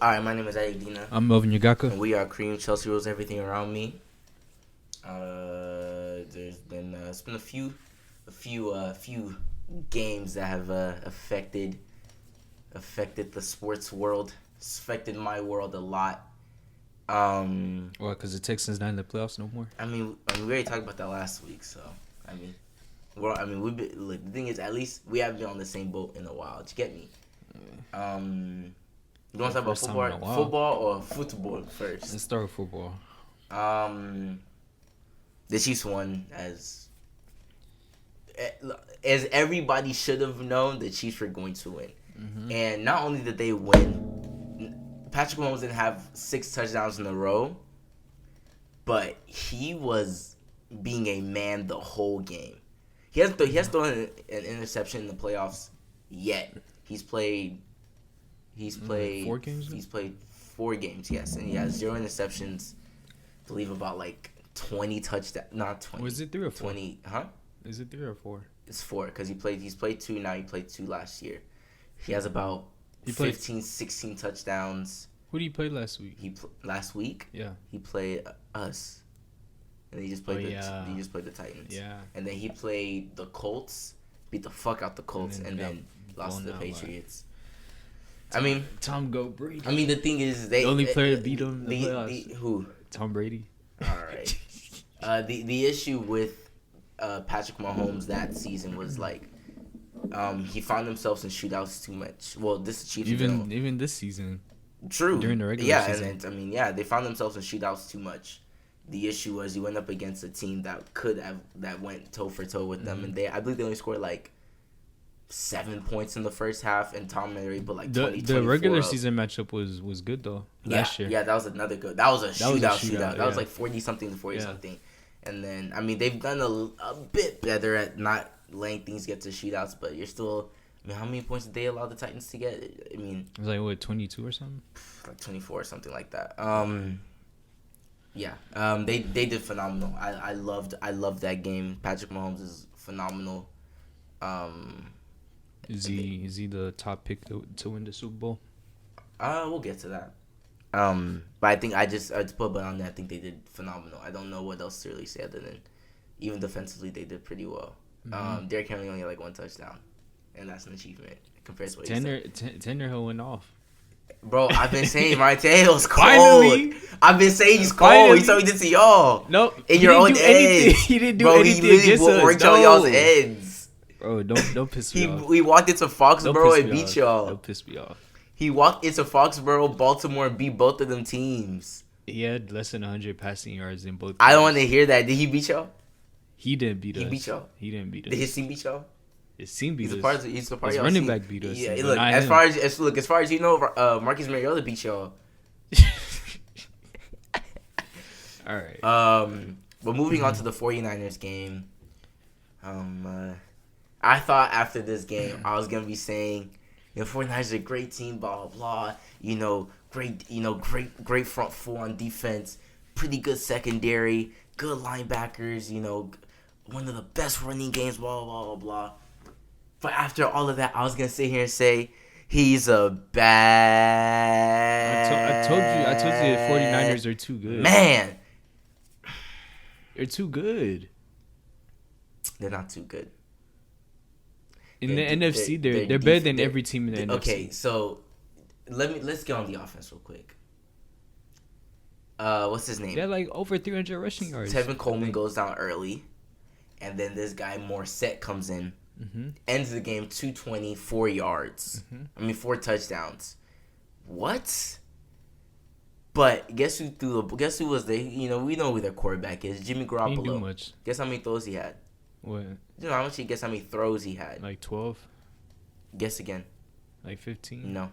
Alright, my name is Adina. I'm Melvin Yagaka. And we are Cream. Chelsea rules everything around me. There's been it's been a few games that have affected the sports world. It's affected my world a lot. Well, because the Texans not in the playoffs no more. I mean, we already talked about that last week. So we've been. Look, the thing is, at least we haven't been on the same boat in a while. Did you get me? You want to talk about football or football first? Let's start with football. The Chiefs won as everybody should have known. The Chiefs were going to win, and not only did they win, Patrick Mahomes didn't have 6 touchdowns in a row, but he was being a man the whole game. He hasn't thrown an interception in the playoffs yet. He's played 4 games. He's played 4 games, yes, and he has 0 interceptions. I believe about like 20 touchdowns, not 20. Was it 3 or 4? 20, huh? Is it 3 or 4? It's 4 because he's played 2 now. He played 2 last year. He has about 16 touchdowns. Who did he play last week? Last week? Yeah. He played us. And he just played the Titans. Yeah. And then he played the Colts, beat the fuck out the Colts, and then lost to the Patriots. I mean, Tom Brady. I mean, the thing is, the only player to beat him. Who? Tom Brady. All right. The issue with Patrick Mahomes that season was like he found himself in shootouts too much. Well, this is Chiefs even this season. True. During the regular season. And they found themselves in shootouts too much. The issue was you went up against a team that went toe for toe with them, and I believe they only scored like 7 points in the first half, and Tom Brady put like 20. The regular season matchup was good though last year. Yeah, that was another good. That was a shootout. That was like 40 something to 40 something. And then I mean they've done a bit better at not letting things get to shootouts, but you're still. I mean, how many points did they allow the Titans to get? I mean, it was like what 22 or something. Like 24 or something like that. They did phenomenal. I loved that game. Patrick Mahomes is phenomenal. Is he the top pick to win the Super Bowl? We'll get to that. But I think I just put it on there. I think they did phenomenal. I don't know what else to really say other than even defensively they did pretty well. Derrick Henry only had like 1 touchdown, and that's an achievement compared to what Tannehill went off. Bro, I've been saying Martell's cold. Finally. I've been saying he's cold. He told me this to y'all. Nope. In your own ends. He didn't do anything against us. Worked on y'all's ends. Bro, don't piss me off. We walked into Foxborough and beat y'all. Don't piss me off. He walked into Foxborough, Baltimore, and beat both of them teams. He had less than 100 passing yards in both games. I don't want to hear that. Did he beat y'all? He didn't beat us. He beat y'all? He didn't beat us. Did his team beat y'all? His team beat us. His running back beat us. Yeah, look, as far as you know, Marcus Mariota beat y'all. All right. But moving on to the 49ers game. I thought after this game I was gonna be saying, 49ers are a great team, blah blah blah. Great front 4 on defense, pretty good secondary, good linebackers. One of the best running games, blah blah blah blah. But after all of that, I was gonna sit here and say he's a bad. I told you the 49ers are too good. Man, they're too good. They're not too good. In the NFC, they're better than every team in the NFC. Okay, so let's get on the offense real quick. What's his name? They're like over 300 rushing yards. Tevin Coleman goes down early, and then this guy Morissette comes in, ends the game 220, 4 yards. 4 touchdowns. What? But guess who was the we know who their quarterback is, Jimmy Garoppolo. He didn't do much. Guess how many throws he had? What? How much? Guess how many throws he had? Like 12. Guess again. Like 15. No.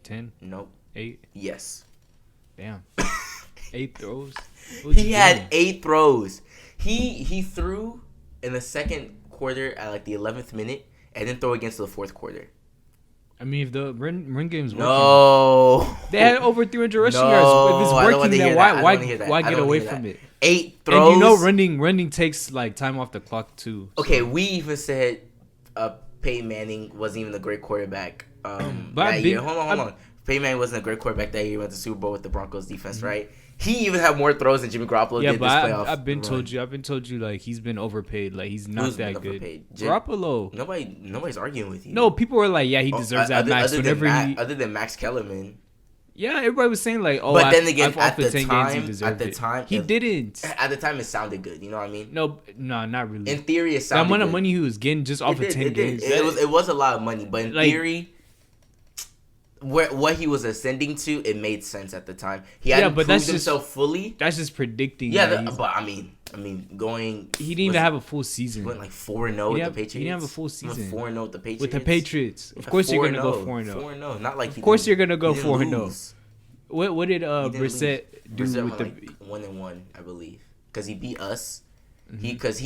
10. Nope. 8. Yes. Damn. 8 throws. He had 8 throws. He threw in the second quarter at like the 11th minute and didn't throw against the fourth quarter. I mean, if the run game's working, they had over 300 rushing yards. If it's working, then why get away from it? 8 throws. And running takes like time off the clock too. So. Okay, we even said Peyton Manning wasn't even a great quarterback that year. Hold on. Peyton Manning wasn't a great quarterback that year. He went to the Super Bowl with the Broncos defense, right? He even had more throws than Jimmy Garoppolo did this playoff. I've been told you, like, he's been overpaid. Like, he's not that good. Garoppolo. Nobody's arguing with you. No, people were like, yeah, he deserves that max. Other than Max Kellerman. Yeah, everybody was saying like, oh, but then again, at the time, he didn't. At the time, it sounded good. You know what I mean? No, not really. In theory, it sounded good. The amount of money he was getting just off of 10 games. It was a lot of money, but in theory, what he was ascending to, it made sense at the time. He hadn't proved himself fully. That's just predicting. Yeah, but I mean, going. He didn't even have a full season. He went like 4-0 with the Patriots. He didn't have a full season. He went 4-0 with the Patriots. With the Patriots, of course you're gonna go 4-0. 4-0, not like. Of course you're gonna go 4-0. What did Brissett do with the 1-1, I believe, because he beat us. Because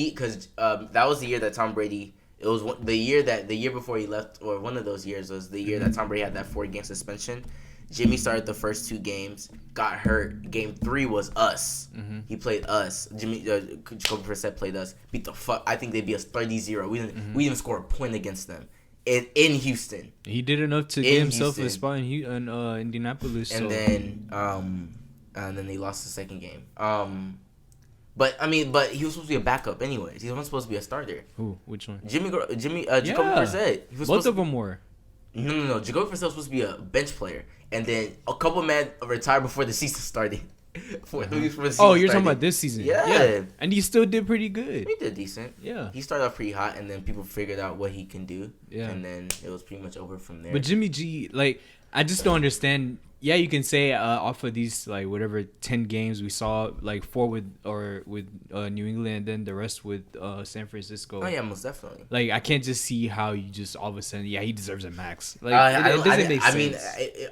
that was the year that Tom Brady. It was the year before he left, or one of those years was the year that Tom Brady had that 4-game suspension. Jimmy started the first 2 games, got hurt. Game 3 was us. He played us. Jacoby Brissett played us. Beat the fuck. I think they beat us 30-0. We didn't even score a point against them. In Houston, he did enough to get himself a spot in Indianapolis. And then they lost the second game. But he was supposed to be a backup anyways. He wasn't supposed to be a starter. Who? Which one? Jacoby Brissett. Both of them were. No. Jacoby Brissett was supposed to be a bench player, and then a couple men retired before the season started. You're talking about this season? Yeah. And he still did pretty good. He did decent. Yeah. He started off pretty hot, and then people figured out what he can do. Yeah. And then it was pretty much over from there. But Jimmy G, like, I just don't understand. Yeah, you can say off of these, like, whatever 10 games we saw, like 4 with New England, and then the rest with San Francisco. Oh yeah, most definitely. Like, I can't just see how you just all of a sudden, he deserves a max. Like, it doesn't make sense. I mean,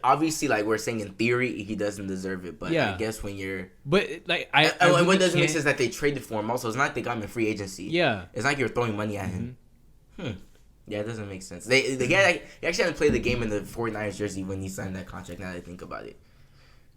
obviously, like we're saying, in theory, he doesn't deserve it. But I guess when you're, but like, what doesn't make sense that they traded for him. Also, it's not like they got him in free agency. Yeah, it's not like you're throwing money at him. Yeah, it doesn't make sense. They actually hadn't played the game in the 49ers jersey when he signed that contract. Now that I think about it.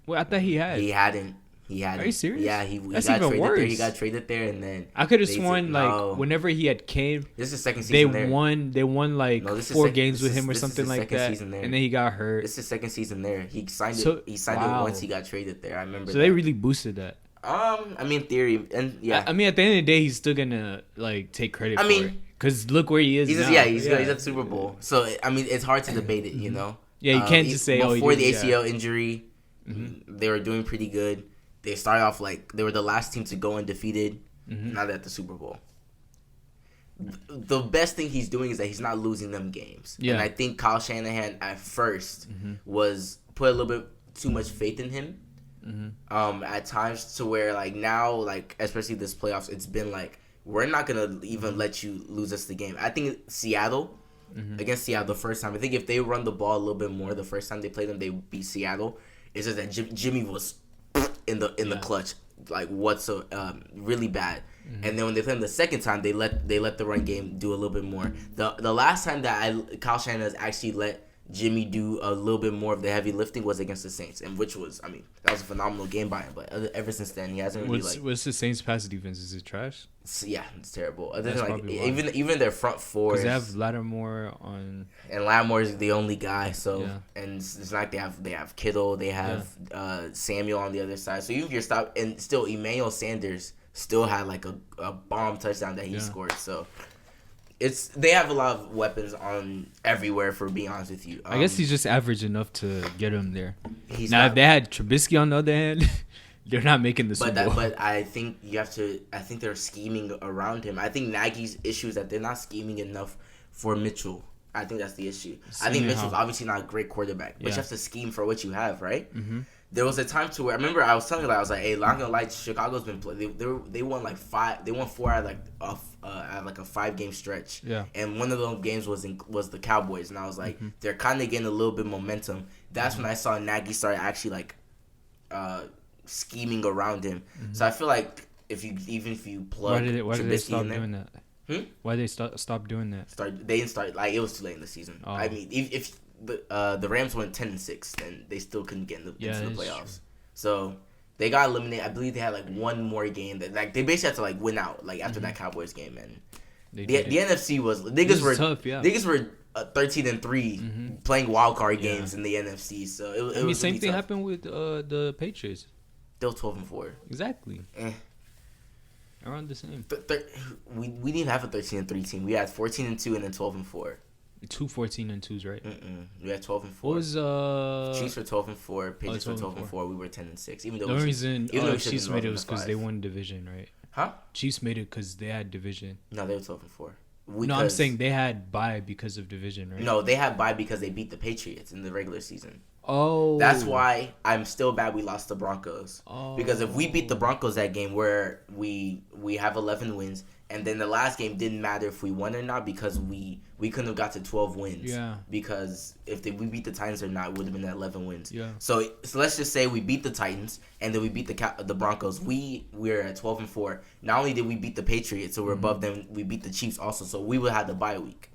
Well, I thought he had. He hadn't. Are you serious? Yeah, he That's got even traded worse. there. He got traded there, and then I could have sworn whenever he had came, this is the second season. They won like 4 games with him or something like that, and then he got hurt. This is the second season there. He signed it. He signed it once he got traded there. I remember. So they really boosted that. I mean, theory, and yeah. I mean, at the end of the day, he's still gonna like take credit for it. Because look where he is now. He's at the Super Bowl. So, I mean, it's hard to debate it, you know? Yeah, you can't just say, before the ACL injury, they were doing pretty good. They started off like they were the last team to go undefeated. Now they're at the Super Bowl. The best thing he's doing is that he's not losing them games. Yeah. And I think Kyle Shanahan at first was put a little bit too much faith in him. At times to where like now, like especially this playoffs, it's been like, we're not going to even let you lose us the game. I think Seattle, against Seattle the first time, I think if they run the ball a little bit more the first time they played them, they beat Seattle. It's just that Jimmy was in the clutch, like really bad. And then when they played them the second time, they let the run game do a little bit more. The last time that Kyle Shanahan has actually let Jimmy do a little bit more of the heavy lifting was against the Saints, and which was, I mean, that was a phenomenal game by him. But ever since then, he hasn't really What's the Saints' pass defense? Is it trash? Yeah, it's terrible. Even their front four. Because they have Lattimore on, and Lattimore is the only guy. So and it's not like they have Kittle, they have Samuel on the other side. So even if you're stopped, and still Emmanuel Sanders still had like a bomb touchdown that he scored. So. They have a lot of weapons on everywhere, for being honest with you. I guess he's just average enough to get him there. If they had Trubisky on the other hand, they're not making the Super Bowl. But I think I think they're scheming around him. I think Nagy's issue is that they're not scheming enough for Mitchell. I think that's the issue. I think Mitchell's obviously not a great quarterback, but you have to scheme for what you have, right? There was a time to where I remember I was telling you, like, I was like, hey, I'm not gonna lie, Chicago's been playing. They won like 5. They won 4 out of like a 5-game stretch. Yeah. And one of those games was the Cowboys, and I was like, they're kind of getting a little bit momentum. That's when I saw Nagy start actually like scheming around him. So I feel like if you plug why did they stop doing that? Why did they stop doing that? They didn't start, like, it was too late in the season. Oh. I mean, if the Rams went 10-6, then they still couldn't get into the playoffs. True. So they got eliminated. I believe they had like one more game that, like, they basically had to like win out, like, after that Cowboys game. And the NFC was niggas were tough, niggas were 13-3 playing wild card games in the NFC. So it was same really thing tough. happened with the Patriots. They were 12-4. Exactly. Around the same. We didn't even have a 13-3 team. We had 14-2 and then 12-4. 2 14-2s, right? We had 12-4. What was Chiefs were 12-4. Patriots were 12-4. We were 10-6. Even though the reason Chiefs made it was because because they won division, right? Huh? Chiefs made it because they had division. No, they were 12-4. No, I'm saying they had bye because of division, right? No, they had bye because they beat the Patriots in the regular season. Oh. That's why I'm still bad we lost the Broncos. Oh. Because if we beat the Broncos that game where we have 11 wins, and then the last game didn't matter if we won or not because we couldn't have got to 12 wins. Yeah. Because if we beat the Titans or not, it would have been at 11 wins. Yeah. So let's just say we beat the Titans and then we beat the Broncos. We're at 12-4. Not only did we beat the Patriots, so we're above them, we beat the Chiefs also. So we would have the bye week.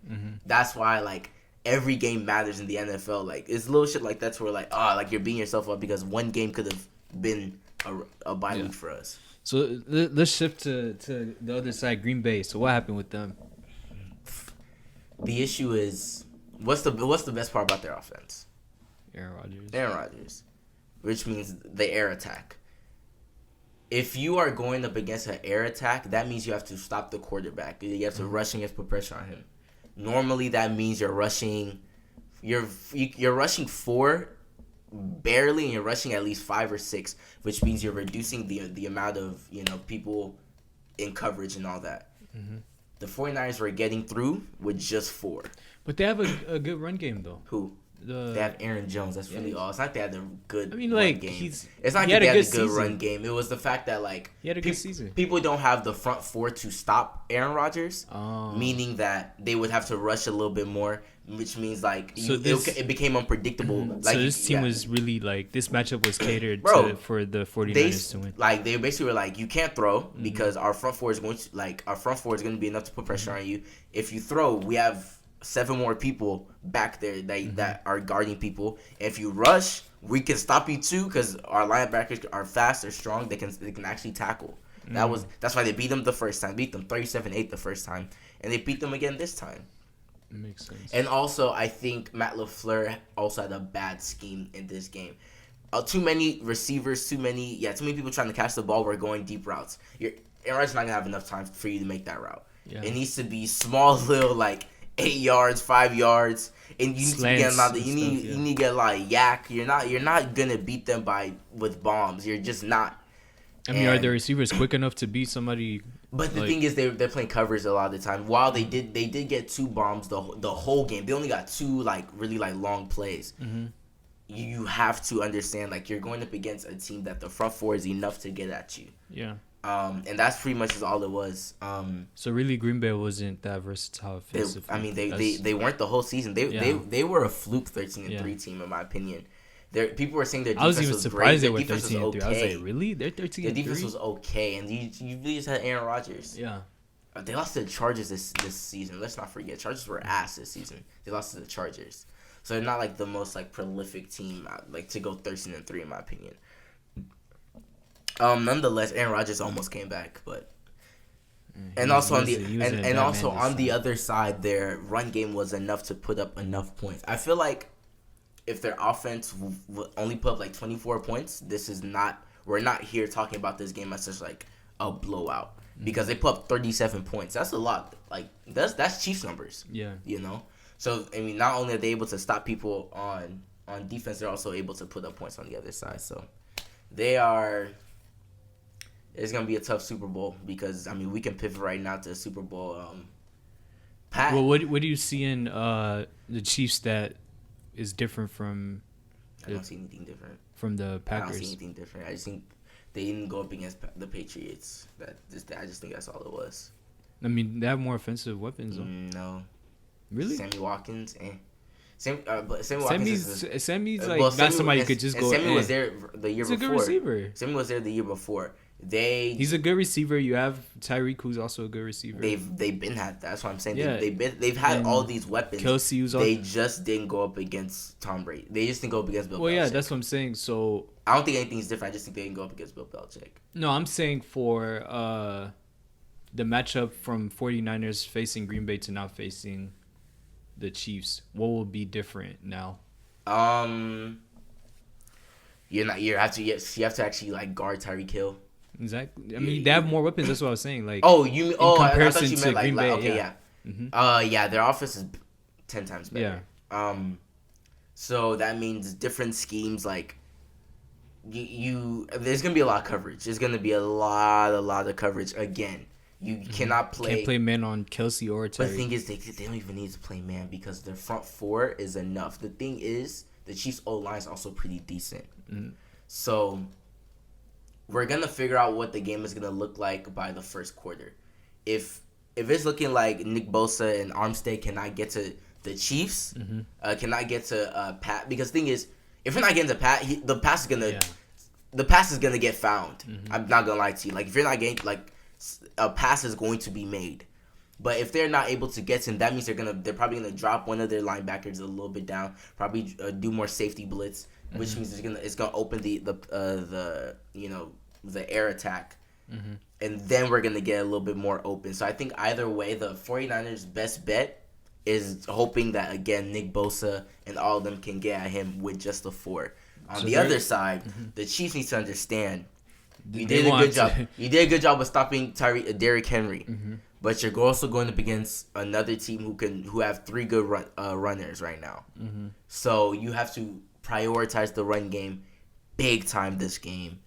That's why like every game matters in the NFL. Like it's little shit like that's where like like you're beating yourself up because one game could have been a bye week for us. So let's shift to the other side, Green Bay. So what happened with them? The issue is what's the best part about their offense? Aaron Rodgers. Which means the air attack. If you are going up against an air attack, that means you have to stop the quarterback. You have to rush and put pressure on him. Normally, that means you're rushing 4 barely, and you're rushing at least 5 or 6, which means you're reducing the amount of people in coverage and all that. The 49ers were getting through with just 4. But they have a good run game though. Who? They have Aaron Jones. That's really all. It's not they had a good run game. It's not that they had a good run game. It was the fact that like he had a good season. People don't have the front 4 to stop Aaron Rodgers, meaning that they would have to rush a little bit more, which means like it became unpredictable. Like, so this team was really like this matchup was catered for the 49ers to win. Like they basically were like, you can't throw because our front 4 is going to be enough to put pressure on you. If you throw, we have 7 more people back there that are guarding people. If you rush, we can stop you too because our linebackers are fast, they're strong, they can actually tackle. That's why they beat them the first time. Beat them 37-8 the first time, and they beat them again this time. Makes sense. And also, I think Matt LaFleur also had a bad scheme in this game. Too many receivers, too many people trying to catch the ball. We're going deep routes. Aaron Rodgers not gonna have enough time for you to make that route. Yeah. It needs to be small, little 8 yards, 5 yards, and you need to get a lot. You need to get a lot of yak. You're not gonna beat them with bombs. You're just not. I mean, are the receivers quick enough to beat somebody? But the thing is, they're playing covers a lot of the time. While they did get 2 bombs the whole game. They only got 2 really long plays. You have to understand you're going up against a team that the front 4 is enough to get at you. Yeah. And that's pretty much all it was. So really, Green Bay wasn't that versatile offensively. They weren't the whole season. They were a fluke 13-3 team in my opinion. People were saying their defense was great. I was even surprised they were 13-3. I was like, really? They're 13-3? Their defense was okay, and you really just had Aaron Rodgers. Yeah. They lost to the Chargers this season. Let's not forget, Chargers were ass this season. They lost to the Chargers, so they're not the most prolific team to go 13-3 in my opinion. Nonetheless, Aaron Rodgers almost came back, but also on the other side, their run game was enough to put up enough points. I feel like if their offense will only put up 24 points, we're not here talking about this game as such a blowout because they put up 37 points. That's a lot. That's Chiefs numbers. Yeah. So I mean, not only are they able to stop people on defense, they're also able to put up points on the other side. So it's gonna be a tough Super Bowl because we can pivot right now to the Super Bowl. Pat. Well, what do you see in the Chiefs that is different from? I don't see anything different from the Packers. I don't see anything different. I just think they didn't go up against the Patriots. I just think that's all it was. I mean, they have more offensive weapons, though. No. Really? Sammy Watkins, Sammy's not somebody you could just go. Sammy was there the year before. He's a good receiver. Sammy was there the year before. He's a good receiver. You have Tyreek, who's also a good receiver. They've been had. That's what I'm saying. Yeah. They've had all these weapons. Kelsey, they just didn't go up against Tom Brady. They just didn't go up against Bill Belichick. Well, yeah, that's what I'm saying. So I don't think anything's different. I just think they didn't go up against Bill Belichick. No, I'm saying for the matchup from 49ers facing Green Bay to not facing the Chiefs, what will be different now? You have to actually like guard Tyreek Hill. Exactly. I mean, they have more weapons. That's what I was saying. Like, You in I comparison thought you to meant like Green Bay, okay, yeah. yeah, their offense is 10 times better. Yeah. So that means different schemes. Like there's gonna be a lot of coverage. There's gonna be a lot of coverage again. You cannot play. Can't play man on Kelsey or But the Tyreek. thing is, they don't even need to play man because their front four is enough. The thing is, the Chiefs' O-line is also pretty decent. So we're gonna figure out what the game is gonna look like by the first quarter. If it's looking like Nick Bosa and Armstead cannot get to the Chiefs, cannot get to Pat, because the thing is, if you're not getting to Pat, the pass is gonna get found. I'm not gonna lie to you. Like if you're not getting, like, a pass is going to be made. But if they're not able to get to him, that means they're probably gonna drop one of their linebackers a little bit down, probably do more safety blitz, which means it's gonna open the air attack, and then we're gonna get a little bit more open. So I think either way, the 49ers' best bet is hoping that again Nick Bosa and all of them can get at him with just the 4. On the other side, the Chiefs need to understand. You did a good job. You did a good job of stopping Derrick Henry, but you're also going up against another team who have 3 good runners right now. So you have to prioritize the run game, big time this game.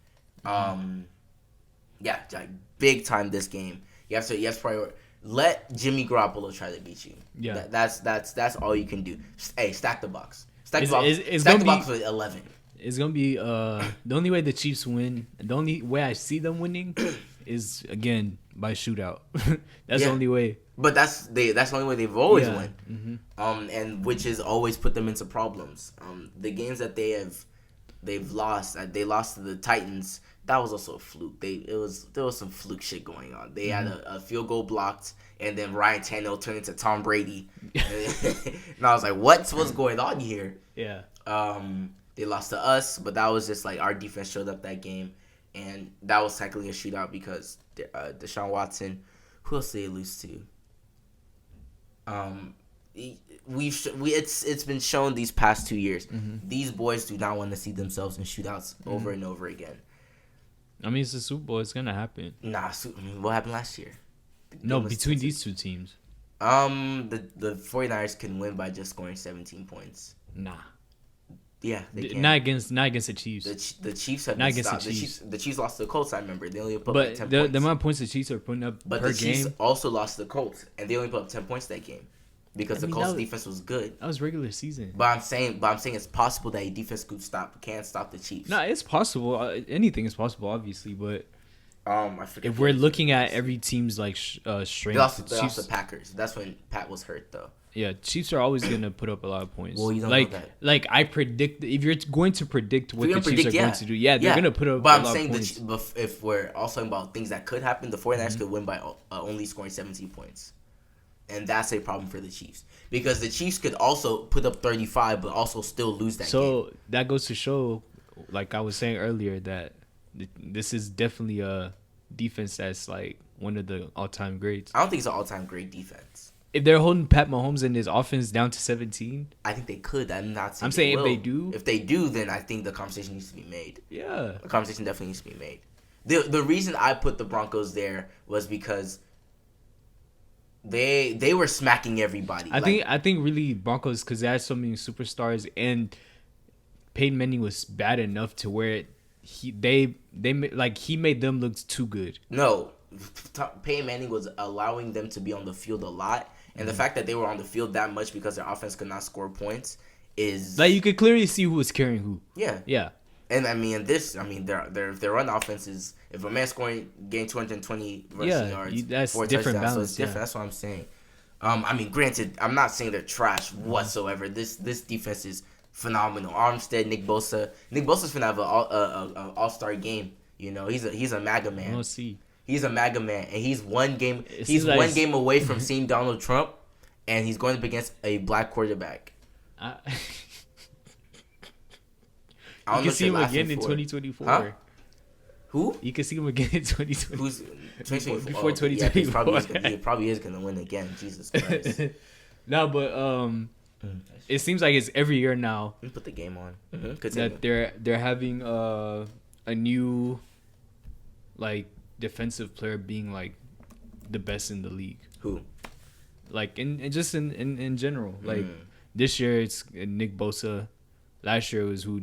Big time this game. You have to prioritize. Let Jimmy Garoppolo try to beat you. Yeah, that's all you can do. Hey, stack the box. Stack It's the box with 11. It's gonna be the only way the Chiefs win. The only way I see them winning is again by shootout. That's the only way. But that's the only way they've always won. And which has always put them into problems. The games that they've lost. They lost to the Titans. That was also a fluke. There was some fluke shit going on. They had a field goal blocked, and then Ryan Tannehill turned into Tom Brady. And I was like, what's going on here? Yeah. They lost to us, but that was just like our defense showed up that game, and that was technically a shootout because Deshaun Watson. Who else did they lose to? It's been shown these past 2 years. These boys do not want to see themselves in shootouts over and over again. I mean, it's the Super Bowl. It's gonna happen. Nah, what happened last year? No, between these two teams. The 49ers can win by just scoring 17 points. Nah. Yeah, they can. Not against the Chiefs. The Chiefs have not been against stopped. the Chiefs. The Chiefs lost to the Colts. I remember they only put up but 10 points. The amount of points the Chiefs are putting up but per the Chiefs game. also lost to the Colts, and they only put up 10 points that game because the Colts defense was good. That was regular season. But I'm saying it's possible that a defense can't stop the Chiefs. No, it's possible. Anything is possible, obviously. But I forget if we're looking at every team's like strength, they lost the Packers. That's when Pat was hurt, though. Yeah, Chiefs are always gonna put up a lot of points. Well, you don't know that. Like I predict, if you're going to predict what the Chiefs are going to do, they're gonna put up. But I'm saying points. If we're also talking about things that could happen, the 49ers could win by only scoring 17 points, and that's a problem for the Chiefs because the Chiefs could also put up 35, but also still lose that game. So that goes to show, like I was saying earlier, that this is definitely a defense that's like one of the all-time greats. I don't think it's an all-time great defense. If they're holding Pat Mahomes and his offense down to 17, I think they could. I'm not saying. I'm saying if they do. If they do, then I think the conversation needs to be made. Yeah, the conversation definitely needs to be made. The reason I put the Broncos there was because they were smacking everybody. I think really Broncos, because they had so many superstars, and Peyton Manning was bad enough to where he made them look too good. No, Peyton Manning was allowing them to be on the field a lot, and the fact that they were on the field that much because their offense could not score points is like you could clearly see who was carrying who. Yeah. And their run offense is, if a man's getting 220 rushing yards, that's 4 different touchdowns, balance. so it's different. That's what I'm saying. Granted, I'm not saying they're trash whatsoever. This defense is phenomenal. Armstead, Nick Bosa. Nick Bosa's gonna have an all-star game. You know, he's a MAGA man. We'll see. He's a MAGA man, and he's one game away from seeing Donald Trump, and he's going up against a black quarterback. You can see him again in 2024. Huh? Who? You can see him again in 2024. Who's 2024? Before 2024. Yeah, he probably is going to win again. Jesus Christ. No, but it seems like it's every year now Let me put the game on. that they're having a new like defensive player being like the best in the league. Who? Like in general. Like this year it's Nick Bosa. Last year it was who?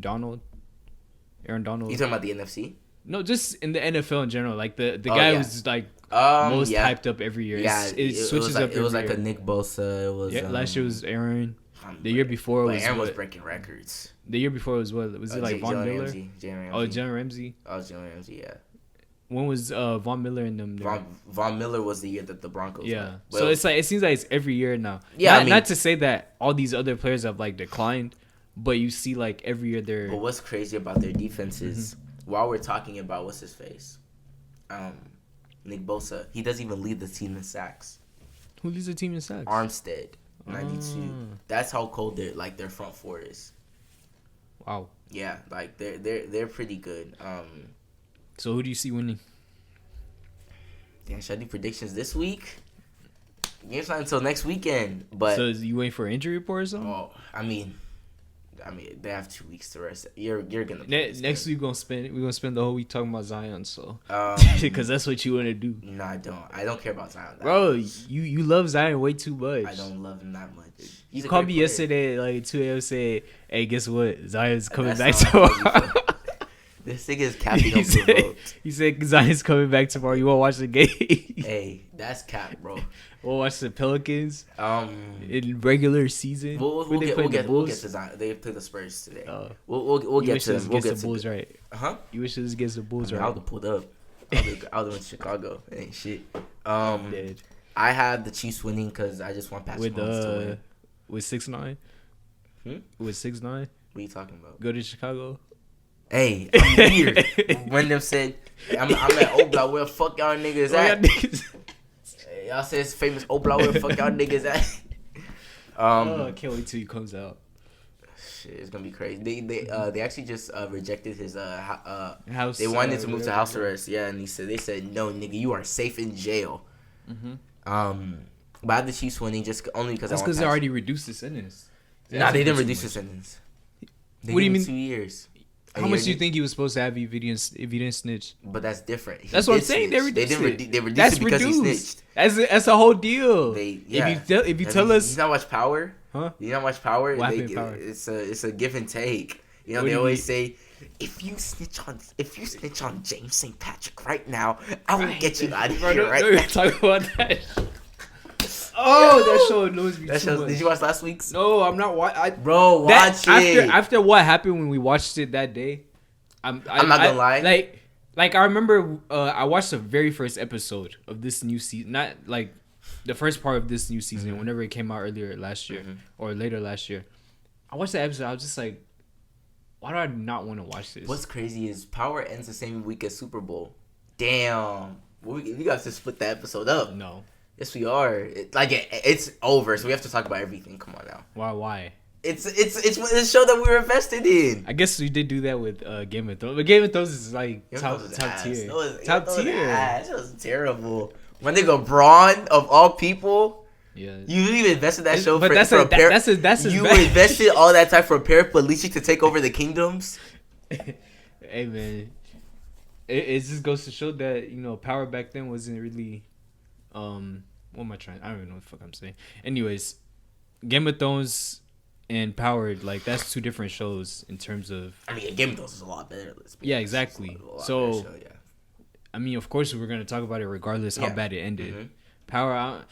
Aaron Donald. You talking about the NFC? No, just in the NFL in general. Like the guy who's like most hyped up every year. Yeah, it switches up. It was like year. a Nick Bosa. It was last year was Aaron. The year before was Aaron was breaking records. The year before was what? Was it like Von Miller? Ramsey. Oh, Jalen Ramsey. Oh, Jalen Ramsey. Yeah. When was Von Miller in them? Von Miller was the year that the Broncos. Yeah. So it's like it seems like it's every year now. Yeah. Not to say that all these other players have like declined, but you see like every year they're. But what's crazy about their defense is while we're talking about what's his face, Nick Bosa, he doesn't even lead the team in sacks. Who leads the team in sacks? Armstead, 92. That's how cold their front four is. Wow. Yeah, like they're pretty good. So who do you see winning? Damn, should I do predictions this week? Game's not until next weekend, but so is you waiting for an injury report or something? Oh, I mean, they have 2 weeks to rest. You're gonna next week we're gonna spend the whole week talking about Zion, so because that's what you want to do. No, I don't. I don't care about Zion. Bro, you love Zion way too much. I don't love him that much. You called me yesterday like 2 a.m. say, "Hey, guess what? Zion's coming back tomorrow." This thing is capping unprovoked. He said Zion's coming back tomorrow. You want to watch the game? Hey, that's cap, bro. We'll watch the Pelicans. In regular season. We'll get to Zion. They play the Spurs today. We'll get to them. We'll get the Bulls, right? You wish this against the Bulls, right? I would have pulled up. I would have went to Chicago. It ain't shit. I have the Chiefs winning because I just want Patrick Mahomes to win. With 6'9"? With 6'9"? What are you talking about? Go to Chicago. Hey, I'm weird. When them said, I'm at Obla, where the fuck y'all niggas at? Y'all said it's famous Obla, where the fuck y'all niggas at? I can't wait till he comes out. Shit, it's gonna be crazy. They actually just rejected his house. They wanted to move to house arrest. Yeah, and they said no, nigga, you are safe in jail. But I had the Chiefs winning just only because that's because they already reduced the sentence. Nah, they didn't reduce the sentence. What do you mean? 2 years. How much do you think he was supposed to have if he didn't snitch? But that's different. That's what I'm saying. They reduced it. They reduced it because he snitched. That's the whole deal. If you tell us, you not watch Power. Huh? You not watch Power. Power? It's a give and take. You know, they always say, if you snitch on James St. Patrick right now, I will get you out of here right now. Talk about that. Oh, that show annoys me too much. Did you watch last week's? No, I'm not watching. Bro, watch it. After what happened when we watched it that day, I'm not gonna lie. Like I remember, I watched the very first episode of this new season. Not like the first part of this new season. Whenever it came out earlier last year or later last year, I watched the episode. I was just like, why do I not want to watch this? What's crazy is Power ends the same week as Super Bowl. Damn, we got to split that episode up. No. Yes, we are. It's over, so we have to talk about everything. Come on now. Why? It's a show that we were invested in. I guess we did do that with Game of Thrones, but Game of Thrones is like top tier. Top tier. That was terrible. When they go Braun of all people. Yeah. You really invested that show but you invested all that time for a paraplegic to take over the kingdoms. Hey man, it just goes to show that power back then wasn't really. What am I trying? I don't even know what the fuck I'm saying. Anyways, Game of Thrones and Power, like that's two different shows in terms of. I mean, Game of Thrones is a lot better. Yeah, exactly. So, show, yeah. I mean, of course, we're gonna talk about it regardless how bad it ended. Power,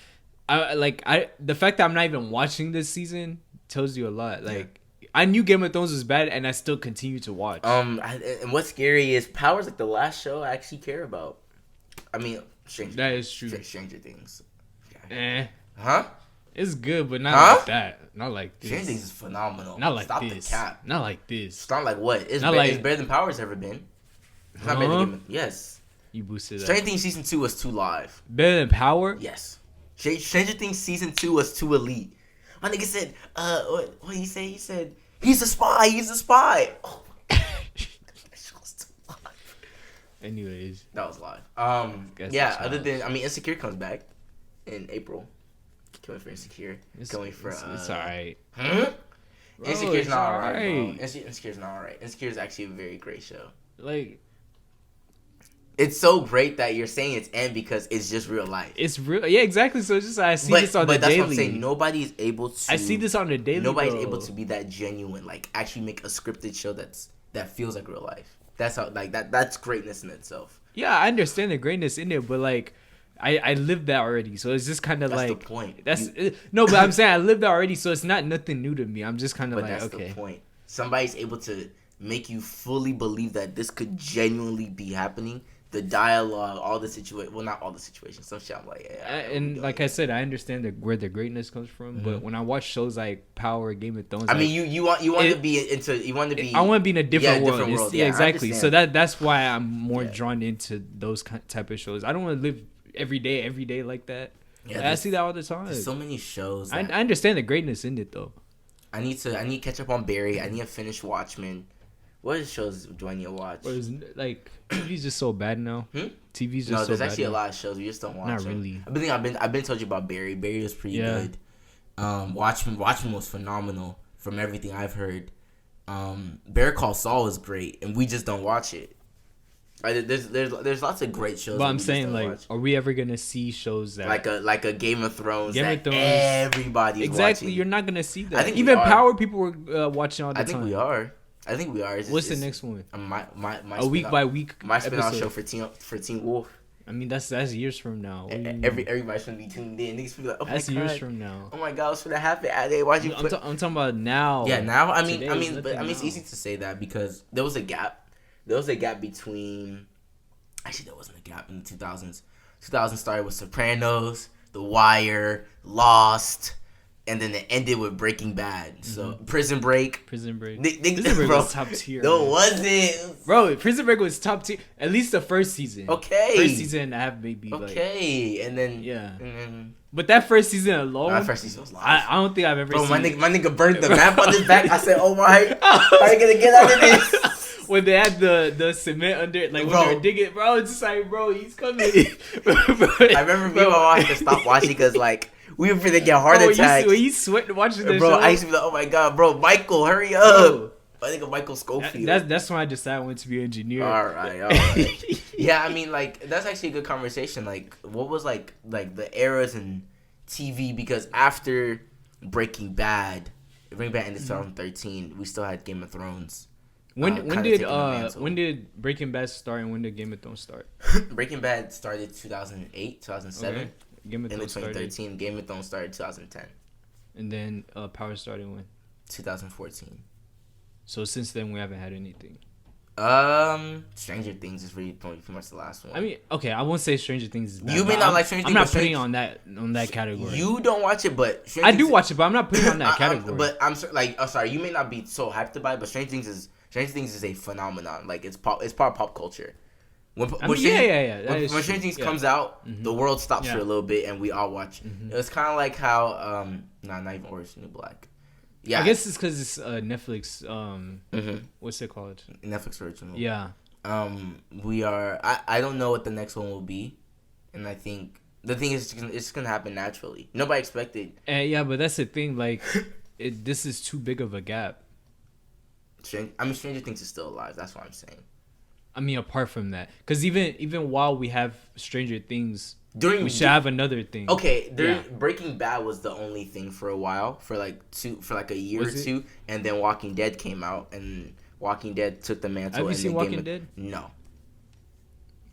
the fact that I'm not even watching this season tells you a lot. Like, I knew Game of Thrones was bad, and I still continue to watch. And what's scary is Power's like the last show I actually care about. I mean. That is true. Stranger Things. Huh? It's good, but not like that. Not like this. Stranger Things is phenomenal. Not like Stop this. The cap. Not like this. It's not like what? It's better than Power's ever been. It's not better than Yes. You boosted that. Stranger Things Season 2 was too live. Better than Power? Yes. Stranger Things Season 2 was too elite. My nigga said, what he say? He said, he's a spy. He's a spy. Oh my God. Anyways, that was live. Yeah. Other than Insecure comes back in April. Can't wait for Insecure. It's It's alright. Insecure's not alright, bro. alright. Insecure's not alright. Insecure's actually a very great show. Like, it's so great that you're saying it's end because it's just real life. it's real. Yeah, exactly. So it's just I see this on the daily. But that's what I'm saying. Nobody's able to. I see this on the daily. Nobody's able to be that genuine. Like actually make a scripted show that feels like real life. That's how that's greatness in itself. Yeah, I understand the greatness in it, but like, I lived that already, so it's just kind of like that's the point. No, but I'm saying I lived that already, so it's not nothing new to me. I'm just kind of like, that's okay. The point. Somebody's able to make you fully believe that this could genuinely be happening. The dialogue, all the situation. Well, not all the situations. Some shit I'm like, yeah. And like I said, I understand where the greatness comes from. But when I watch shows like Power, Game of Thrones, I mean, you want to be into. You want to be. I want to be in a different world. Yeah, exactly. So that's why I'm more drawn into those type of shows. I don't want to live every day like that. Yeah, like, I see that all the time. There's so many shows. I understand the greatness in it though. I need to catch up on Barry. I need to finish Watchmen. What other shows do I need to watch? Like TV's just so bad now. TV's just so bad. No, there's actually a lot of shows. We just don't watch them. Not really. I've been told you about Barry. Barry was pretty good. Watchmen was phenomenal from everything I've heard. Better Call Saul is great, and we just don't watch it. There's lots of great shows. But I'm saying, like, watch. Are we ever gonna see shows that like a Game of Thrones? Everybody's exactly. Watching. You're not gonna see that. I think even Power people were watching all the time. I think we are. What's the next one? My a week by week. My spin-off show for Teen Wolf. I mean, that's years from now. Everybody's gonna be tuned in. Niggas be like, oh that's my God. Years from now. Oh my God, what's gonna happen? I'm talking about now. Yeah, now. I mean, it's easy to say that because there was a gap. There was a gap between. Actually, there wasn't a gap in the 2000s. 2000 started with Sopranos, The Wire, Lost. And then it ended with Breaking Bad. So Prison Break. Prison Break was top tier. No, it wasn't. Bro, Prison Break was top tier. At least the first season. Okay. First season and a half, maybe. Okay. Like, and then. Yeah. But that first season alone. That first season was live. I don't think I've ever seen. My nigga burned the map on his back. I said, oh my. How are you going to get out of this? When they had the cement under, like, when they were digging, bro, it's just like, bro, he's coming. I remember me and my mom had to stop watching because, like, we were finna get heart attacks. When you sweating watching this show. Bro, I used to be like, oh my God, bro, Michael, hurry up. I think of Michael Schofield. That's when I decided I wanted to be an engineer. All right. Yeah, I mean, like, that's actually a good conversation. Like, what was, like the eras in TV? Because after Breaking Bad ended in 2013, we still had Game of Thrones. When did Breaking Bad start and when did Game of Thrones start? Breaking Bad started 2008, 2007. Okay. Game of Thrones 2013. Started. Game of Thrones started 2010. And then Power started when? 2014. So since then we haven't had anything. Stranger Things is really pretty much the last one. I mean, okay, I won't say Stranger Things is bad. You may not like Stranger Things. I'm not putting on that category. You don't watch it, but I do watch it, but I'm not putting on that category. But I'm sorry, you may not be so hyped about it, but Stranger Things is a phenomenon. Like it's part of pop culture. When Stranger Things comes out, the world stops for a little bit, and we all watch. It was kind of like how not even Orange is the New Black. Yeah, I guess it's because it's Netflix. What's it called? Netflix original. Yeah. We are. I don't know what the next one will be, and I think the thing is it's gonna happen naturally. Nobody expected. Yeah, but that's the thing. Like, this is too big of a gap. Stranger Things is still alive. That's what I'm saying. I mean, apart from that, because even while we have Stranger Things, we should have another thing. Okay, Breaking Bad was the only thing for a while, for like a year or two, and then Walking Dead came out, and Walking Dead took the mantle. Have you seen Walking Dead? No.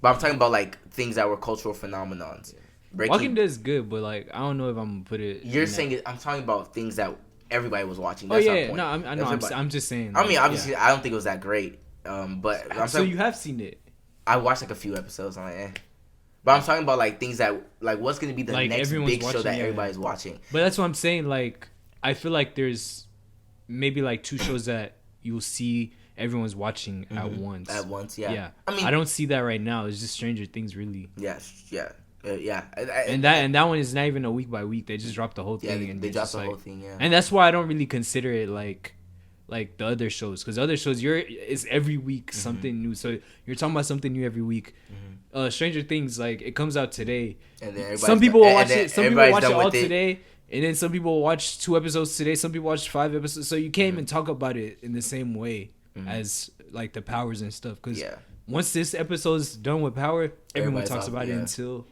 But I'm talking about like things that were cultural phenomenons. Walking Dead is good, but like I don't know if I'm gonna put it. You're saying I'm talking about things that everybody was watching. That's our point. No, I know. I'm just saying. I mean, obviously, I don't think it was that great. But I'm so you have seen it? I watched like a few episodes. I'm like, But I'm talking about like things that like what's gonna be the next big show that everybody's watching. But that's what I'm saying. Like I feel like there's maybe like 2 shows that you'll see everyone's watching at once. At once, yeah. Yeah. I mean, I don't see that right now. It's just Stranger Things, really. Yes. Yeah. And that one is not even a week by week. They just dropped the whole thing. Yeah, they dropped the whole thing. Yeah. And that's why I don't really consider it like the other shows, because other shows it's every week something new. So you're talking about something new every week. Stranger Things, like it comes out today, and then some people will watch it. Some people watch it all today, And then some people watch 2 episodes today. Some people watch 5 episodes. So you can't even talk about it in the same way as like the powers and stuff. Because once this episode's done with Power, everyone talks about it until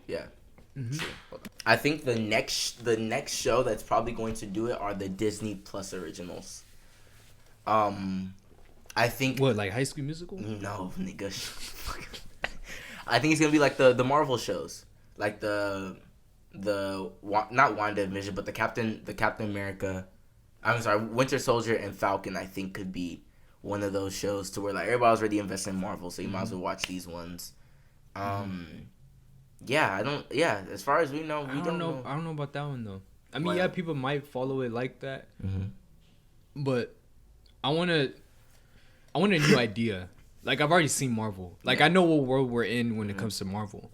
I think the next show that's probably going to do it are the Disney Plus originals. I think what, like High School Musical? No, nigga. I think it's gonna be like the Marvel shows, like the not WandaVision, but the Captain America. I'm sorry, Winter Soldier and Falcon. I think could be one of those shows to where like everybody's already invested in Marvel, so you might as well watch these ones. Yeah, I don't. Yeah, as far as we know, we don't know. I don't know about that one though. I mean, yeah, people might follow it like that, but I want a new idea. Like, I've already seen Marvel. Like, I know what world we're in when it comes to Marvel.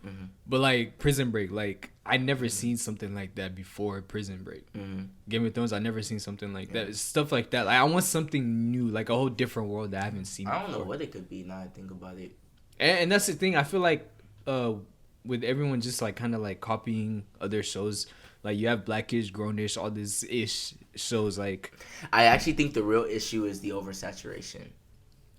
But, like, Prison Break, like, I never seen something like that before Prison Break. Game of Thrones, I never seen something like that. Stuff like that. Like, I want something new, like a whole different world that I haven't seen before. I don't know what it could be now I think about it. And that's the thing. I feel like with everyone just, like, kind of, like, copying other shows, like, you have Blackish, Grownish, all this ish shows, like... I actually think the real issue is the oversaturation.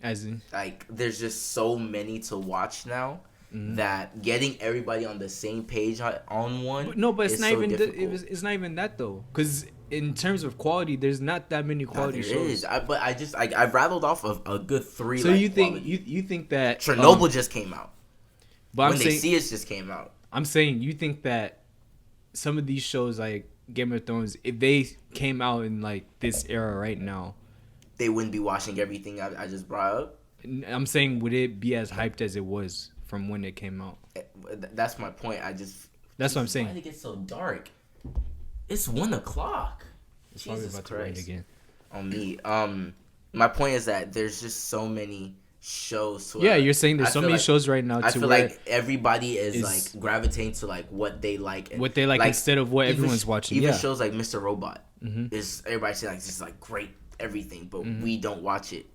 As in? Like, there's just so many to watch now that getting everybody on the same page on one but it's not so even difficult. it's not even that, though. Because in terms of quality, there's not that many quality shows. I've rattled off of a good 3. So like, you think quality. you think that... Chernobyl just came out. But When They See Us just came out. I'm saying you think that some of these shows, like Game of Thrones, if they came out in, like, this era right now... They wouldn't be watching everything I just brought up. I'm saying, would it be as hyped as it was from when it came out? That's my point. That's what I'm saying. Why did it get so dark? It's 1:00. It's probably about to rain again. On me. My point is that there's just so many shows. Yeah, you're saying there's so many shows right now. I feel like everybody is like gravitating to like what they like. What they like instead of what everyone's watching. Even shows like Mr. Robot is everybody saying like this is like great everything, but we don't watch it.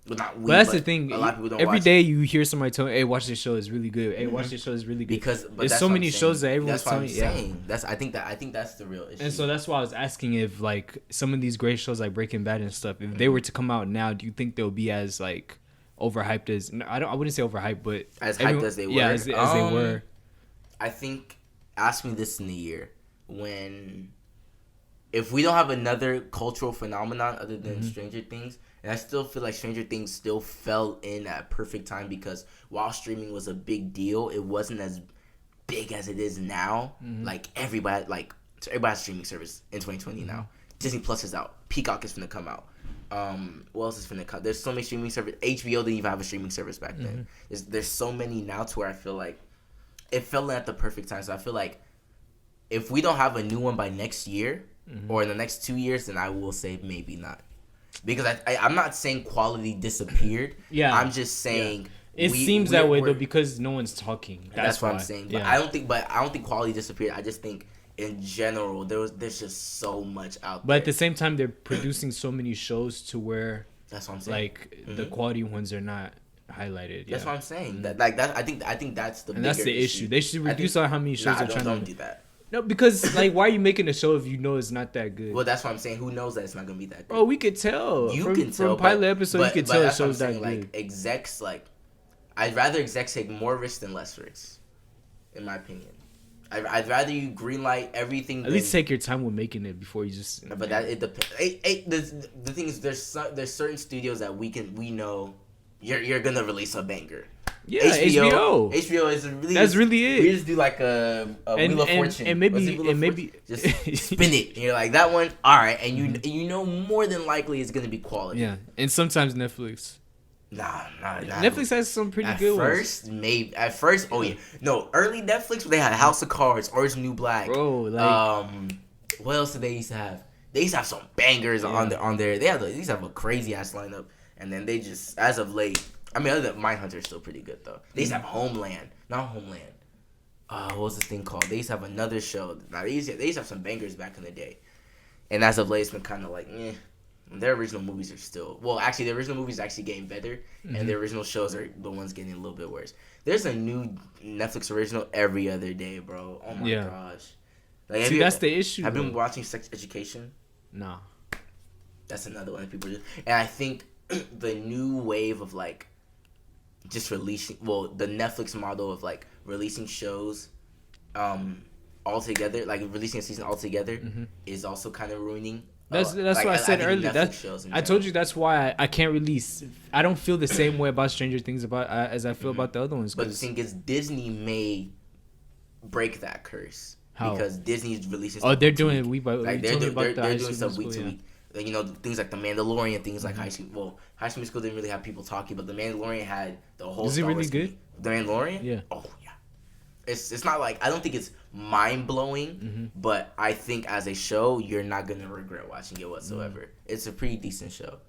But that's the thing. A lot of people don't every day you hear somebody tell, "Hey, watch this show. It's really good. Hey, watch this show. It's really good." Because there's so many shows that everyone's telling you. Yeah. I think that's the real issue. And so that's why I was asking if like some of these great shows like Breaking Bad and stuff, if they were to come out now, do you think they'll be as like overhyped as? I wouldn't say overhyped, but as hyped as they were. Yeah, as they were. I think. Ask me this in a year when. If we don't have another cultural phenomenon other than Stranger Things, and I still feel like Stranger Things still fell in at perfect time because while streaming was a big deal, it wasn't as big as it is now. Like everybody has streaming service in 2020 now. Disney Plus is out. Peacock is finna come out. What else is finna come? There's so many streaming service. HBO didn't even have a streaming service back then. There's so many now to where I feel like it fell in at the perfect time. So I feel like if we don't have a new one by next year. Or in the next 2 years, then I will say maybe not, because I'm not saying quality disappeared. Yeah, I'm just saying it seems that way though because no one's talking. That's what I'm saying. But I don't think quality disappeared. I just think in general there's just so much out there. But at the same time, they're producing so many shows to where that's what I'm saying. Like the quality ones are not highlighted. That's what I'm saying. That like that I think that's the and that's the issue. They should reduce on how many shows they're trying to do that. No, because like, why are you making a show if you know it's not that good? Well, that's what I'm saying. Who knows that it's not gonna be that good? Oh, we could tell. From pilot episode, you could tell the show's that good. Like execs, like I'd rather execs take more risks than less risks, in my opinion. I'd rather you greenlight everything. At least take your time with making it before you just. But that it depends. The thing is, there's certain studios that we know you're gonna release a banger. Yeah, HBO is really that's really it. We just do like a Wheel of Fortune, and maybe just spin it. And you're like that one, all right, and you know more than likely it's gonna be quality. Yeah, and sometimes Netflix. Nah. Netflix has some pretty good ones. At first, oh yeah, no, early Netflix they had House of Cards, Orange New Black. Bro, like what else did they used to have? They used to have some bangers on there. They used to have a crazy ass lineup, and then they just as of late. I mean, other than Mindhunter is still pretty good though. They used to have Homeland, not Homeland. What was the thing called? They used to have another show. Now they used to have some bangers back in the day, and as of late, it's been kind of like, Their original movies are still actually the original movies are actually getting better, and the original shows are the ones getting a little bit worse. There's a new Netflix original every other day, bro. Oh my gosh. Like, See, that's the issue. Have you been watching Sex Education? Nah. That's another one that people do. And I think the new wave of like just releasing, well, the Netflix model of like releasing shows all together, like releasing a season all together, is also kind of ruining. That's like, what I said earlier. I told general. you that's why I can't release. I don't feel the same way about Stranger Things as I feel about the other ones. But the thing is, Disney may break that curse. How? Because Disney's releasing stuff. Oh, they're doing it week by week. Like they're doing stuff week to week. Like, you know, things like The Mandalorian, things like High School. Well, High School Musical didn't really have people talking, but The Mandalorian had the whole. Is it really good? The Mandalorian? Yeah. Oh yeah. It's not like, I don't think it's mind blowing, but I think as a show you're not gonna regret watching it whatsoever. It's a pretty decent show.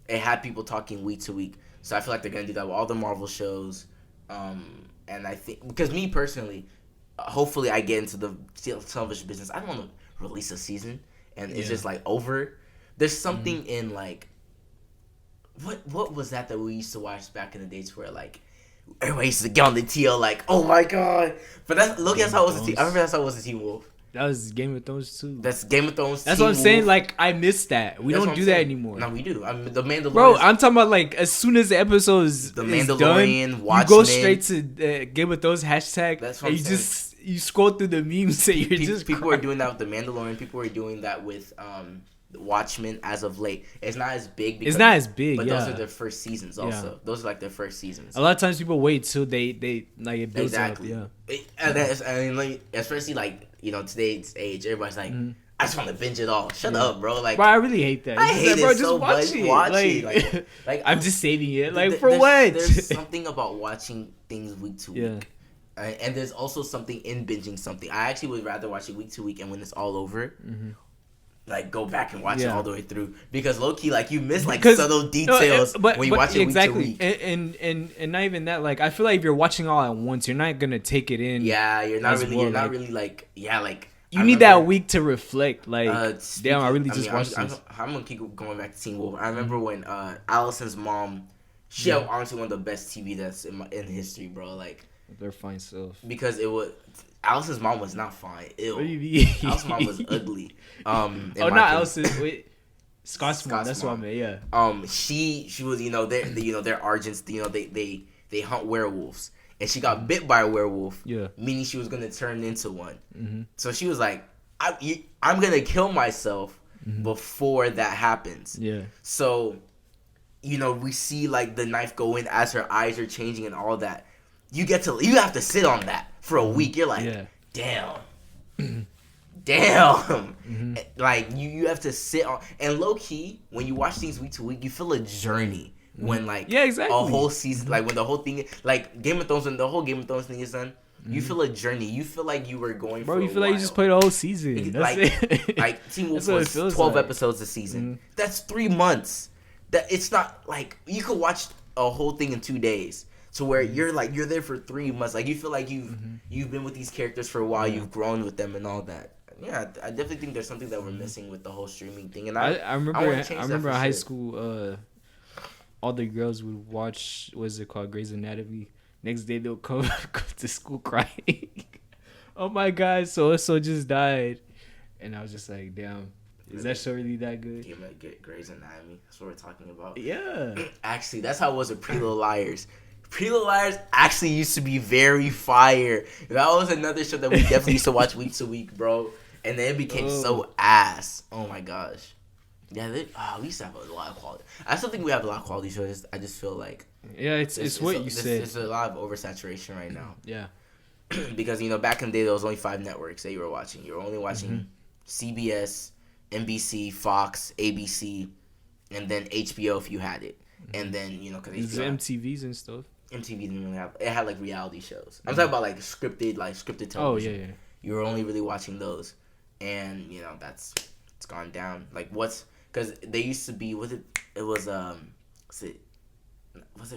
It had people talking week to week, so I feel like they're gonna do that with all the Marvel shows. And I think, because me personally, hopefully I get into the television business. I don't want to release a season and it's just like over. There's something in like, what was that we used to watch back in the days where like everybody used to get on the TL like, oh my god. But that's how it was. I remember that's how it was the Teen Wolf. That was Game of Thrones too. That's Game of Thrones. That's what I'm saying. Like, I miss that. We don't do that anymore. No, we do. I mean, the Mandalorian. Bro, I'm talking about like as soon as the episode is Mandalorian, done, Watchmen. you go straight to Game of Thrones hashtag. That's what I'm saying. You scroll through the memes and you're just people are doing that with the Mandalorian. People are doing that with Watchmen as of late. It's not as big. It's not as big. But yeah. those are their first seasons. Also, those are like their first seasons. A lot of times people wait till they like it builds up. Yeah. And like, especially like, you know, today's age, everybody's like, I just want to binge it all. Shut up, bro. Like, bro, I really hate that. I hate it bro, so just much. Watch it. Like I'm just saving it. Like, for what? There's something about watching things week to week. Yeah. And there's also something in binging something. I actually would rather watch it week to week, and when it's all over, like, go back and watch it all the way through. Because low key, like, you miss like subtle details when you watch it week to week. And not even that. Like, I feel like if you're watching all at once, you're not gonna take it in. Yeah, you're not really. You're not really like. Yeah, like. You need that week to reflect. Like, damn, I really just watched this. I'm gonna keep going back to Teen Wolf. I remember when Allison's mom, she had honestly one of the best TV that's in history, bro. Like, they're fine stuff. Because it was. Allison's mom was not fine. Ew. What do you mean? Allison's mom was ugly. Not Allison. Wait, Scott's mom. That's what I meant. Yeah. She was, you know, they're Argents. You know, they hunt werewolves, and she got bit by a werewolf. Yeah. Meaning she was gonna turn into one. So she was like, I'm gonna kill myself before that happens. Yeah. So, you know, we see like the knife go in as her eyes are changing and all that. You have to sit on that for a week. You're like, damn. Like, you have to sit on, and low key, when you watch things week to week, you feel a journey. When like exactly. a whole season, like when the whole thing, like Game of Thrones, when the whole Game of Thrones thing is done, you feel a journey. You feel like you were going. Bro, you feel while. Like you just played a whole season. That's it. Like Teen Wolf was 12 episodes a season. That's 3 months. That it's not like you could watch a whole thing in 2 days. To where you're there for 3 months. Like, you feel like you've been with these characters for a while. You've grown with them and all that. Yeah, I definitely think there's something that we're missing with the whole streaming thing. And I remember in high school, all the girls would watch, what's it called, Grey's Anatomy. Next day they'll come to school crying. Oh my god, so just died. And I was just like, damn. Is that show really that good? You might get Grey's Anatomy. That's what we're talking about. Yeah. Actually, that's how it was with Pretty Little Liars. Pretty Little Liars actually used to be very fire. That was another show that we definitely used to watch week to week, bro. And then it became so ass. Oh my gosh. Yeah, we used to have a lot of quality. I still think we have a lot of quality shows. I just feel like it's what you said. There's a lot of oversaturation right now. Yeah. Because, you know, back in the day there was only 5 networks that you were watching. You were only watching CBS, NBC, Fox, ABC, and then HBO if you had it. And then, you know, because MTVs and stuff. MTV didn't really have. It had like reality shows. I'm talking about like scripted television. Oh yeah. You were only really watching those, and you know it's gone down. Like because they used to be was it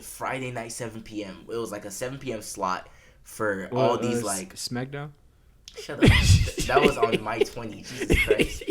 Friday night 7 p.m. It was like a 7 p.m. slot for all these like SmackDown. Shut up. That was on my 20. Jesus Christ.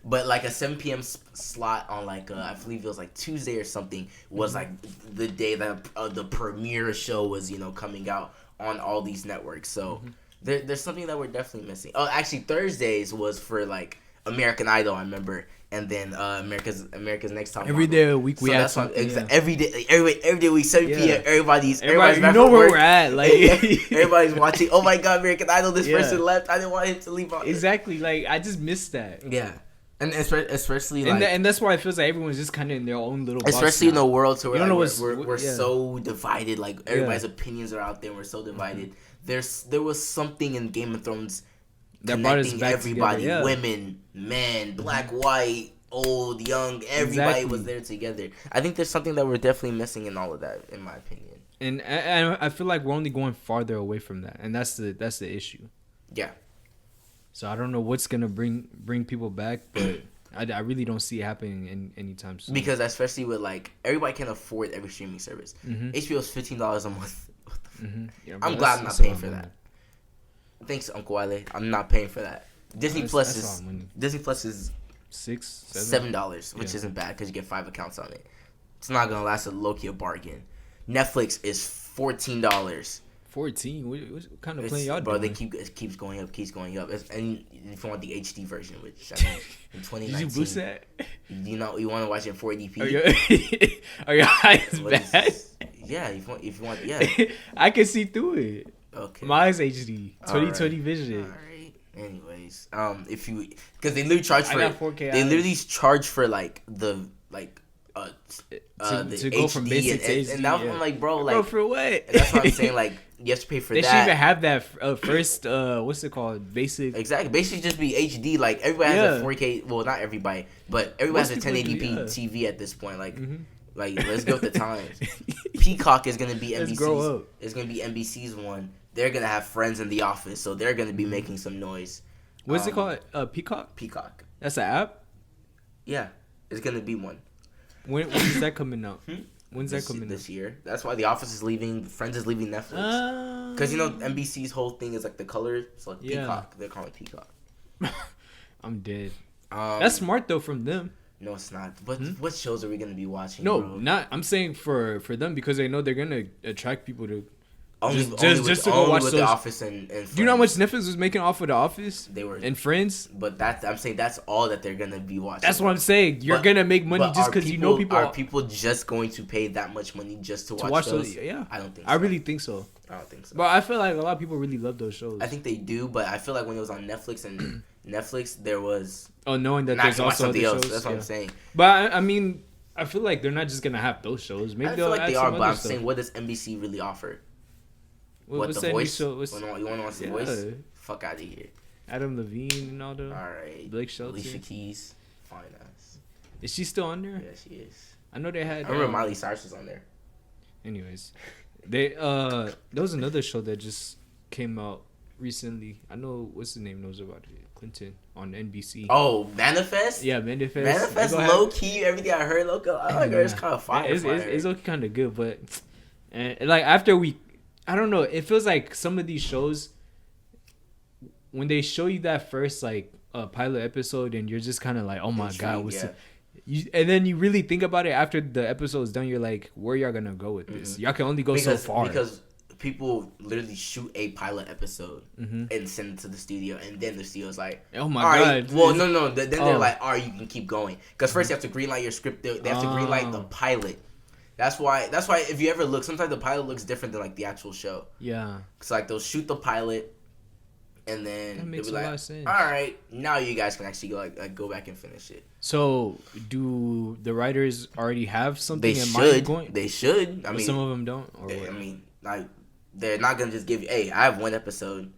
But like a 7 p.m. slot on like I believe it was like Tuesday or something was like the day that the premiere show was, you know, coming out on all these networks. So there's something that we're definitely missing. Oh, actually, Thursdays was for like American Idol, I remember, and then America's Next Top Every Model. day of the week we So have that's something. why every day we 7 Yeah. p.m. Everybody's You back know from where work. we're at. Like Everybody's watching. Oh my God, American Idol! This Yeah. person left. I didn't want him to leave. exactly. Like I just missed that. Yeah, and especially like, And that's why it feels like everyone's just kind of in their own little box especially in now. a world to where You don't like, know we're yeah. so divided. Like everybody's opinions are out there. We're so divided. There was something in Game of Thrones that brought us connecting back everybody, together, yeah. women, men, black, white, old, young. Everybody was there together. I think there's something that we're definitely missing in all of that, in my opinion. And I feel like we're only going farther away from that, and that's the issue. Yeah. So I don't know what's gonna bring people back, but I really don't see it happening anytime soon. Because especially with like everybody can afford every streaming service. HBO is $15 a month. Yeah, I'm glad I'm not paying for that. Thanks, Uncle Wale. I'm not paying for that. Disney Plus is $7, which isn't bad because you get 5 accounts on it. It's not gonna last a low-key a bargain. Netflix is $14. 14. What kind of plan y'all bro, doing? it keeps going up. And if you want the HD version, which I mean, in 2019, did you boost that? You want to watch it in 480p? Are your eyes bad? Yeah, if you want, yeah. I can see through it. Okay. Mine's HD, 2020 right. vision. All right. Anyways, if you, because they literally charge for, I got 4K they eyes. literally charge for like the the to go HD from basic to HD, and now yeah. I'm like, bro, like, Bro, for what? that's what I'm saying. Like, you have to pay for They that. should even have that first. What's it called? Basic. Exactly. Basically, just be HD. Like everybody has a Yeah. 4K. Well, not everybody, but everybody Most has a people 1080p do, yeah. TV at this point. Like, Mhm. like let's go with the times. Peacock is gonna be Let's grow NBC's. up. It's gonna be NBC's one. They're gonna have Friends in the Office, so they're gonna be making some noise. What's it called? Peacock. Peacock. That's an app. Yeah, it's gonna be one. When is that coming out? When's that coming this out? year? That's why The Office is leaving. Friends is leaving Netflix. Because NBC's whole thing is like the color. So like Yeah. Peacock. They're calling it Peacock. I'm dead. Um, That's smart though from them. No, it's not. What shows are we gonna be watching? No, bro? not. I'm saying for them because they know they're gonna attract people to. Only Just to go only watch with those. The Office and Friends. Do you know how much Netflix was making off of The Office? They were. And Friends. But I'm saying that's all that they're gonna be watching. That's what I'm saying. You're gonna make money but just are because you know people. Are people just going to pay that much money just to watch those? Yeah, I don't think. I So. really think so. I don't think so. But I feel like a lot of people really love those shows. I think they do, but I feel like when it was on Netflix and Netflix, there was. Oh, knowing that Not there's to watch also other something else. shows. That's what I'm saying. But I mean, I feel like they're not just gonna have those shows. Maybe I they'll feel like add they some are, other but I'm stuff. saying, what does NBC really offer? What's The that new Voice? show? You want to watch The Voice? Fuck out of here. Adam Levine and all the. All right. Blake Shelton. Alicia Keys. Fine ass. Is she still on there? Yeah, she is. I know they had. I remember Miley Cyrus was on there. Anyways, there was another show that just came out recently. I know what's the name knows about it. Clinton on NBC. Oh, Manifest? Yeah, Manifest. Manifest, low key. Everything I heard, low key. I like her. It's kind of fire. It's okay, kind of good, but like after I don't know. It feels like some of these shows, when they show you that first like pilot episode, and you're just kind of like, oh my god, what's it? And then you really think about it after the episode's done. You're like, where y'all gonna go with this? Y'all can only go so far because people literally shoot a pilot episode and send it to the studio, and then the studio's like, oh my god. God. Well, no. Then they're like, all right, you can keep going. Because first you have to greenlight your script. They have to greenlight the pilot. That's why if you ever look, sometimes the pilot looks different than like the actual show. Yeah. It's like they'll shoot the pilot, and then That makes they'll be a like, lot of sense. all right, now you guys can actually go back and finish it. So, do the writers already have something They in should. mind going? They should. I But mean, some of them don't. Or what? I mean, like, they're not gonna just give you, hey, I have one episode,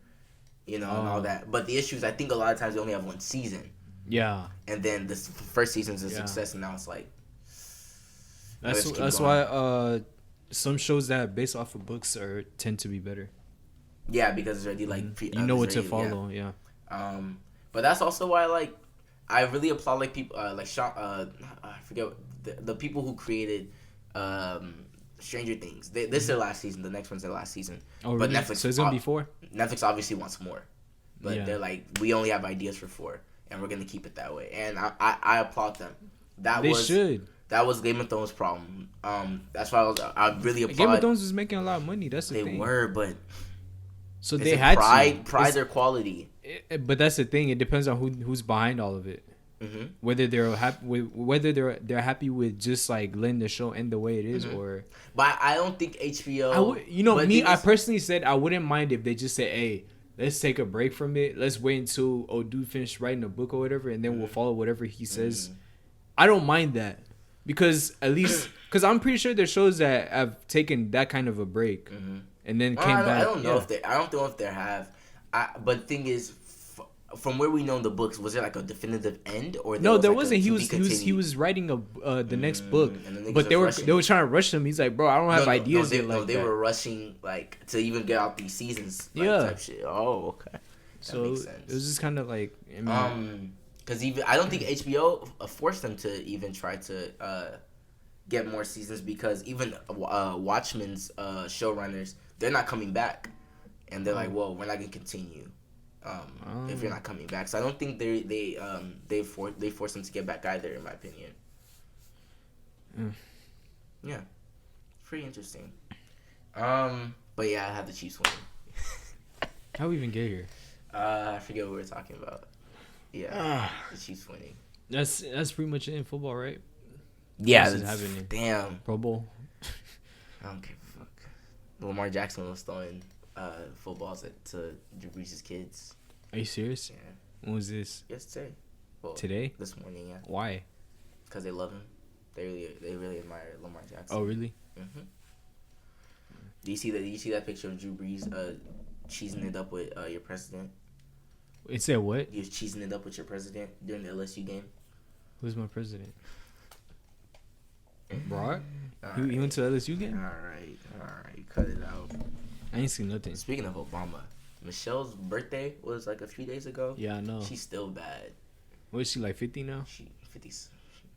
and all that. But the issue is, I think a lot of times they only have one season. Yeah. And then this first season's a success, and now it's like. That's why some shows that based off of books tend to be better. Yeah, because it's already like you know what to follow. Yeah. But that's also why like I really applaud like people like Sean, I forget the people who created Stranger Things. This is their last season. The next one's their last season. Oh, but really? Netflix. So it's gonna be 4. Netflix obviously wants more, but Yeah. they're like, we only have ideas for 4, and we're gonna keep it that way. And I applaud them. They should. That was Game of Thrones' problem. That's why I really applaud. Game of Thrones was making a lot of money. That's the thing. They were, but So It's they like had pride their quality. But that's the thing. It depends on who's behind all of it. Mm-hmm. Whether they're happy they're happy with just like letting the show end the way it is, or. But I don't think HBO. I personally said I wouldn't mind if they just said, "Hey, let's take a break from it. Let's wait until dude finished writing a book or whatever, and then we'll follow whatever he says." I don't mind that because at least because I'm pretty sure there's shows that have taken that kind of a break and then came back. I don't know if they have. But the thing is, from where we know in the books, was there like a definitive end or no? There wasn't. He was writing the next book, but they were trying to rush him. He's like, bro, I don't have ideas yet. They were rushing like to even get out these seasons. Type shit. Oh, okay. So it was just kind of like because even I don't think HBO forced them to even try to get more seasons because even Watchmen's showrunners, they're not coming back, and they're like, well, we're not gonna continue. If you're not coming back, so I don't think they force them to get back either, in my opinion. Yeah, pretty interesting. But yeah, I have the Chiefs winning. How we even get here? I forget what we were talking about. Yeah, the Chiefs winning. That's pretty much it in football, right? Yeah, damn Pro Bowl. I don't give a fuck. Lamar Jackson was throwing footballs to Drew Brees' kids. Are you serious? Yeah. When was this? Yesterday. Well, today? This morning, yeah. Why? Because they love him. They really admire Lamar Jackson. Oh, really? Mm-hmm. Do you see that picture of Drew Brees cheesing it up with your president? It said what? He was cheesing it up with your president during the LSU game. Who's my president? Brock? He went to the LSU game? All right. Cut it out. I ain't seen nothing. Speaking of Obama, Michelle's birthday was like a few days ago. Yeah, I know. She's still bad. What is she, like 50 now? She's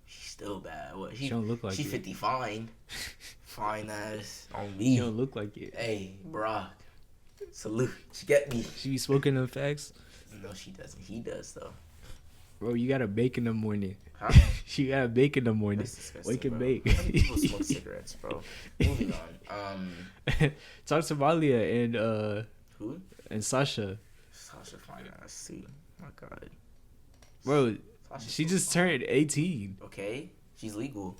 still bad. What? She don't look like she it. 50 fine. Fine ass on me. She don't look like it. Hey, Brock. Salute. She get me. She be smoking them facts? No, she doesn't. He does, though. Bro, you gotta bake in the morning. Huh? She gotta bake in the morning. Wake and bake. How many people smoke cigarettes, bro? Moving on. Talk to Valia and who? And Sasha. Sasha fine ass. See, my God. Bro, she just turned 18. Okay, she's legal.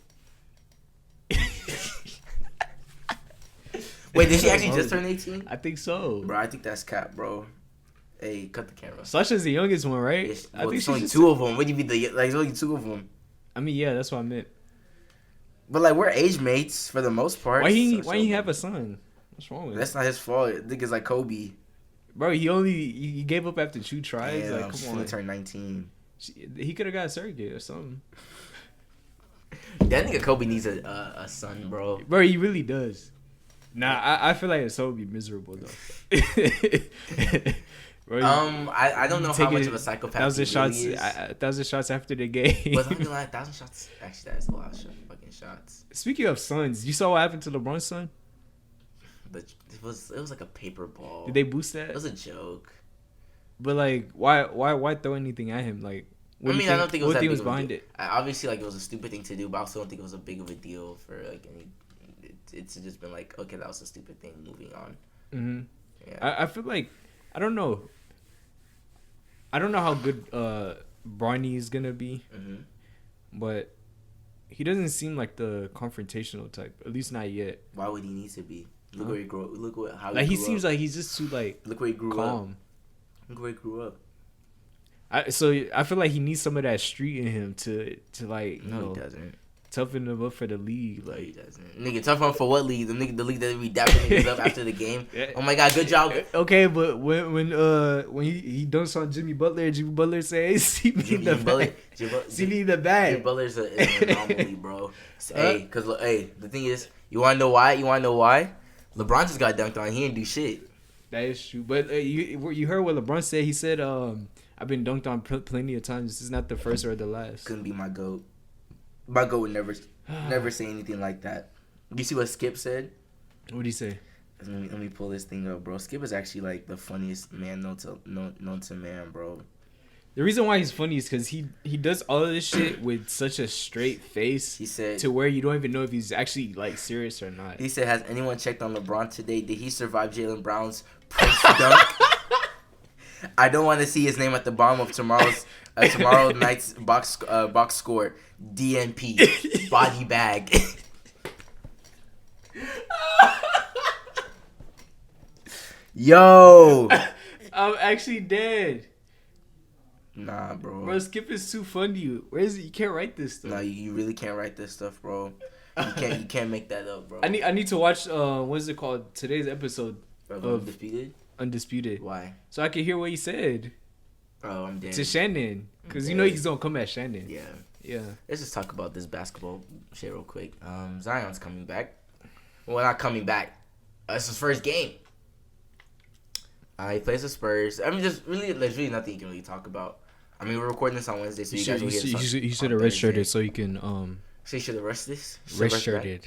Wait, did she actually just turn 18? I think so. Bro, I think that's cap, bro. Hey, cut the camera. Sasha's the youngest one, right? Yeah, I think there's only two of them. What do you mean? There's only two of them. I mean, yeah, that's what I meant. But like, we're age mates for the most part. Why he have a son? What's wrong with That's not his fault. I think it's like Kobe. Bro, he gave up after 2 tries. Damn, like, come on. He turned 19. He could have got a surrogate or something. That nigga Kobe needs a son, bro. Bro, he really does. Nah, I feel like it's so be miserable though. Bro, I don't know how much of a psychopath he really is. 1,000 shots after the game. But I'm gonna lie, 1,000 shots. Actually, that's a lot of fucking shots. Speaking of sons, you saw what happened to LeBron's son? But it was like a paper ball. Did they boost that? It was a joke. But like, why throw anything at him? Like, I don't think it was that big was of a behind deal. it. Obviously, like, it was a stupid thing to do, but I also don't think it was a big of a deal for like any. It's just been like, okay, that was a stupid thing. Moving on. Mm-hmm. Yeah. I feel like I don't know how good Bronny is gonna be, but he doesn't seem like the confrontational type. At least not yet. Why would he need to be? Look where he grew up. Look how he seems like he's just too like. Look where he grew calm. up. Look where he grew up. So I feel like he needs some of that street in him to like. No, he doesn't. Toughen him up for the league, like he doesn't. Nigga, toughen up for what league? The league that we dapping niggas up after the game. Oh my God, good job. Okay, but when he dunks on Jimmy Butler, Jimmy Butler says, "See me in the back. See me in the back." Jimmy Butler's an anomaly, bro. Hey, the thing is, you wanna know why? LeBron just got dunked on. He didn't do shit. That is true, but you heard what LeBron said. He said, "I've been dunked on plenty of times. This is not the first or the last." Couldn't be my GOAT. My GOAT would never say anything like that. You see what Skip said? What did he say? Let me pull this thing up, bro. Skip is actually like the funniest man known to man, bro. The reason why he's funny is because he does all of this shit with such a straight face. He said to where you don't even know if he's actually like serious or not. He said, "Has anyone checked on LeBron today? Did he survive Jaylen Brown's Prince dunk? I don't want to see his name at the bottom of tomorrow night's box score. DNP body bag." Yo, I'm actually dead. Nah, bro. Bro, Skip is too funny. Where is it? You can't write this stuff. Nah, you really can't write this stuff, bro. You can't make that up, bro. I need to watch what is it called? Today's episode of Undisputed. Why? So I can hear what he said. Oh, I'm dead. To Shannon, because you know he's gonna come at Shannon. Yeah. Let's just talk about this basketball shit real quick. Zion's coming back. Well, not coming back. It's his first game. He plays the Spurs. I mean, there's really nothing you can really talk about. I mean, we're recording this on Wednesday, so you guys will get this You should have redshirted so you can So you should have rushed this. Redshirted.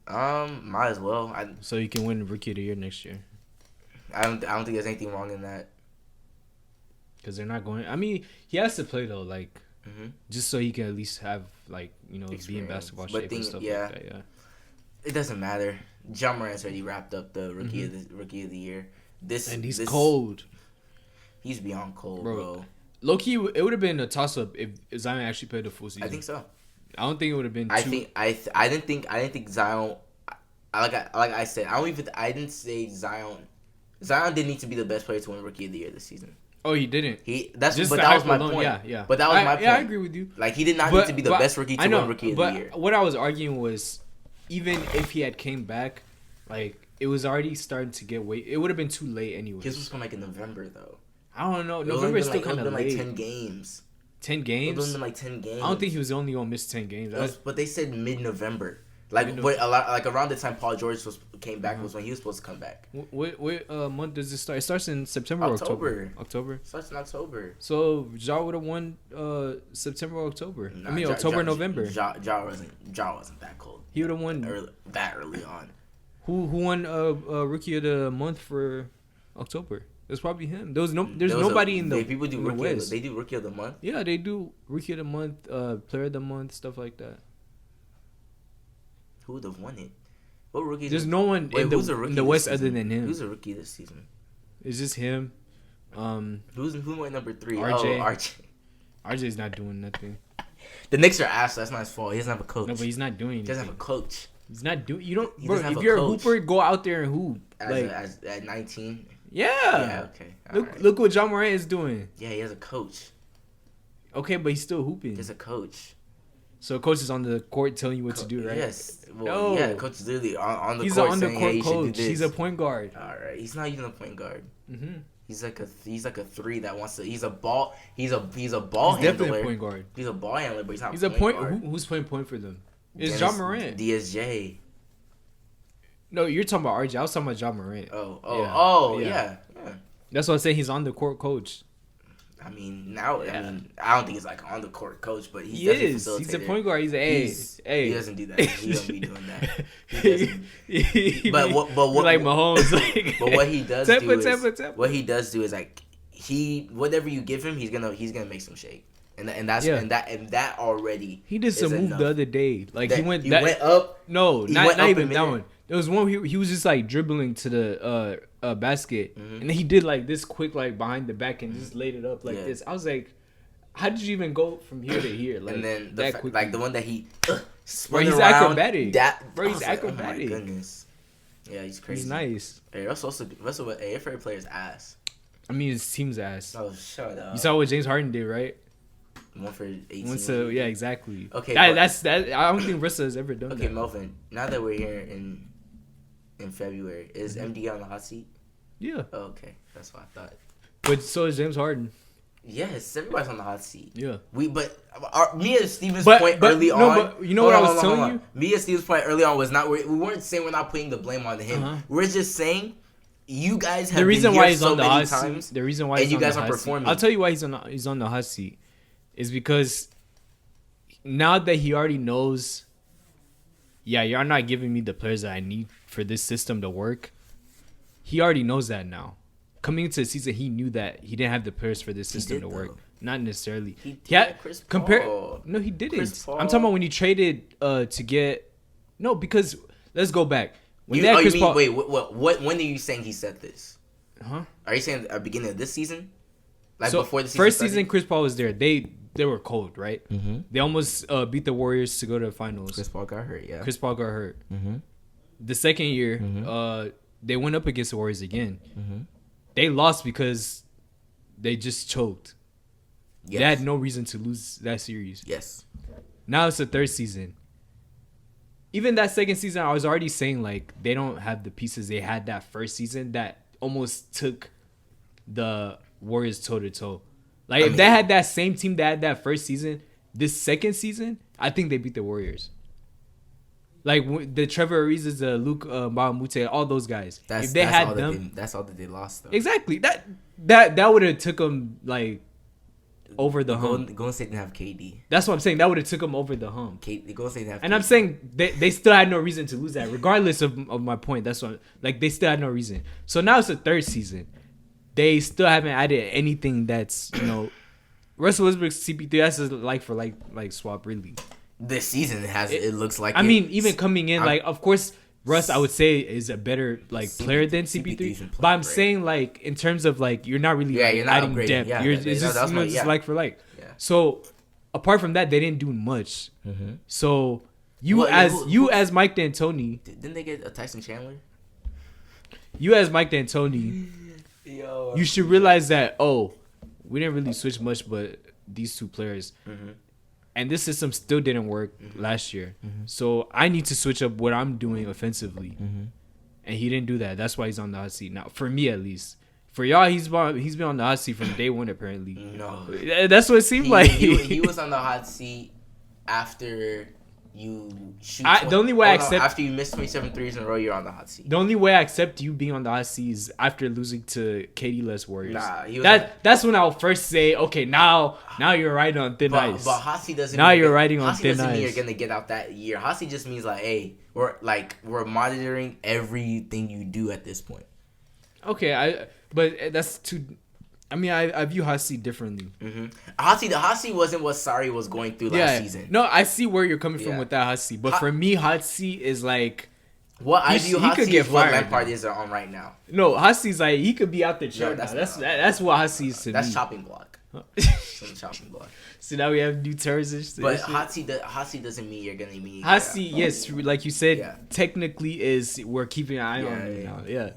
Might as well. So you can win Rookie of the Year next year. I don't think there's anything wrong in that. Because they're not going. I mean, he has to play though, like just so he can at least have like be in basketball shape and stuff like that. Yeah. It doesn't matter. John Morant's already wrapped up the rookie of the year. He's cold. He's beyond cold, bro. Low key, it would have been a toss up if Zion actually played the full season. I think so. I don't think it would have been. I didn't think Zion. Like I said, I didn't say Zion. Zion didn't need to be the best player to win Rookie of the Year this season. Oh, he didn't. That was my point. Yeah. But that was my point. Yeah, I agree with you. Like he did not need to be the best rookie to win Rookie of the Year. But what I was arguing was, even if he had came back, like it was already starting to get weight. It would have been too late anyway. His was from like in November though. I don't know. November is still kind of late. Like 10 games. 10 games. It would have been like 10 games. I don't think he was the only one missed 10 games. But they said mid-November. Like around the time Paul George came back was when he was supposed to come back. What month does it start? It starts in September or October. October. It starts in October. So Ja would have won September or October. Nah, I mean October, November. Ja wasn't that cold. He would have won that early on. Who won Rookie of the Month for October? It's probably him. There's nobody in the people do Rookie West. They do Rookie of the Month. Yeah, they do Rookie of the Month, Player of the Month, stuff like that. Who would have won it? What rookie? There's no one in the West other than him. Who's a rookie this season? It's just him. Who went number 3? RJ. Oh, RJ. RJ's not doing nothing. The Knicks are ass. So that's not his fault. He doesn't have a coach. No, but he's not doing anything. He doesn't have a coach. He's not doing. You don't. Bro, if you're a hooper, go out there and hoop. At 19. Yeah. Yeah. Okay. Look what John Morant is doing. Yeah, he has a coach. Okay, but he's still hooping. He's a coach. So a coach is on the court telling you what to do, right? Yes. Well, yeah, coach is literally on the court. He's an on-the-court coach. He's a point guard. All right. He's not even a point guard. Mm-hmm. He's like a 3 that wants to. He's a ball. He's a ball he's handler. Definitely a point guard. He's a ball handler, but he's not. He's a point. Who's playing point for them? It's John Morant. DSJ. No, you're talking about RJ. I was talking about John Morant. Yeah. That's what I say. He's on the court coach. I mean, I don't think he's like on the court coach, but he is. He's a point guard. He's hey. He doesn't do that. He don't be doing that. He but what like Mahomes? Like, but what he does what he does do is like whatever you give him, he's gonna make some shake. And that already. He did some move the other day. Like he went up. No, not even that one. There was one he was just like dribbling to the basket, and then he did like this quick like behind the back and just laid it up like this. I was like, how did you even go from here to here? Like, and then like the one that he spun he's around, acrobatic. He's acrobatic. Oh my goodness. Yeah, he's crazy. He's nice. Hey, Russell, your favorite player's ass. I mean, his team's ass. Oh, shut up. You saw what James Harden did, right? One for 18. Yeah, exactly. Okay, that. I don't think Russell has ever done that. Okay, Melvin. Now that we're here in February, is MD on the hot seat? Yeah. Oh, okay, that's what I thought. But so is James Harden. Yes, everybody's on the hot seat. Yeah. Me and Steven's point early on. But you know what I was telling you? Me and Steven's point early on was not. We weren't saying we're not putting the blame on him. We're just saying you guys have the reason been why here he's so on the many hot times, seat. The reason why and you guys are performing. I'll tell you why he's on the hot seat. Is because now that he already knows, you're not giving me the players that I need for this system to work. He already knows that now. Coming into the season, he knew that he didn't have the players for this system to work. Not necessarily. He Yeah, Chris Paul. compare. No, he didn't. Chris Paul. I'm talking about when he traded to get. No, because let's go back. When You, they had oh, you Chris mean Paul, wait? What? When are you saying he said this? huh? Are you saying at the beginning of this season? Like So before the season first started? season, Chris Paul was there. They were cold, right? Mm-hmm. They almost beat the Warriors to go to the finals. Chris Paul got hurt. Yeah. Chris Paul got hurt. Mm-hmm. The second year, Mm-hmm. they went up against the Warriors again. Mm-hmm. They lost because they just choked. Yes. They had no reason to lose that series. Yes. Now it's the third season. Even that second season, I was already saying like they don't have the pieces they had that first season that almost took the Warriors toe to toe. Like if they had that same team that had that first season, this second season, I think they beat the Warriors. Like the Trevor Arizas, the Luke Malamute, all those guys. If they had them, that's all that they lost though. exactly. That would have took them like over the hump. Golden State didn't have KD. That's what I'm saying. That would have took them over the hump. Golden State didn't have. And KD. I'm saying they still had no reason to lose that, regardless of my point. That's what like they still had no reason. So now it's the third season. They still haven't added anything that's Russell Westbrook CP3. That's a like for like swap really. This season it looks like. I mean, even coming in like of course Russ I would say is a better like player than CP3. But I'm saying like in terms of like you're not really you're not adding upgrading. depth. Yeah, It's just like for like. Yeah. So apart from that, they didn't do much. Mm-hmm. So you as Mike D'Antoni, didn't they get a Tyson Chandler? You as Mike D'Antoni, you should realize that we didn't really switch much, but these two players, and this system still didn't work last year. So I need to switch up what I'm doing offensively, and he didn't do that. That's why he's on the hot seat now. For me, at least. For y'all, he's been on the hot seat from day one. Apparently, no. That's what it seemed like. He was on the hot seat after you shoot. The only way I accept after you miss 27 threes in a row, you're on the hot seat. The only way I accept you being on the hot seat is after losing to KD less Warriors. Nah, that's when I'll first say, okay, now you're riding on thin ice. But hot seat doesn't. Now you're riding on thin ice. Doesn't mean you're gonna get out that year. Hot seat just means like, hey, we're monitoring everything you do at this point. Okay, but that's too. I mean, I view hot seat differently. The hot seat wasn't what Sari was going through last season. No, I see where you're coming from with that hot seat, but for me, hot seat is like what I view hot seat is what Lampard is on right now. No, hot seat's like he could be out there chilling. That's what hot seat is to me. That's chopping block. Chopping block. So now we have new terms. But hot seat doesn't mean you're gonna mean. Hot seat, yes, like you said, technically is we're keeping an eye on you now. Yeah.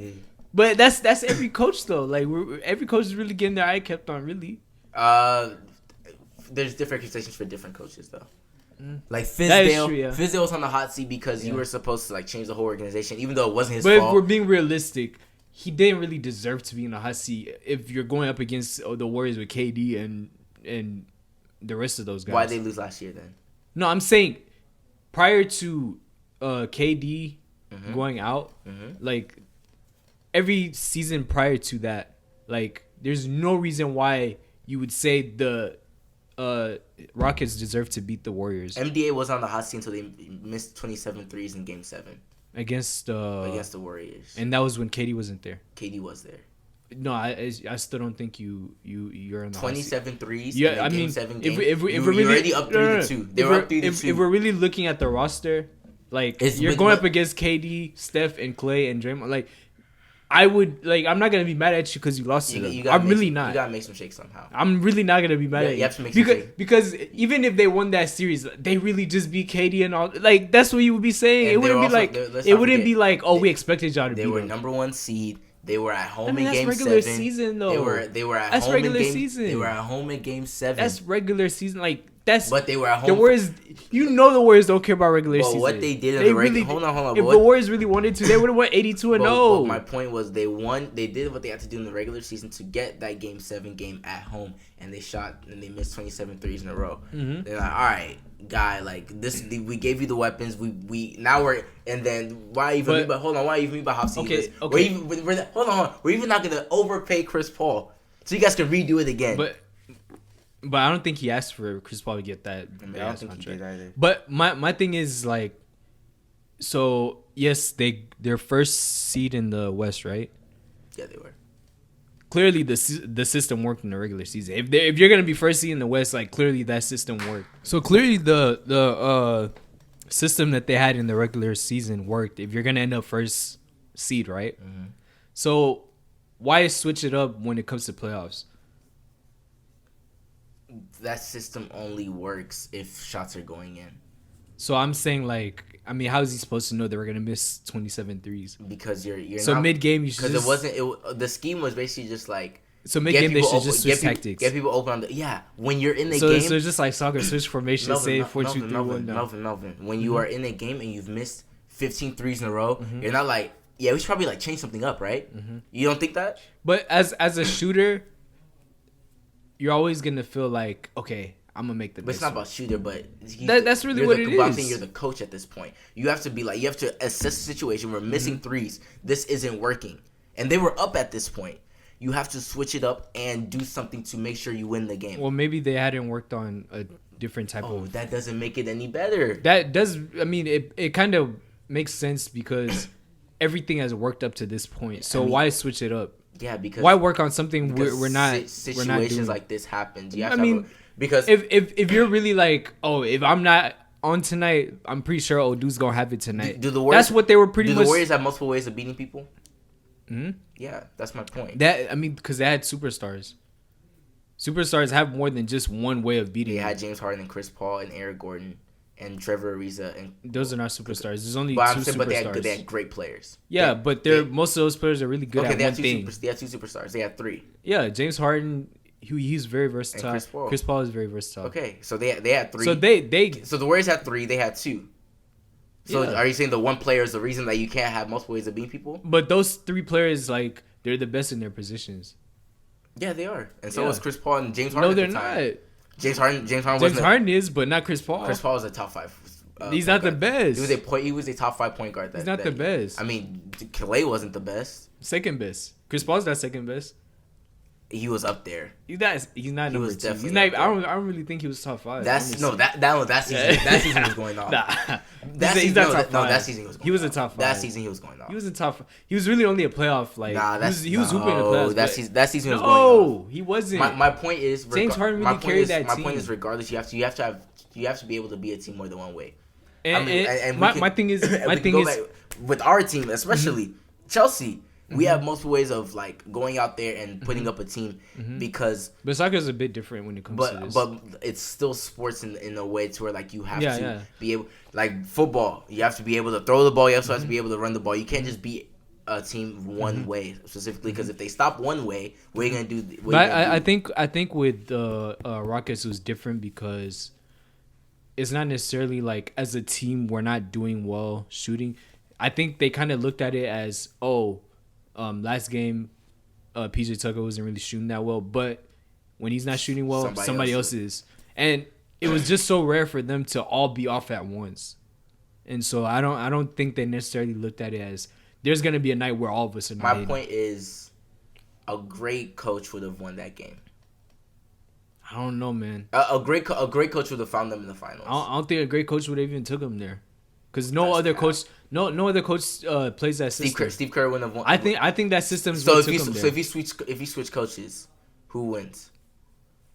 But that's every coach though. Like every coach is really getting their eye kept on. Really. There's different accusations for different coaches though. Like Fizdale, Fizdale was on the hot seat because you were supposed to like change the whole organization, even though it wasn't his fault. But if we're being realistic, he didn't really deserve to be in the hot seat if you're going up against the Warriors with KD and the rest of those guys. Why did they lose last year then? No, I'm saying prior to KD going out, like. Every season prior to that, like, there's no reason why you would say the Rockets deserve to beat the Warriors. MDA was on the hot seat until they missed 27 threes in Game 7. Against the Warriors. And that was when KD wasn't there. KD was there. No, I still don't think you're in the 27 threes yeah, in Game 7 game. If we're really, you're already up 3-2. They were up 3-2. If we're really looking at the roster, like, you're going up against KD, Steph, and Clay, and Draymond, like... I would I'm not gonna be mad at you because you lost to them. I'm really not. You gotta make some shakes somehow. I'm really not gonna be mad at you. You have to make some shakes. Because even if they won that series, they really just beat KD and all. Like that's what you would be saying. It wouldn't be like we expected y'all to beat them. They were number 1 seed. They were at home in that's Game 7. Regular season though. They were at that's home regular in Game season. They were at home in Game 7. That's regular season. But they were at home. The Warriors, the Warriors don't care about regular season. What they did in the regular hold on. If the Warriors really wanted to, they would have won 82-0. My point was they won. They did what they had to do in the regular season to get that Game 7 game at home, and they shot and they missed 27 threes in a row. They're like, all right, guy, like this, we gave you the weapons. We now we're and then why even? But hold on, why even about half season? Okay. Hold on. We're even not gonna overpay Chris Paul, so you guys can redo it again. But I don't think he asked for Chris Paul to get that. I don't think he did either. But my thing is like, so yes, they're first seed in the West, right? Yeah, they were. clearly the system worked in the regular season. If you're gonna be first seed in the West, like clearly that system worked. So clearly the system that they had in the regular season worked. If you're gonna end up first seed, right? Mm-hmm. So why switch it up when it comes to playoffs? That system only works if shots are going in. So I'm saying, like, I mean, how is he supposed to know they were gonna miss 27 threes? Because you're so mid game you should because it wasn't the scheme was basically just like so mid game they should just switch tactics. Get people open on the when you're in the game. So it's just like soccer switch formation. Say 4-2-3-1. Melvin. When you are in a game and you've missed 15 threes in a row, you're not like we should probably like change something up, right? You don't think that? But as a shooter, you're always gonna feel like, okay, I'm gonna make the. But it's not about shooter, but that's really what it is. I think you're the coach at this point. You have to be like, you have to assess the situation. We're missing threes. This isn't working, and they were up at this point. You have to switch it up and do something to make sure you win the game. Well, maybe they hadn't worked on a different type of. That doesn't make it any better. That does. I mean, it kind of makes sense because everything has worked up to this point. So why switch it up? Yeah, because why work on something we're not situations like this happens. You have to because if you're really like, if I'm not on tonight, I'm pretty sure Odu's gonna have it tonight. Do the Warriors, that's what they were pretty much. Do the Warriors have multiple ways of beating people? Mm-hmm. Yeah, that's my point. Because they had superstars. Superstars have more than just one way of beating. They had James Harden and Chris Paul and Eric Gordon and Trevor Ariza and those are not superstars. There's only two superstars. But they had great players. Yeah, but most of those players are really good at one thing. They had two superstars. They had three. Yeah, James Harden. He's very versatile. And Chris Paul is very versatile. Okay, so they had three. So so the Warriors had three. They had two. So are you saying the one player is the reason that you can't have multiple ways of beating people? But those three players, like, they're the best in their positions. Yeah, they are, and so was Chris Paul and James Harden. No, they're not. James Harden is, but not Chris Paul. Chris Paul is a top 5. He's not the best. He was a top 5 point guard. He's not the best. I mean, Clay wasn't the best. Second best. Chris Paul's not second best. He was up there. He's not number 2. He's not. I don't really think he was top 5. That season was going off. That season he was going. He was a top 5. That season he was going off. He was a top 5. He was really only a playoff. Like he was hooping in the playoffs. That season was going off. No, he wasn't. My point is James Harden really carried that team. My point is, regardless, you have to be able to be a team more than one way. My thing is with our team, especially Chelsea. We have multiple ways of like going out there and putting up a team because. But soccer is a bit different when it comes to this. But it's still sports in a way to where like you have to be able, like football, you have to be able to throw the ball. You also have to be able to run the ball. You can't just be a team one way specifically because if they stop one way, what are you gonna do? I think with the Rockets it was different because it's not necessarily like as a team we're not doing well shooting. I think they kind of looked at it as last game, PJ Tucker wasn't really shooting that well, but when he's not shooting well, somebody else is. And it was just so rare for them to all be off at once. And so I don't think they necessarily looked at it as there's gonna be a night where all of us are. My point is, a great coach would have won that game. I don't know, man. A great coach would have found them in the finals. I don't think a great coach would have even took them there. Because no other coach plays that system. Steve Kerr wouldn't have won. I think that system's so. If you switch coaches, who wins?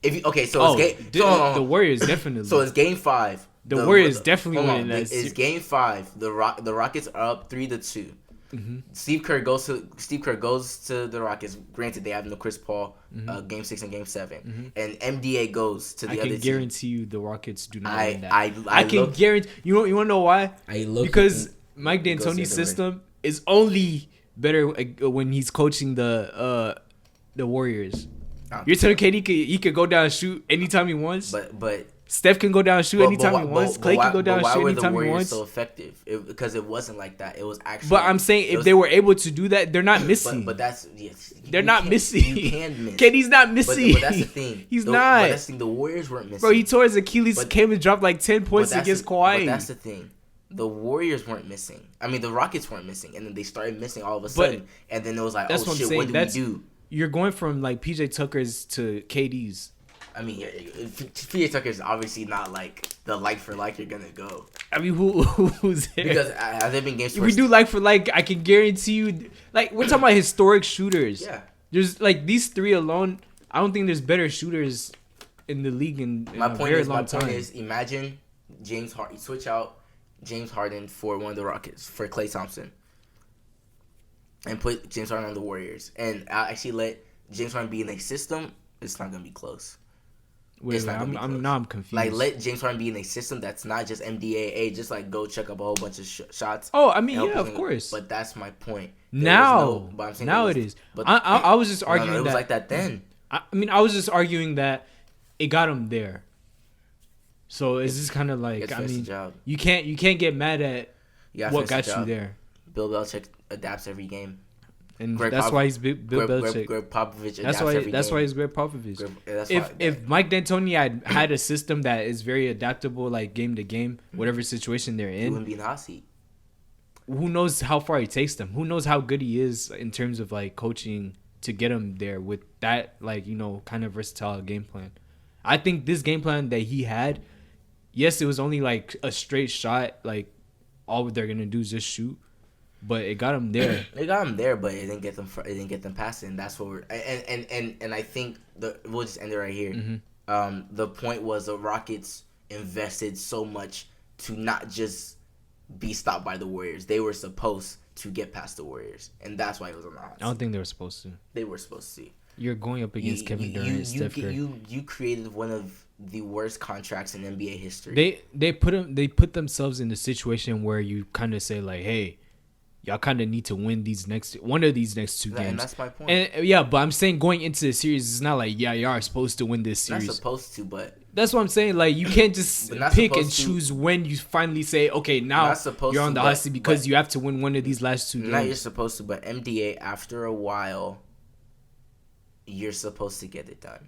The Warriors definitely. So it's game 5. The Warriors definitely winning that. It's game 5. The Rockets are up 3-2. Mm-hmm. Steve Kerr goes to the Rockets. Granted, they have no Chris Paul. Game 6 and game 7, and MDA goes to the other team. I can guarantee you the Rockets do not win that. I can guarantee. You want to know why? Because Mike D'Antoni's system is only better when he's coaching the Warriors. You're telling KD he could go down and shoot anytime he wants, but Steph can go down and shoot anytime he wants. Clay can go down and shoot anytime he wants. Why were the Warriors so effective? Because it wasn't like that. It was actually. But I'm saying if they were able to do that, they're not missing. But that's they're not missing. You can miss. KD's not missing. But that's the thing. He's not. But that's the thing. The Warriors weren't missing. Bro, he tore his Achilles, came and dropped like 10 points against Kawhi. But that's the thing. The Warriors weren't missing. I mean, the Rockets weren't missing, and then they started missing all of a sudden. And then it was like, oh shit, what do we do? You're going from like PJ Tucker's to KD's. I mean, PJ Tucker is obviously not like the like for like you're gonna go. I mean, who's there? Because have there been games? If we do like for like, I can guarantee you. Like we're talking about historic shooters. Yeah. There's like these three alone. I don't think there's better shooters in the league in a very long time. My point is, imagine James Harden. Switch out James Harden for one of the Rockets for Klay Thompson, and put James Harden on the Warriors, and I'll actually let James Harden be in a system. It's not gonna be close. I'm confused. Like, let James Harden be in a system that's not just MDAA, just like go check up a whole bunch of shots. Oh, I mean, yeah, of course. But that's my point. Now it is. But I was just arguing it was like that then. I was just arguing that it got him there. So it's just kind of like, you can't get mad at what got you there. Bill Belichick adapts every game. And that's why he's Bill Belichick. Greg Popovich adapts every game. That's why he's Greg Popovich. If Mike D'Antoni had a system that is very adaptable, like game to game, whatever situation they're in, he wouldn't be in the hot seat. Who knows how far he takes them? Who knows how good he is in terms of like coaching to get him there with that, like, you know, kind of versatile game plan. I think this game plan that he had, yes, it was only like a straight shot, like all they're gonna do is just shoot. But it got him there. It got him there, but it didn't get them. It didn't get them passing. That's what we're and I think we'll just end it right here. Mm-hmm. The point was the Rockets invested so much to not just be stopped by the Warriors. They were supposed to get past the Warriors, and that's why it was on the hot seat. I don't think they were supposed to. They were supposed to. You're going up against Kevin Durant and Steph Curry. You created one of the worst contracts in NBA history. They put themselves in a situation where you kind of say like, hey, y'all kind of need to win one of these next two games. And that's my point. And yeah, but I'm saying going into the series, it's not like, yeah, y'all are supposed to win this series. Not supposed to, but that's what I'm saying. Like, you can't just pick and choose when you finally say, okay, now you're on the hot seat because you have to win one of these last two games. Not you're supposed to, but MDA, after a while, you're supposed to get it done.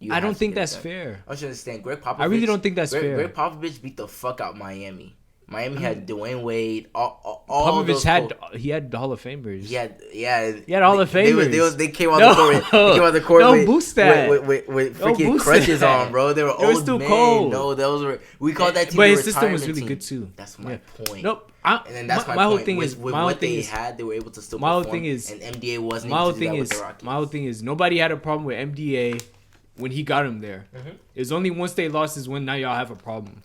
I don't think that's fair. I should understand. Greg Popovich. I really don't think that's fair. Greg Popovich beat the fuck out Miami. Miami had Dwayne Wade. All Popovich had the Hall of Famers. He had Hall of Famers. They came on the court. They came on the court. Don't boost that. With freaking crutches on, bro. They were old. It was too cold. No, those were. We called that team. But his system was really good too. That's my point. Nope. And then that's my whole thing is with what they had, they were able to still perform. My whole thing is, and MDA wasn't able to do that with the Rockets. My whole thing is, nobody had a problem with MDA when he got him there. Mm-hmm. It's only once they lost is when now y'all have a problem.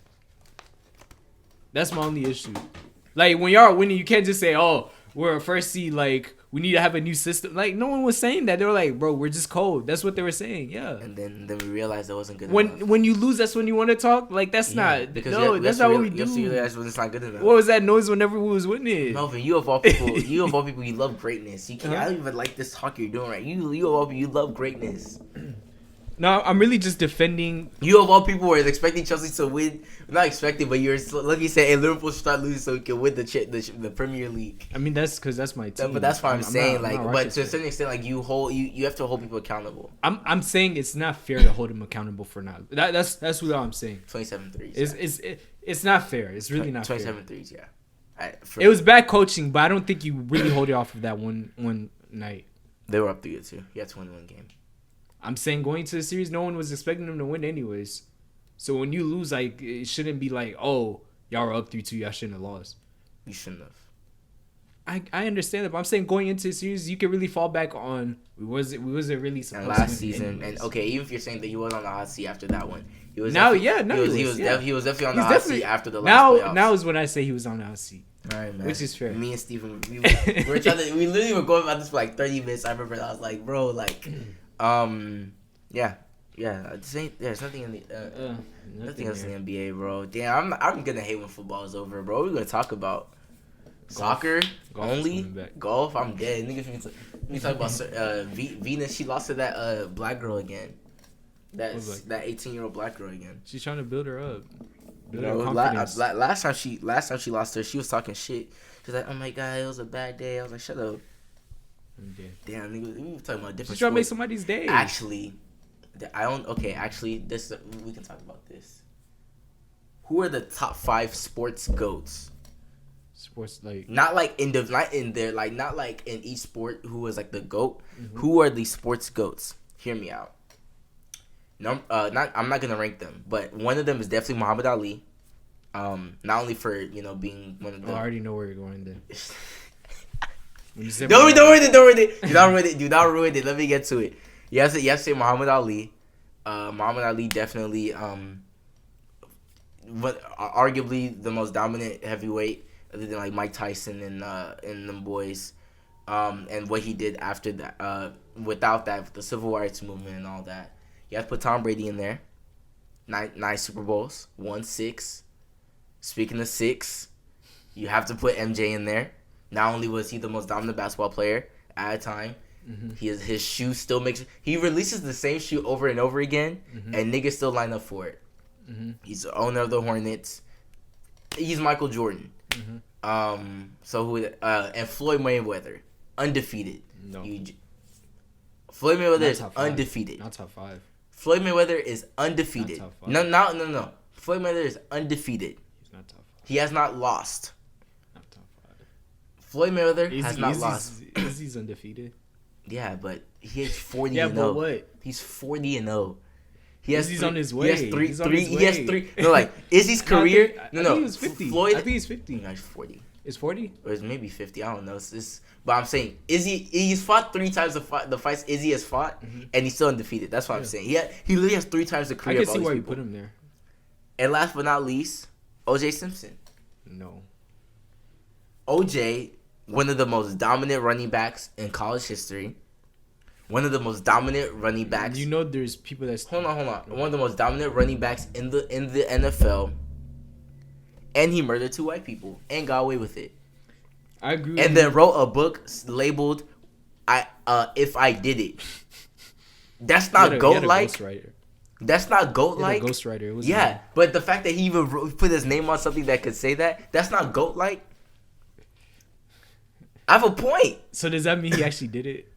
That's my only issue. Like, when y'all are winning, you can't just say, oh, we're a first seed, like, we need to have a new system. Like, no one was saying that. They were like, bro, we're just cold. That's what they were saying, yeah. And then we realized that wasn't good enough. When you lose, that's when you want to talk? Like, that's not... Because that's not what we do. You have to realize when it's not good enough. What was that noise whenever we was winning? Melvin, you of all people, you love greatness. You can't, I don't even like this talk you're doing right. You of all people, you love greatness. No, I'm really just defending. You of all people were expecting Chelsea to win. Not expecting, but you're lucky saying, hey, Liverpool should start losing so we can win the Premier League. I mean, that's because that's my team. But that's what I'm saying. But to a certain extent, like, you have to hold people accountable. I'm saying it's not fair to hold them accountable for now. That's what I'm saying. 27 threes. It's not fair. It's really not 27 fair. 27 threes, yeah. It was bad coaching, but I don't think you really hold it off of that one night. They were up 3-2. You had to win one game. I'm saying going to the series, no one was expecting them to win anyways. So when you lose, like, it shouldn't be like, oh, y'all were up 3-2, y'all shouldn't have lost. You shouldn't have. I understand that, but I'm saying going into the series, you can really fall back on we wasn't really supposed to win season. And okay, even if you're saying that he was on the hot seat after that one, he was definitely definitely on the hot seat after the last playoffs. Now is when I say he was on the hot seat. All right, man. Which is fair. Me and Steven, we literally were going about this for like 30 minutes. I remember I was like, bro, like, yeah. There's nothing in the nothing else in the NBA, bro. Damn, I'm gonna hate when football is over, bro. We're gonna talk about soccer only, golf. I'm dead. Niggas, we talk about Venus. She lost to that black girl again. That 18-year-old black girl again. She's trying to build her up. Last time she lost her, she was talking shit. She's like, "Oh my god, it was a bad day." I was like, "Shut up." Damn, nigga, we were talking about different. She's trying to make somebody's day. Actually, this we can talk about this. Who are the top 5 sports goats? Sports not in each sport. Who is like the goat? Mm-hmm. Who are the sports goats? Hear me out. No, I'm not gonna rank them, but one of them is definitely Muhammad Ali. Not only for being one of the. I already know where you're going then. Don't ruin it. Do not ruin it. Let me get to it. You have to say Muhammad Ali. Muhammad Ali definitely arguably the most dominant heavyweight, other than like Mike Tyson and them boys. And what he did after that, without that, with the civil rights movement and all that. You have to put Tom Brady in there. Nine Super Bowls, won 6. Speaking of 6, you have to put MJ in there. Not only was he the most dominant basketball player at a time, his shoe still makes. He releases the same shoe over and over again, and niggas still line up for it. He's the owner of the Hornets. He's Michael Jordan. So who? And Floyd Mayweather, undefeated. No. Floyd Mayweather is undefeated. Not top 5. Floyd Mayweather is undefeated. Not top 5. No. Floyd Mayweather is undefeated. He's not top 5. He has not lost. Not top 5. Floyd Mayweather has not lost. He's undefeated. Yeah, but he is 40 yeah, and but 0. what? He's 40 and 0. He's on his way. He has three. No, like Izzy's career. I think he was 50. Floyd. I think he's 50. No, he's 40. Is 40? Or it's maybe 50. I don't know. But I'm saying he's fought 3 times the fights Izzy has fought, and he's still undefeated. That's what I'm saying. He literally has 3 times the career. I can see why you put him there. And last but not least, OJ Simpson. No. OJ, one of the most dominant running backs in college history. One of the most dominant running backs. You know, there's people that's hold on. One of the most dominant running backs in the NFL. And he murdered 2 white people and got away with it. I agree. And then wrote a book labeled "If I Did It." That's not GOAT like. That's not GOAT like. Ghostwriter. Yeah, but the fact that he even put his name on something that could say that's not GOAT like. I have a point. So does that mean he actually did it?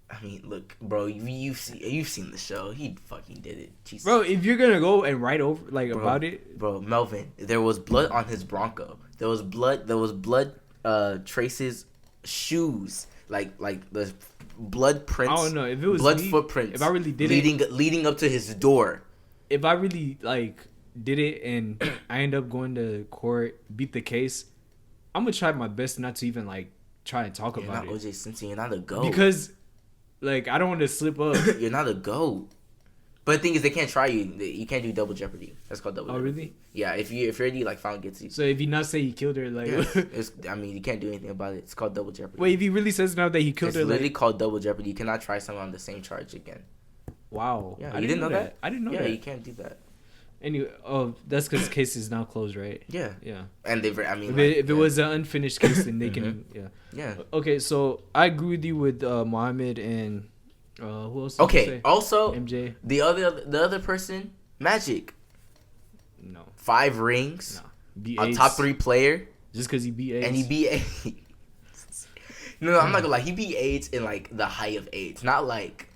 I mean, look, bro, you've seen the show. He fucking did it. Jesus. Bro, if you're gonna go and write over about it, bro, Melvin, there was blood on his Bronco. There was blood traces, shoes, like the blood prints. I don't know if it was blood footprints. If I really did leading up to his door. If I really did it and I end up going to court, beat the case, I'm gonna try my best not to even try and talk about it. You're not OJ Simpson. You're not a GOAT. Because I don't want to slip up. You're not a GOAT. But the thing is, they can't try you. You can't do double jeopardy. That's called double jeopardy. Really? Yeah, if you're already found guilty. So if he not say he killed her, you can't do anything about it. It's called double jeopardy. Wait, if he really says now that he killed her, it's literally called double jeopardy. You cannot try someone on the same charge again. Wow. Yeah, you didn't know that? I didn't know that. Yeah, you can't do that. Anyway, that's because the case is now closed, right? Yeah. Yeah. And if it was an unfinished case, then they can. Yeah. Okay, so I agree with you with Muhammad and who else? Okay. Also, MJ. The other person, Magic. No. 5 rings. No. A top 3 player. Just because he beat AIDS. And he beat AIDS. No, I'm not gonna lie. He beat AIDS in the height of AIDS, not like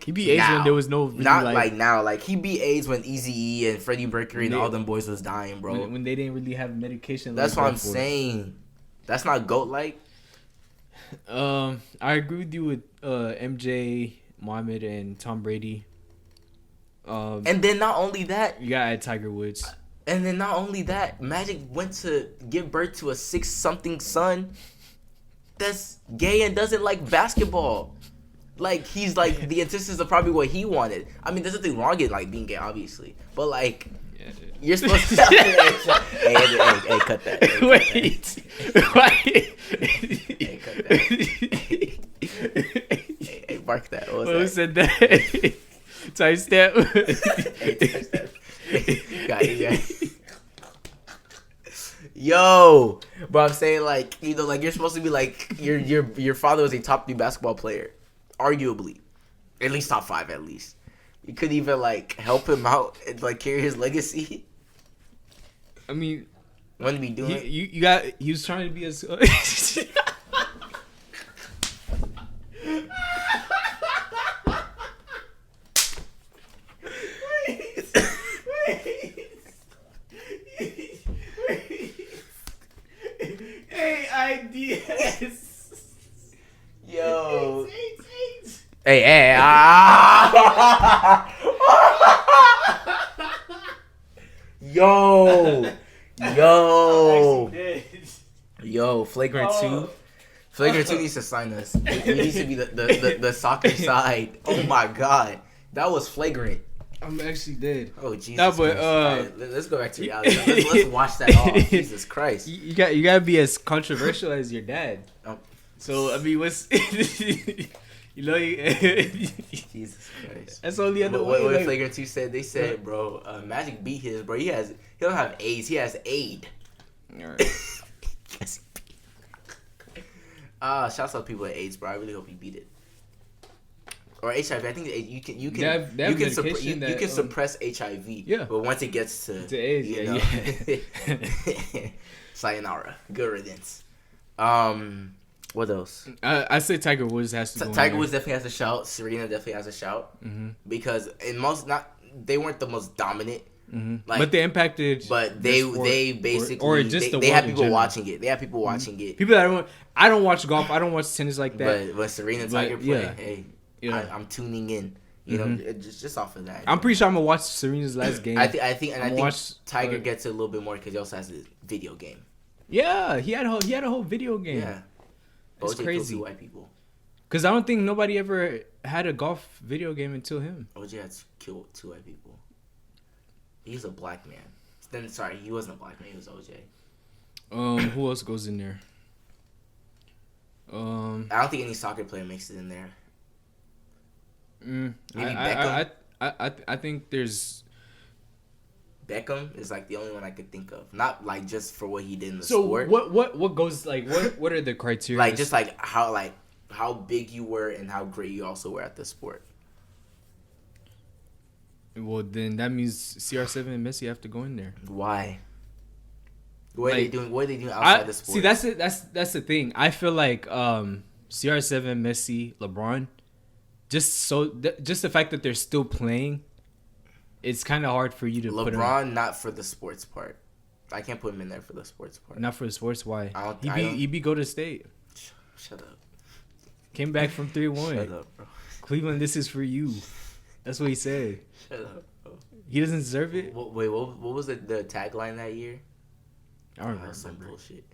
he beat AIDS when there was no really, not now. Like he beat AIDS when Eazy-E and Freddie Mercury and all them boys was dying, bro. When they didn't really have medication. That's what I'm saying. That's not GOAT like. I agree with you with MJ, Muhammad, and Tom Brady. And then not only that, you gotta add Tiger Woods. And then not only that, Magic went to give birth to a 6-something son that's gay and doesn't like basketball. He's the antithesis of probably what he wanted. I mean, there's nothing wrong with being gay, obviously, but you're supposed to. Hey, cut that. Hey, cut that. Hey, mark that. Who said that? Tight step. Got it. Yo, but I'm saying you're supposed to be your father was a top 3 basketball player. Arguably, at least top 5. At least you could even help him out and carry his legacy. I mean, wouldn't be doing. He was trying to be as. AIDS. Yo. AIDS. Hey. Yo. Flagrant Flagrant 2 needs to sign us. We need to be the soccer side. Oh my god. That was flagrant. I'm actually dead. Oh Jesus! No, but right, let's go back to reality. Let's wash that off. Jesus Christ! You gotta be as controversial as your dad. Oh. So I mean, what's you know? Jesus Christ! That's only other way. What like, Flagrant 2 said? They said, bro, Magic beat his bro. He don't have AIDS. He has aid. All right. Shouts out to people with AIDS, bro. I really hope he beat it. Or HIV. I think you can suppress HIV. Yeah. But once it gets to AIDS, yeah. Sayonara. Good riddance. What else? I say Tiger Woods has to. Tiger Woods definitely has a shout. Serena definitely has a shout. Mm-hmm. Because they weren't the most dominant. Mm-hmm. Like, but they impacted. But they basically or just they had people watching it. They had people watching it. People that I don't watch golf. I don't watch tennis like that. But Serena Tiger play. Hey. Yeah. I'm tuning in, you know, just off of that. I'm pretty sure I'm gonna watch Serena's last game. I think Tiger gets it a little bit more because he also has a video game. Yeah, he had a whole video game. Yeah, it's OJ crazy. Killed 2 white people. Because I don't think nobody ever had a golf video game until him. OJ had killed 2 white people. He's a black man. Then sorry, he wasn't a black man. He was OJ. Who else goes in there? I don't think any soccer player makes it in there. Maybe Beckham. I think there's Beckham is like the only one I could think of. Not like just for what he did in the so sport. What goes like what are the criteria? Like just like how big you were and how great you also were at the sport. Well, then that means CR7 and Messi have to go in there. Why? What are they doing? What are they doing outside the sport? See, that's the thing. I feel like CR7, Messi, LeBron. Just the fact that they're still playing, it's kind of hard for you to put him. LeBron, not for the sports part. I can't put him in there for the sports part. Not for the sports. Why? He be Golden State. Shut up. Came back from 3-1. Shut up, bro. Cleveland, this is for you. That's what he said. Shut up, bro. He doesn't deserve it. Wait, what was the tagline that year? I don't remember. Some bullshit.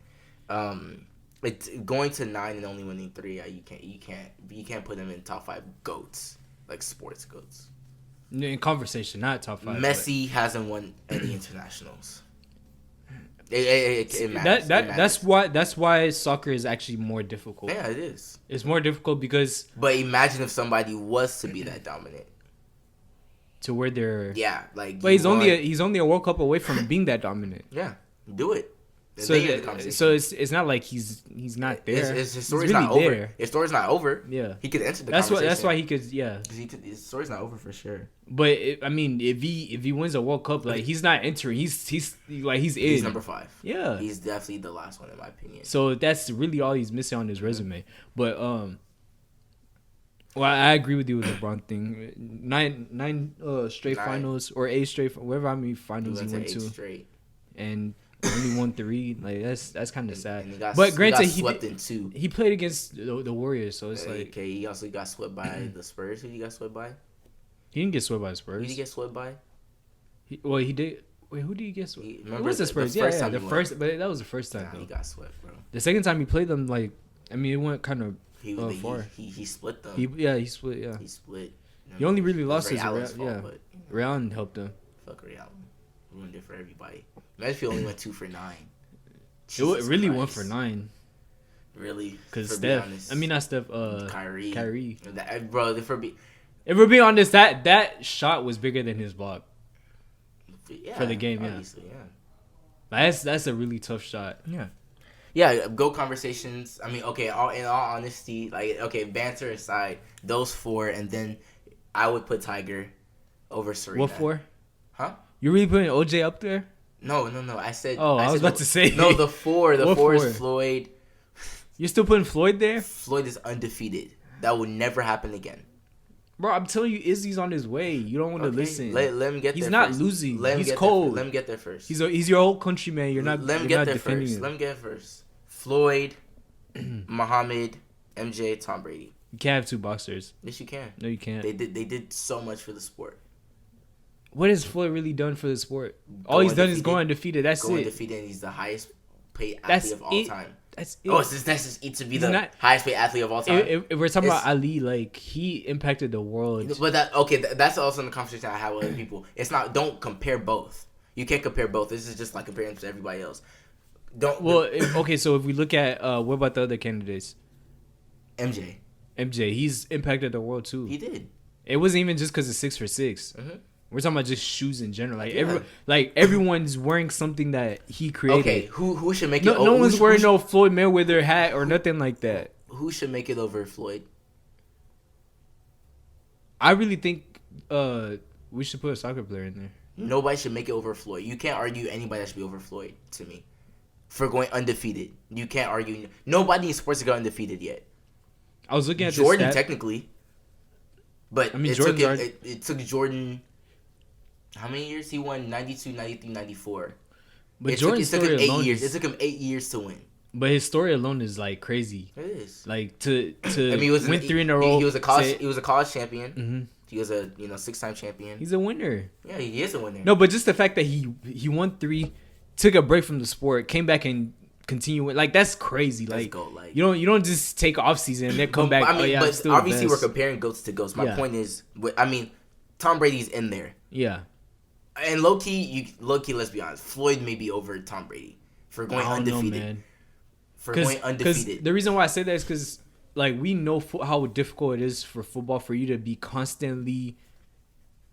It's going to 9 and only winning 3. You can't put him in top 5 goats, like sports goats. In conversation, not top 5. Messi hasn't won any internationals. It matters. That's why soccer is actually more difficult. Yeah, it is. It's more difficult because. But imagine if somebody was to be that dominant. To where they're. Yeah, like. But he's only a World Cup away from being that dominant. Yeah, do it. So it's not like he's not there. His story's really not over. There. His story's not over. Yeah, he could enter the conversation. That's why he could. Yeah, his story's not over for sure. But if he wins a World Cup, like he's not entering. He's He's number 5. Yeah, he's definitely the last one in my opinion. So that's really all he's missing on his resume. But well, I agree with you with the LeBron thing. 9 straight finals or 8 straight, wherever how many finals he went to, straight. And only won 3. Like that's kind of sad. But granted, he got swept in 2. He played against the Warriors, so it's like okay. He also got swept by the Spurs. Who he got swept by? He didn't get swept by the Spurs. Who did he get swept by? He did. Wait, who did he get swept? It was the Spurs. The first, but that was the first time. Nah, he got swept, bro. The second time he played them, like it went kind of far. He split them. He split. Yeah, he split. He only really lost his Real. Yeah, but, Real helped him. Fuck Real. Ruined it for everybody. Imagine if he only went 2 for 9. It really went for 9. Really? Because Steph. I mean, not Steph. Kyrie. Bro, if we're being honest, that shot was bigger than his block. Yeah, for the game. Yeah. That's a really tough shot. Yeah. Yeah, GOAT conversations. I mean, okay, in all honesty, like, okay, banter aside, those 4, and then I would put Tiger over Serena. What 4? Huh? You really putting OJ up there? No. I said. Oh, I was about to say. No, the 4. The 4 is Floyd. You're still putting Floyd there? Floyd is undefeated. That will never happen again. Bro, I'm telling you, Izzy's on his way. You don't want to listen. Let him get there. He's not losing. He's cold. Let him get there first. He's your old countryman. You're not. Let him get there first. Let him get first. Floyd, Muhammad, MJ, Tom Brady. You can't have 2 boxers. Yes, you can. No, you can't. They did so much for the sport. What has Floyd really done for the sport? All he's done is go undefeated. That's it. Go undefeated, and he's the highest paid athlete of all time. That's it. Oh, it's just to be He's the not- highest paid athlete of all time. If we're talking about It's- Ali, like he impacted the world. But that's also in the conversation I have with other people. It's not. Don't compare both. You can't compare both. This is just like comparing to everybody else. Okay, so if we look at what about the other candidates? MJ, he's impacted the world too. he did. It wasn't even just because of 6 for 6. Mm-hmm. We're talking about just shoes in general. Like Yeah. everyone's wearing something that he created. Okay, who should make it? No one's wearing no Floyd Mayweather hat or nothing like that. Who should make it over Floyd? I really think we should put a soccer player in there. Nobody should make it over Floyd. You can't argue anybody that should be over Floyd to me for going undefeated. You can't argue. Nobody in sports has got undefeated yet. I was looking at Jordan this stat. technically, but I mean, it took Jordan. How many years he won? 92, 93, 94. But It Jordan's took him story 8 alone years. is- It took him 8 years to win. But his story alone is like crazy. It is. Like to I mean, he was win 3 in a row. He was a college champion. Mm-hmm. He was a 6-time champion. He's a winner. Yeah, he is a winner. No, but just the fact that he won 3, took a break from the sport, came back and continued. Like that's crazy. Let's Like go. Like you don't just take off season and then come back. I mean, I'm but still obviously the we're best. comparing goats to goats. My Yeah. point is, Tom Brady's in there, Yeah. and low key, let's be honest, Floyd may be over Tom Brady for going I don't know, undefeated. man. For going undefeated. The reason why I say that is because like we know how difficult it is for football for you to be constantly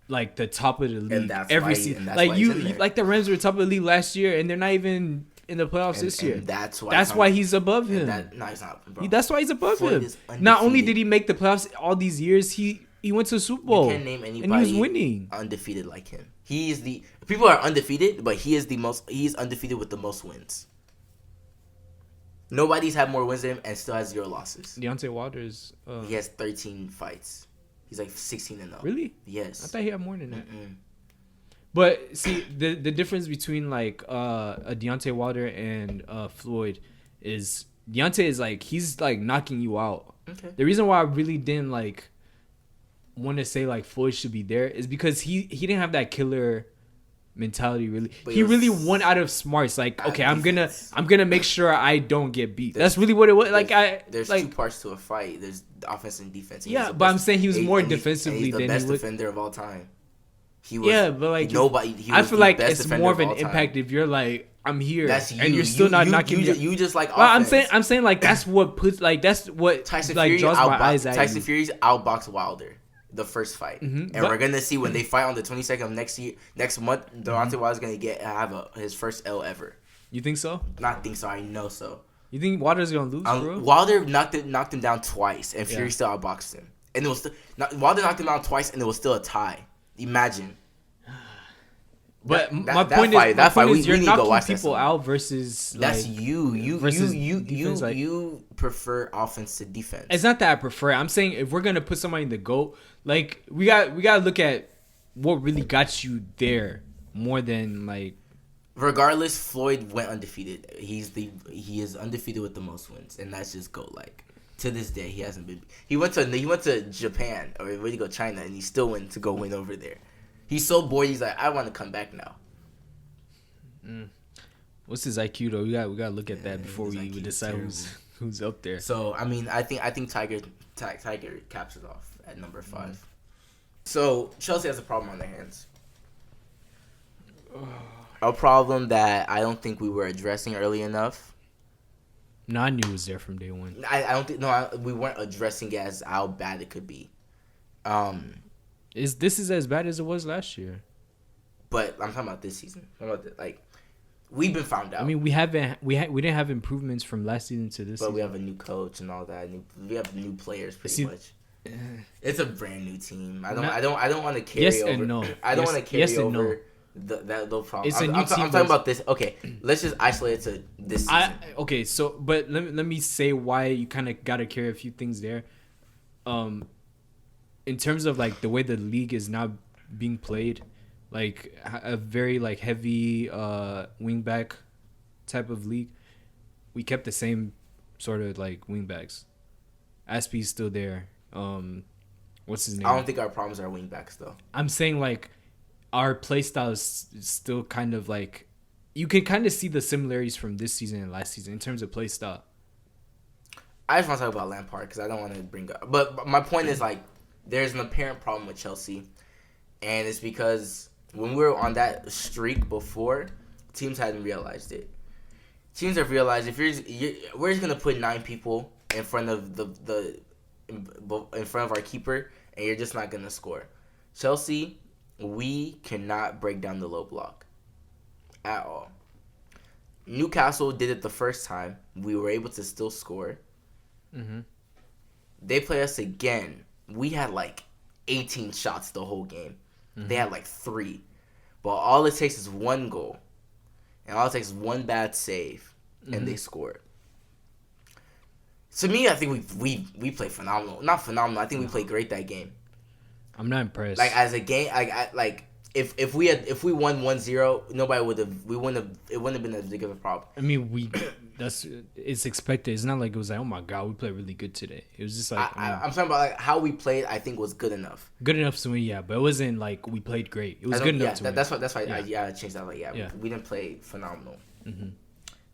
like the top of the league that's every why- season. and that's Like why he's in there. like the Rams were top of the league last year and they're not even in the playoffs this year. And that's why he's above him. No, he's not. Bro. That's why he's above Floyd him. is Not only undefeated. did he make the playoffs all these years, he went to the Super Bowl. You can't name and he anybody was winning. undefeated like him. People are undefeated, but he's undefeated with the most wins. Nobody's had more wins than him and still has 0 losses. Deontay Wilder's He has 13 fights. He's like 16-0. really? Yes. I thought he had more than that. Mm-mm. But see, the difference between like a Deontay Wilder and Floyd is Deontay is like he's like knocking you out. Okay. The reason why I really didn't like want to say like Floyd should be there is because he didn't have that killer mentality really. But He it was- really won out of smarts. Like, Out of okay, I'm defense. gonna make sure I don't get beat. That's really what it was. Like There's like 2 parts to a fight. There's offense and defense. And Yeah, he's the but I'm best- saying he was and more and he's- defensively and he's the than best he was. defender of all time. He was. Yeah, but like nobody. He I was feel the like best it's defender more of of an all time. impact if you're like I'm here That's you. and you're still not knocking me. You just like. Well, offense. I'm saying like that's what puts like that's what Tyson like Fury draws my eyes at Tyson you. Fury's outboxed Wilder the first fight, Mhm, and but- we're gonna see when they fight on the 22nd of next month. Deontay Wilder's gonna have his first L ever. You think so? Not think so. I know so. You think Wilder's gonna lose, bro? Wilder knocked him down twice, and Fury Yeah. still outboxed him, and it was Wilder knocked him down twice, and it was still a tie. Imagine. But That- my that point fight- is, that fight, we you're need to go knocking watch that people sometime. out versus That's like, you. versus You defense, like- you prefer offense to defense. It's not that I prefer it. I'm saying if we're gonna put somebody in the GOAT, like we gotta look at what really got you there more than like Regardless, Floyd went undefeated. He is undefeated with the most wins, and that's just GOAT. Like to this day, he hasn't been. He went to Japan or where did he go? China, and he still went to go win over there. He's so bored. He's like, I want to come back now. what's his IQ though? We gotta look at that Yeah, before his we IQ even is decide terrible. who's up there. So I mean, I think Tiger captures off at number 5. So Chelsea has a problem on their hands. A problem that I don't think we were addressing early enough. No, I knew it was there from day one. I don't think we weren't addressing it as how bad it could be. This is as bad as it was last year? But I'm talking about this season. We've been found out. I mean, we didn't have improvements from last season to this but season. we have a new coach and all that. We have new players pretty See, much. It's a brand new team. I Not- don't want to carry Yes over. and no. I don't Yes- want to carry yes and no. over that little problem. It's a new I'm team, talking but- about this. Okay, let's just isolate it to this season. Okay, so but let me say why you kind of got to carry a few things there. In terms of like the way the league is now being played, like a very like heavy wingback type of league, we kept the same sort of like wingbacks. Aspie's still there. What's his name? I don't think our problems are wingbacks though. I'm saying like our play style is still kind of like you can kind of see the similarities from this season and last season in terms of play style. I just want to talk about Lampard because I don't want to bring up. But my point is, like, there's an apparent problem with Chelsea. And it's because when we were on that streak before, teams hadn't realized it. Teams have realized if we're just going to put 9 people in front of in front of our keeper, and you're just not going to score. Chelsea, we cannot break down the low block at all. Newcastle did it the first time. We were able to still score. Mm-hmm. They play us again. We had like 18 shots the whole game. Mm-hmm. They had like 3. But all it takes is one goal. And all it takes is one bad save. Mm-hmm. And they score. To me, I think we played phenomenal. Not phenomenal. I think we played great that game. I'm not impressed. Like, as a game, if we won 1-0, nobody would have. It wouldn't have been as big of a problem. I mean, it's expected. It's not like it was like, oh my god, we played really good today. It was just like I'm talking about like how we played. I think was good enough. Good enough to win, yeah, but it wasn't like we played great. It was good enough to win. That's why I changed that. Like, we didn't play phenomenal. Mm-hmm.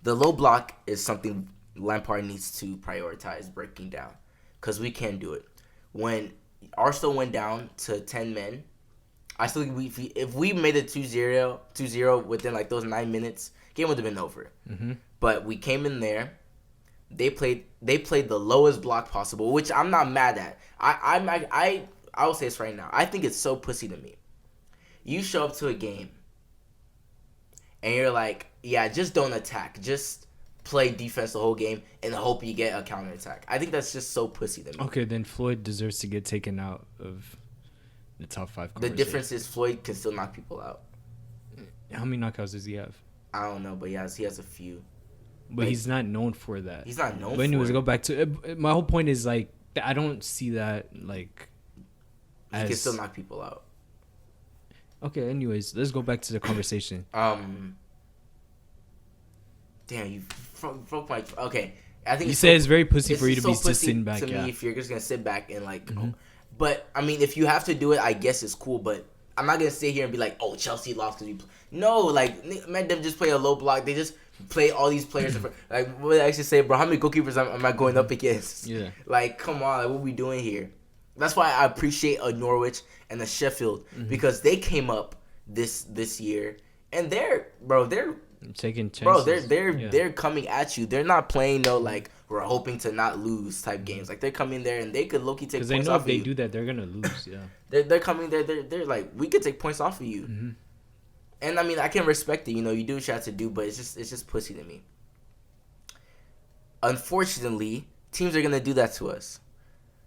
The low block is something Lampard needs to prioritize breaking down, because we can do it. When Arsenal went down to 10 men. I still think if we made it 2-0 within like those 9 minutes, game would have been over. Mm-hmm. But we came in there. They played the lowest block possible, which I'm not mad at. I will say this right now. I think it's so pussy to me. You show up to a game and you're like, yeah, just don't attack. Just play defense the whole game and hope you get a counterattack. I think that's just so pussy to me. Okay, then Floyd deserves to get taken out of the top 5. The difference is Floyd can still knock people out. How many knockouts does he have? I don't know, but he has a few. But he's not known for that. He's not known for it. But anyways, go back to my whole point is like I don't see that like he can still knock people out. Okay, anyways, let's go back to the conversation. Damn, you broke my. Okay, I think you said it's very pussy for you to be just sitting back. To me, if you're just gonna sit back and like, but I mean, if you have to do it, I guess it's cool. But I'm not gonna sit here and be like, oh, Chelsea lost because no, like, man, them just play a low block. They just play all these players. Like, what did I actually say, bro? How many goalkeepers am I going up against? Yeah. Like, come on, like, what are we doing here? That's why I appreciate a Norwich and a Sheffield because they came up this year and they're taking chances. Bro, they're coming at you. They're not playing like we're hoping to not lose type games. Like, they're coming there and they could low-key take points off of you. Because they know if they do that, they're gonna lose. Yeah. they're coming there. They're like, we could take points off of you. Mm-hmm. And I mean, I can respect it. You know, you do what you have to do, but it's just pussy to me. Unfortunately, teams are gonna do that to us.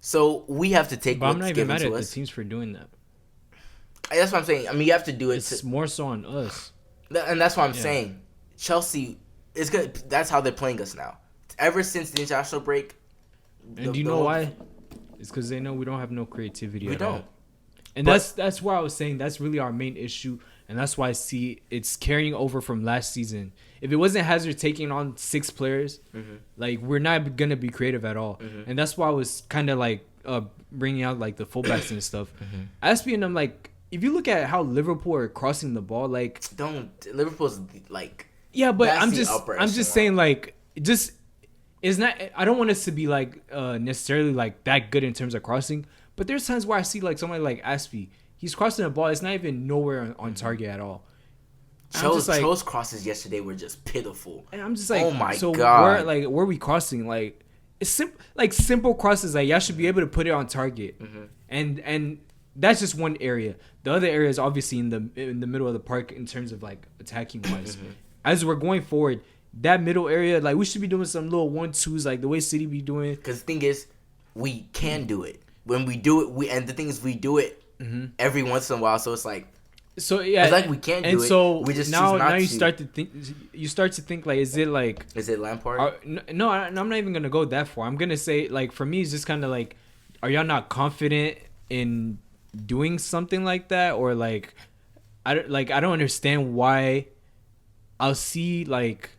So we have to take what's given to us. But I'm not even mad at the teams for doing that. That's what I'm saying. I mean, you have to do it. It's more so on us. And that's what I'm saying. Chelsea is good. That's how they're playing us now. Ever since the international break. And do you know why? It's because they know we don't have no creativity. We don't. All. And that's why I was saying that's really our main issue. And that's why I see it's carrying over from last season. If it wasn't Hazard taking on 6 players, like, we're not going to be creative at all. And that's why I was kind of like bringing out like the fullbacks and stuff. Aspie and I'm like, if you look at how Liverpool are crossing the ball, like, Liverpool's like, yeah, but I'm just saying, like, just it's not. I don't want us to be like necessarily like that good in terms of crossing, but there's times where I see like somebody like Aspie, he's crossing the ball, it's not even nowhere on target at all. Cho's crosses yesterday were just pitiful, and I'm just like, oh my god, where are we crossing? Like, it's simple crosses, like, y'all should be able to put it on target, and that's just one area. The other area is obviously in the middle of the park in terms of like attacking wise. As we're going forward, that middle area, like, we should be doing some little 1-2s like the way City be doing. Because the thing is, we can do it. When we do it, and the thing is, we do it every once in a while. So it's like, it's like we can't do it. And so we just now you start to think like, is it Lampard? No, I'm not even gonna go that far. I'm gonna say, like, for me, it's just kind of like, are y'all not confident in doing something like that? Or like, I don't understand why. I'll see like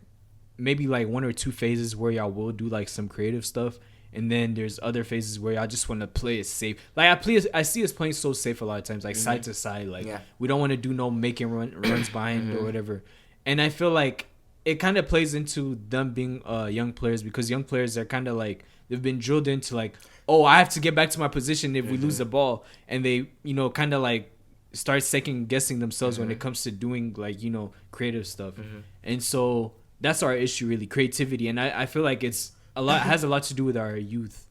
maybe like 1 or 2 phases where y'all will do like some creative stuff, and then there's other phases where y'all just want to play it safe. Like, I see us playing so safe a lot of times, like side to side. Like, we don't want to do no making runs behind or whatever. And I feel like it kind of plays into them being young players, because young players are kind of like, they've been drilled into like, oh, I have to get back to my position if we lose the ball, and they, kind of like start second guessing themselves when it comes to doing like, creative stuff. And so that's our issue, really, creativity. And I feel like it's has a lot to do with our youth,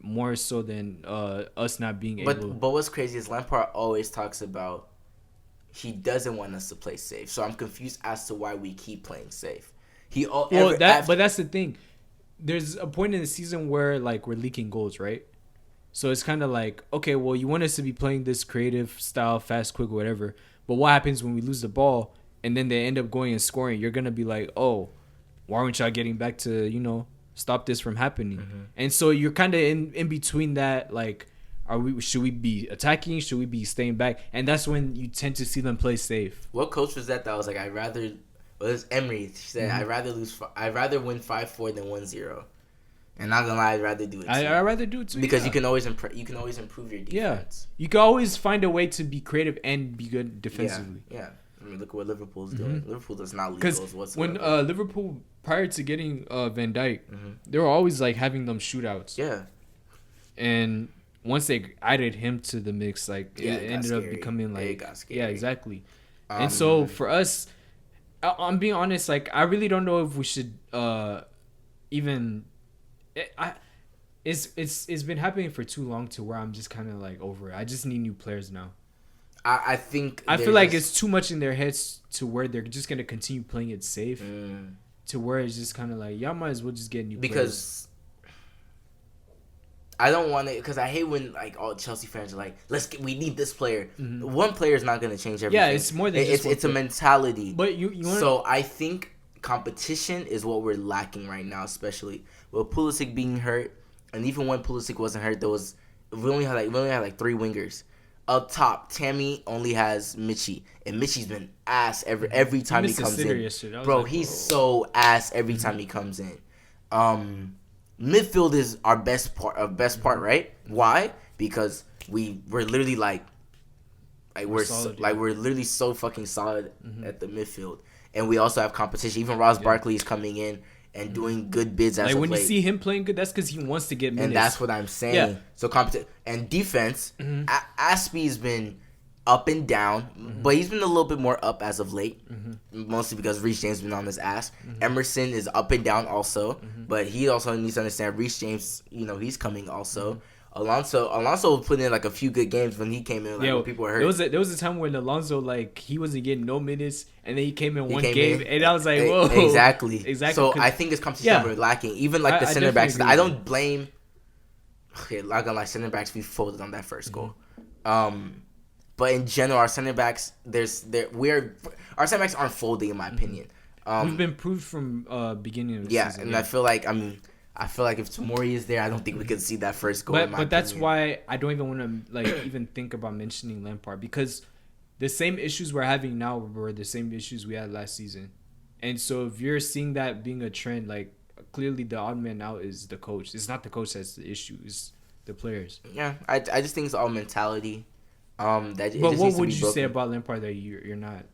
more so than us not being able. But what's crazy is Lampard always talks about he doesn't want us to play safe. So I'm confused as to why we keep playing safe. But that's the thing. There's a point in the season where like we're leaking goals, right? So it's kind of like, okay, well, you want us to be playing this creative style, fast, quick, whatever. But what happens when we lose the ball and then they end up going and scoring? You're gonna be like, oh, why aren't y'all getting back to stop this from happening? And so you're kind of in between that, like, should we be attacking? Should we be staying back? And that's when you tend to see them play safe. What coach was that was like, I'd rather... Well, it was Emery. She said, I'd rather win 5-4 than 1-0. And not gonna lie, I'd rather do it too. I'd rather do it too. Because you can always improve your defense. Yeah. You can always find a way to be creative and be good defensively. Yeah. I mean, look at what Liverpool's doing. Liverpool does not lead goals whatsoever. When Liverpool, prior to getting Van Dijk, they were always like having them shootouts. Yeah. And once they added him to the mix, like it ended up becoming like, it got scary. Yeah, exactly. And so for us, I'm being honest, like I really don't know if we should even. It's been happening for too long to where I'm just kind of like over it. I just need new players now. I feel like it's too much in their heads to where they're just gonna continue playing it safe. To where it's just kind of like, y'all might as well just get new players. Because I don't want it, because I hate when like all Chelsea fans are like, we need this player. One player is not gonna change everything. Yeah, it's more than it's a mentality. But you so I think competition is what we're lacking right now, especially with Pulisic being hurt, and even when Pulisic wasn't hurt, we only had like 3 wingers. Up top, Tammy only has Michy, and Michy's been ass every time he comes in. Bro, he's so ass every time he comes in. Midfield is our best part, right? Why? Because we're literally we're literally so fucking solid at the midfield, and we also have competition. Even Ross Barkley is coming in and doing good bids as like of when late. You see him playing good, that's because he wants to get minutes. And that's what I'm saying. Yeah. So and defense, Aspie's been up and down, but he's been a little bit more up as of late, mostly because Reece James has been on his ass. Emerson is up and down also, but he also needs to understand Reece James, he's coming also. Alonso put in like a few good games when he came in, when people were hurt. There was a time when Alonso, like, he wasn't getting no minutes, and then he came in one game, and I was like, whoa. Exactly. So I think it's competition we're lacking. Even like the center backs. I don't blame. Okay, not gonna lie, center backs, we folded on that first goal. But in general, our center backs, our center backs aren't folding, in my opinion. We've been proved from beginning of the season. And I feel like if Tomori is there, I don't think we could see that first goal. But that's why I don't even want to even think about mentioning Lampard, because the same issues we're having now were the same issues we had last season. And so if you're seeing that being a trend, like, clearly the odd man out is the coach. It's not the coach that's the issue. It's the players. Yeah, I just think it's all mentality. But what would you say about Lampard that you're not?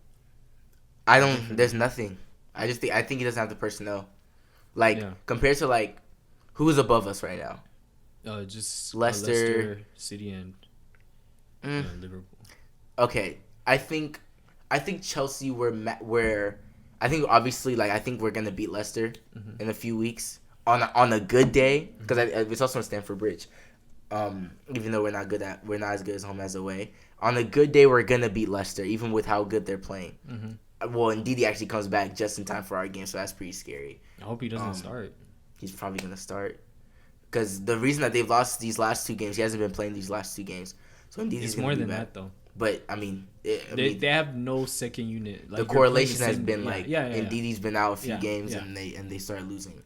I don't. There's nothing. I think he doesn't have the personnel. Compared to like, who's above us right now? Just Leicester, City, and Liverpool. Okay, I think Chelsea where I think obviously I think we're gonna beat Leicester in a few weeks on a good day, because it's also on Stamford Bridge. Even though we're not as good as home as away. On a good day, we're gonna beat Leicester, even with how good they're playing. Well, and Didi actually comes back just in time for our game, so that's pretty scary. I hope he doesn't start. He's probably gonna start, because the reason that they've lost these last 2 games, he hasn't been playing these last 2 games. So Ndidi's it's more than that though. But I mean, they have no second unit. The correlation has been Ndidi's been out a few games and they start losing.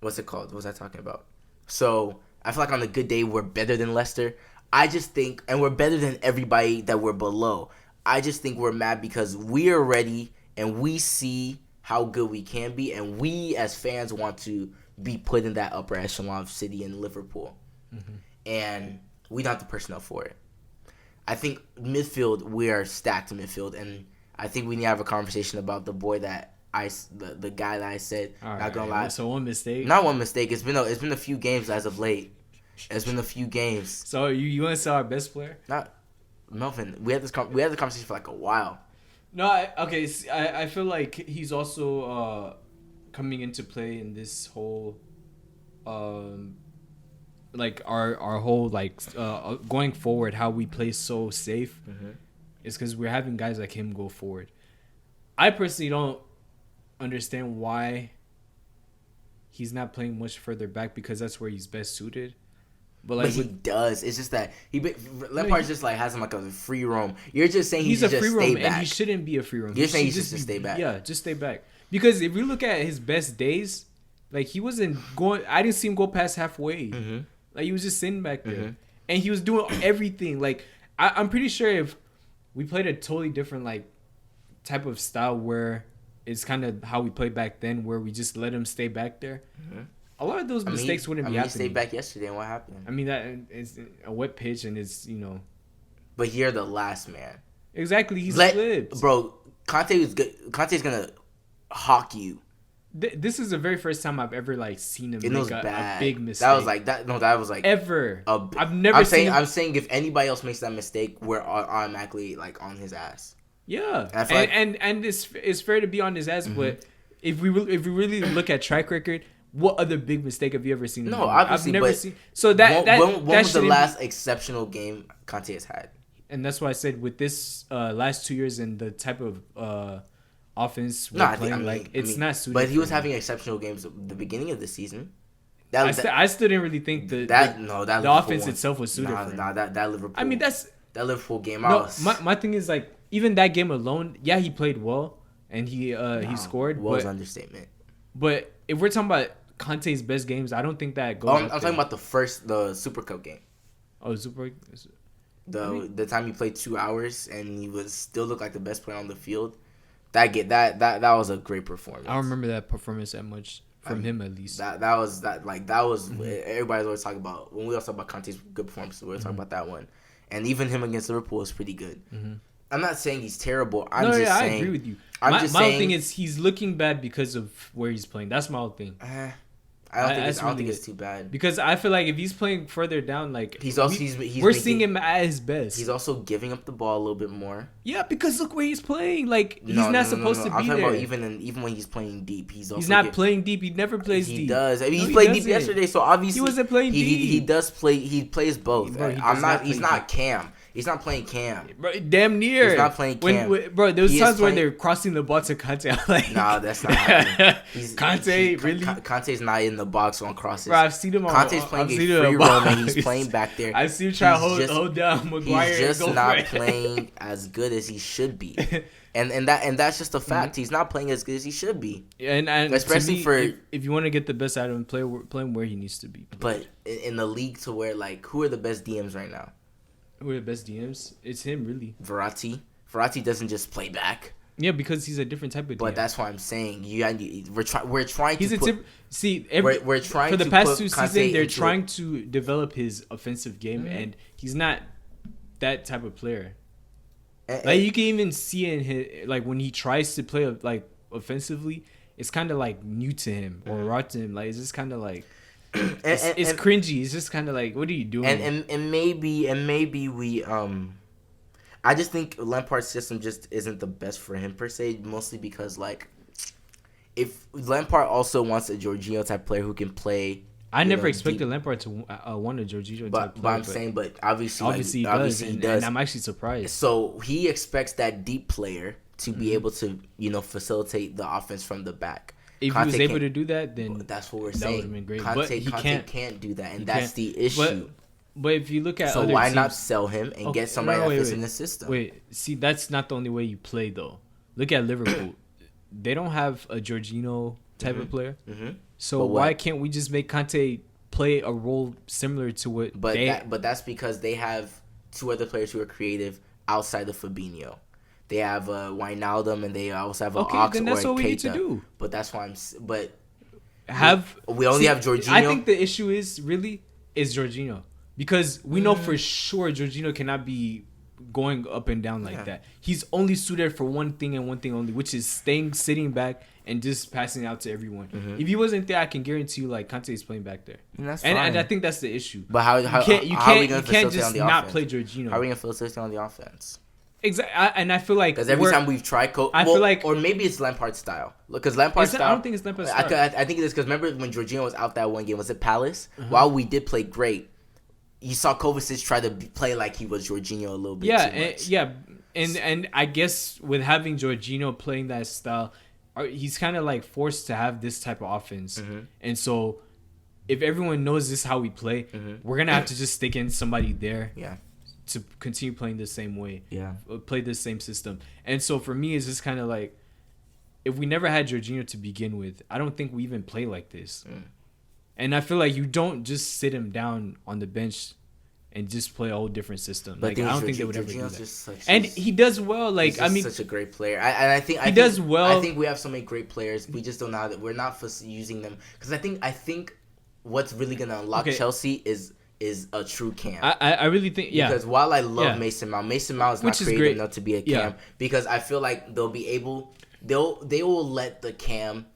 What's it called? What was I talking about? So I feel like on a good day we're better than Leicester. I just think, and we're better than everybody that we're below. I just think we're mad because we are ready and we see how good we can be, and we as fans want to be put in that upper echelon of City and Liverpool, and we don't have the personnel for it. I think midfield, we are stacked in midfield, and I think we need to have a conversation about the boy that the guy that I said. All not right, gonna lie. So one mistake. Not one mistake. It's been a few games as of late. It's been a few games. So you want to say our best player? Not Melvin. We had the conversation for like a while. No, I feel like he's also coming into play in this whole, like our whole like going forward, how we play so safe. Mm-hmm. Is because we're having guys like him go forward. I personally don't understand why he's not playing much further back, because that's where he's best suited. But he does. It's just that Lampard just like has him like a free roam. You're just saying he's a free roam, and he shouldn't be a free roam. You're saying he should just stay back. Yeah, just stay back. Because if we look at his best days, like he wasn't going. I didn't see him go past halfway. Mm-hmm. Like he was just sitting back there, Mm-hmm. and he was doing everything. Like I'm pretty sure if we played a totally different like type of style where it's kind of how we played back then, where we just let him stay back there. Mm-hmm. A lot of those mistakes wouldn't be happening. He stayed back yesterday, and what happened? I mean, that it's a wet pitch, and it's But you're the last man. Exactly, he slipped. Bro, Conte is good. Conte's gonna hawk you. This is the very first time I've ever like seen him make a big mistake. That was like that. No, that was like ever. I've never I'm saying if anybody else makes that mistake, we're automatically like on his ass. Yeah, and it's fair to be on his ass, mm-hmm. But if we really look at track record, what other big mistake have you ever seen? No, obviously, I've never seen. So when was the last exceptional game Conte has had? And that's why I said with this last 2 years and the type of offense we're it's not suited. But he was having exceptional games at the beginning of the season. I still didn't really think the offense itself was suited for him. That Liverpool. I mean, that Liverpool game. My thing is like even that game alone. Yeah, he played well and he scored. Was understatement. But if we're talking about Conte's best games, I don't think that goes. I'm talking about the Super Cup game. Oh, Super. The time he played 2 hours and he still looked like the best player on the field. That was a great performance. I don't remember that performance that much from him at least. That was mm-hmm. Everybody's always talking about when we always talk about Conte's good performances. We always talk about that one, and even him against Liverpool was pretty good. Mm-hmm. I'm not saying he's terrible. I agree with you. My whole thing is he's looking bad because of where he's playing. That's my whole thing. I don't think it's too bad, because I feel like if he's playing further down, like we're seeing him at his best. He's also giving up the ball a little bit more. Yeah, because look where he's playing. Like he's not supposed to be I'm talking there. About even when he's playing deep, he's not playing deep. He never plays deep. He does. I mean, he played deep yesterday, so obviously he wasn't playing deep. He does play. He plays both. Bro, he's not Cam. He's not playing Cam. Bro, damn near. He's not playing Cam. Bro, there was times where they're crossing the ball to Conte. Like, nah, that's not happening. Really? Conte's not in the box on crosses. Bro, I've seen him on. Conte's playing a free roam and he's playing back there. I've seen him try to hold down Maguire. He's just not playing as good as he should be. And that's just a fact. Mm-hmm. He's not playing as good as he should be. And especially if you want to get the best out of him, play him where he needs to be. But in the league, to where like who are the best DMs right now? Who are the best DMs? It's him, really. Verratti doesn't just play back. Yeah, because he's a different type of DM. But that's why I'm saying we're trying to. We're trying for the past 2 seasons. They're trying to develop his offensive game, mm-hmm. and he's not that type of player. Like you can even see in his like when he tries to play like offensively, it's kind of like new to him or raw to him. Like it's just kind of like. It's cringy. It's just kind of like, what are you doing? And maybe we I just think Lampard's system just isn't the best for him per se. Mostly because like, if Lampard also wants a Jorginho type player who can play. I never expected Lampard to want a Jorginho type player. But I'm saying, obviously he does. And I'm actually surprised. So he expects that deep player to be able to facilitate the offense from the back. If he was able to do that, then that's what we're saying. That would have been great. Conte can't do that, and that's the issue. But if you look at so other why teams, not sell him and get somebody that fits in the system? Wait, see, that's not the only way you play though. Look at Liverpool; they don't have a Jorginho type of player. Mm-hmm. So why can't we just make Conte play a role similar to what? But that's because they have 2 other players who are creative outside of Fabinho. They have Wijnaldum, and they also have Ox or Keita. Then that's what we need to do. But that's why we only have Jorginho. I think the issue is Jorginho, because we know for sure Jorginho cannot be going up and down like that. He's only suited for one thing and one thing only, which is sitting back and just passing out to everyone. If he wasn't there, I can guarantee you, like, Kante is playing back there. And that's fine. And I think that's the issue. But how are we going to facilitate just on the not offense? play Jorginho. How are we going to facilitate on the offense? Exactly, and I feel like because every time we've tried, I feel like, or maybe it's Lampard's style. Because Lampard's style, I don't think it's Lampard's style. I think it is because remember when Jorginho was out that one game, was it Palace? While we did play great, you saw Kovacic try to play like he was Jorginho a little bit too much. And I guess with having Jorginho playing that style, he's kind of like forced to have this type of offense, and so if everyone knows this is how we play, we're gonna have to just stick in somebody there. Yeah. To continue playing the same way, play the same system. And so for me, it's just kind of like, if we never had Jorginho to begin with, I don't think we even play like this. And I feel like you don't just sit him down on the bench and just play a whole different system. But like, I don't think they would ever do that. And he does well. Like, he's such a great player. I think he does well. I think we have so many great players. We just don't know that we're not using them, because I think what's really gonna unlock Chelsea is a true cam. I really think, because while I love Mason Mount is not creative enough to be a cam, because I feel like they will let the cam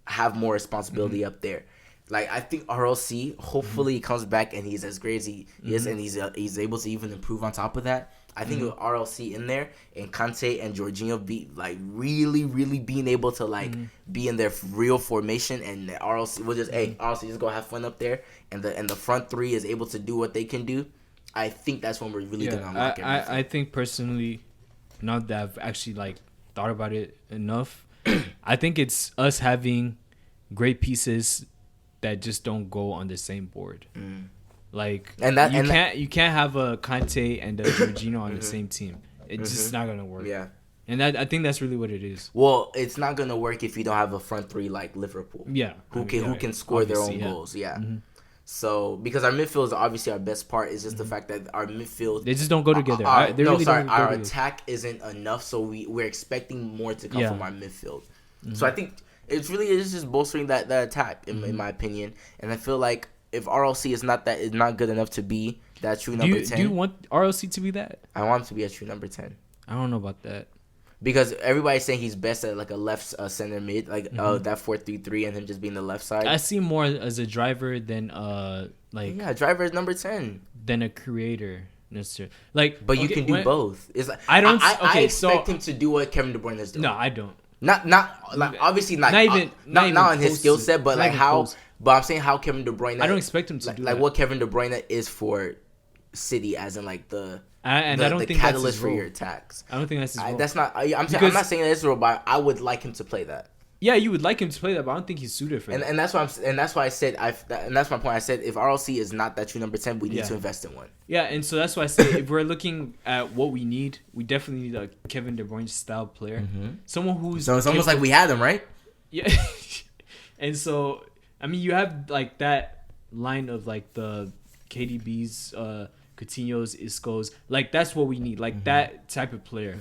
have more responsibility up there. Like, I think RLC, hopefully he comes back and he's as great as he is, and he's able to even improve on top of that. I think with RLC in there and Kante and Jorginho be like really, really being able to like be in their real formation, and RLC will just RLC just go have fun up there, and the front three is able to do what they can do. I think that's when we're really gonna unlock everything. I think personally, not that I've actually like thought about it enough, I think it's us having great pieces that just don't go on the same board. Like, you can't have a Kante and a Jorginho on the same team. It's just not gonna work. Yeah, and I think that's really what it is. Well, it's not gonna work if you don't have a front three like Liverpool. Yeah, who can score their own goals. Yeah. So because our midfield is obviously our best part, is just the fact that our midfield, they just don't go together. Our attack isn't enough, so we're expecting more to come from our midfield. So I think it really is just bolstering that attack in my opinion, and I feel like if RLC is not good enough to be that true number 10. Do you want RLC to be that? I want him to be a true number 10. I don't know about that. Because everybody's saying he's best at like a left center mid, like that 4-3-3, and him just being the left side. I see more as a driver than driver is number 10 than a creator necessarily. Like, but you can do both. It's like I expect him to do what Kevin De Bruyne is doing. No, I don't. Not like obviously not on his skill set, but like how. Close. But I'm saying how Kevin De Bruyne. I don't expect him to do like what Kevin De Bruyne is for City, as in like the think catalyst for your attacks. I don't think that's his role. That's not. I'm not saying that's his role, but I would like him to play that. Yeah, you would like him to play that, but I don't think he's suited for that. And that's why I said and that's my point. I said if RLC is not that true number 10, we need to invest in one. Yeah, and so that's why I say if we're looking at what we need, we definitely need a Kevin De Bruyne style player, someone who's. So it's almost like we had him, right? Yeah, and so I mean you have like that line of like the KDBs, Coutinho's, Isco's, like that's what we need, like that type of player,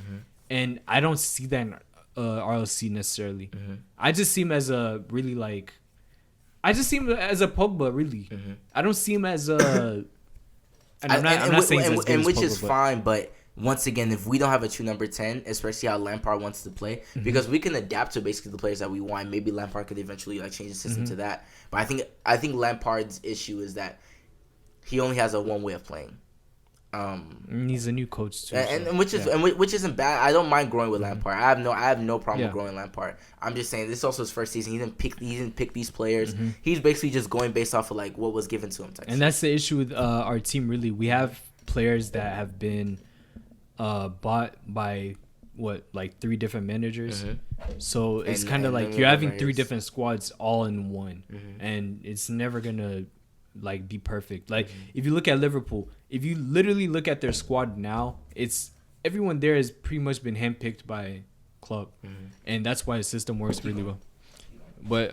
and I don't see that in RLC necessarily. I just see him as a really like, I just see him as a Pogba really. I don't see him as a. And I'm not saying he's as good as which Pogba, is fine, but once again, if we don't have a true number 10, especially how Lampard wants to play, because we can adapt to basically the players that we want. Maybe Lampard could eventually like change the system to that. But I think Lampard's issue is that he only has a one way of playing. He's a new coach too, and which isn't bad. I don't mind growing with Lampard. I have no problem with growing Lampard. I'm just saying this is also his first season. He didn't pick these players. He's basically just going based off of like what was given to him. And that's the issue with our team. Really, we have players that have been bought by like 3 different managers. So it's kind of like you're having 3 different squads all in one, and it's never gonna like be perfect. Like if you look at Liverpool, if you literally look at their squad now, it's everyone there has pretty much been handpicked by Klopp, and that's why the system works really well. But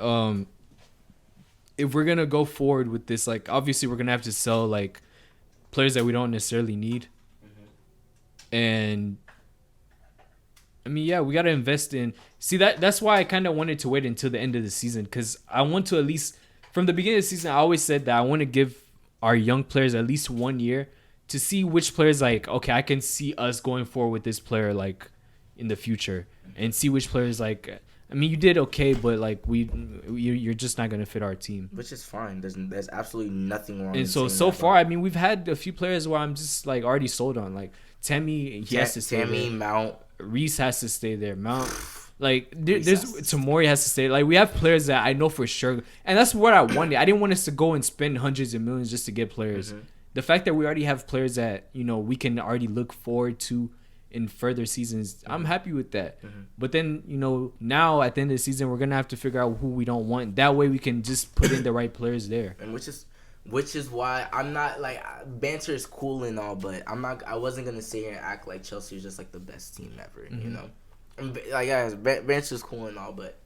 if we're gonna go forward with this, like obviously we're gonna have to sell like players that we don't necessarily need, and I mean we gotta invest in. See that's why I kind of wanted to wait until the end of the season, because I want to at least. From the beginning of the season, I always said that I want to give our young players at least 1 year to see which players like, okay, I can see us going forward with this player like in the future, and see which players like. I mean, you did okay, but like you're just not gonna fit our team, which is fine. There's absolutely nothing wrong. And so far, I mean, we've had a few players where I'm just like already sold on. Like Tammy, he has to stay there. Mount, Reese has to stay there. Mount, like there's Tamori has to stay. Like we have players that I know for sure, and that's what I wanted. I didn't want us to go and spend hundreds of millions just to get players. Mm-hmm. The fact that we already have players that we can already look forward to in further seasons, I'm happy with that. Mm-hmm. But then, now at the end of the season, we're gonna have to figure out who we don't want. That way, we can just put in the right players there. And which is why I'm not like, banter is cool and all, but I wasn't gonna sit here and act like Chelsea is just like the best team ever. Mm-hmm. And, like, guys, banter is cool and all, but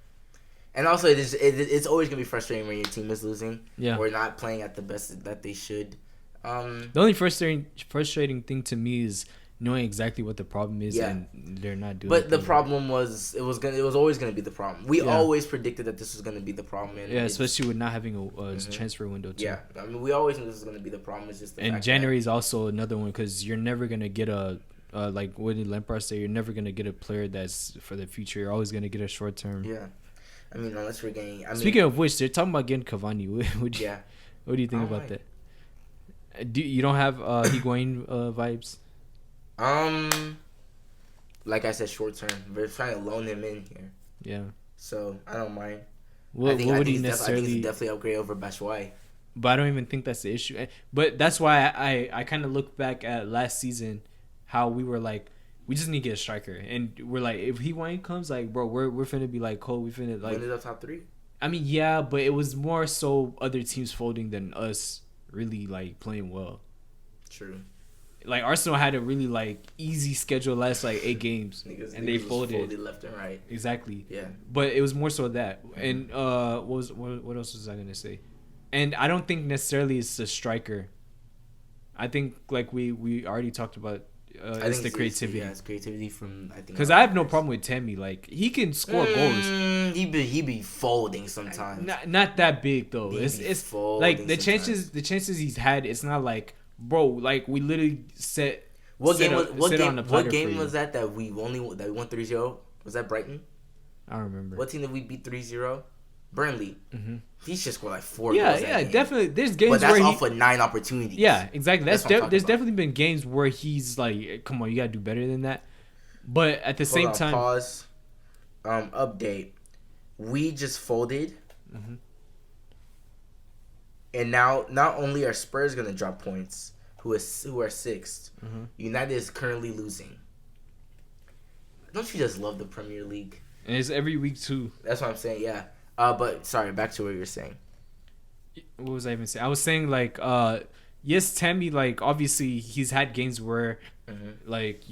and also it's always gonna be frustrating when your team is losing, or not playing at the best that they should. The only frustrating thing to me is knowing exactly what the problem is, and they're not doing. But the problem was it was always gonna be the problem. We always predicted that this was gonna be the problem. And especially with not having a transfer window too. Yeah, I mean, we always knew this was gonna be the problem. It's just January is also another one because you're never gonna get a like what did Lampard say? You're never gonna get a player that's for the future. You're always gonna get a short term. Yeah, I mean, unless we're getting. Speaking of which, they're talking about getting Cavani. What do you think about that? You don't have Higuain vibes? Like I said, short term. We're trying to loan him in here. Yeah. So I don't mind. I think he's definitely upgrade over Batshuayi. But I don't even think that's the issue. But that's why I kind of look back at last season, how we were like, we just need to get a striker, and we're like, if Higuain comes, like, bro, we're finna be like, we finna like. Ended up top 3. I mean, yeah, but it was more so other teams folding than us really like playing well. True. Like Arsenal had a really like easy schedule last like 8 games, and they folded left and right. Exactly. Yeah. But it was more so that, and what else was I gonna say? And I don't think necessarily it's the striker. I think like we already talked about. It's the creativity. It's creativity from I think. Because I have no problem with Tammy. Like he can score goals. He be folding sometimes. Not that big though. It's like the chances he's had. It's not like. Bro, like we literally What game was that we won 3-0? Was that Brighton? I don't remember. What team did we beat 3-0? Burnley. Mm-hmm. He should score like 4 goals. Yeah, definitely. There's games but that's off of 9 opportunities. Yeah, exactly. There's definitely been games where he's like, come on, you gotta do better than that. But at the same time, pause. Update. We just folded. Mm-hmm. And now, not only are Spurs gonna drop points, who are 6th, mm-hmm. United is currently losing. Don't you just love the Premier League? And it's every week too. That's what I'm saying. Yeah. But sorry, back to what you were saying. What was I even saying? I was saying like, yes, Tammy, like obviously he's had games where, like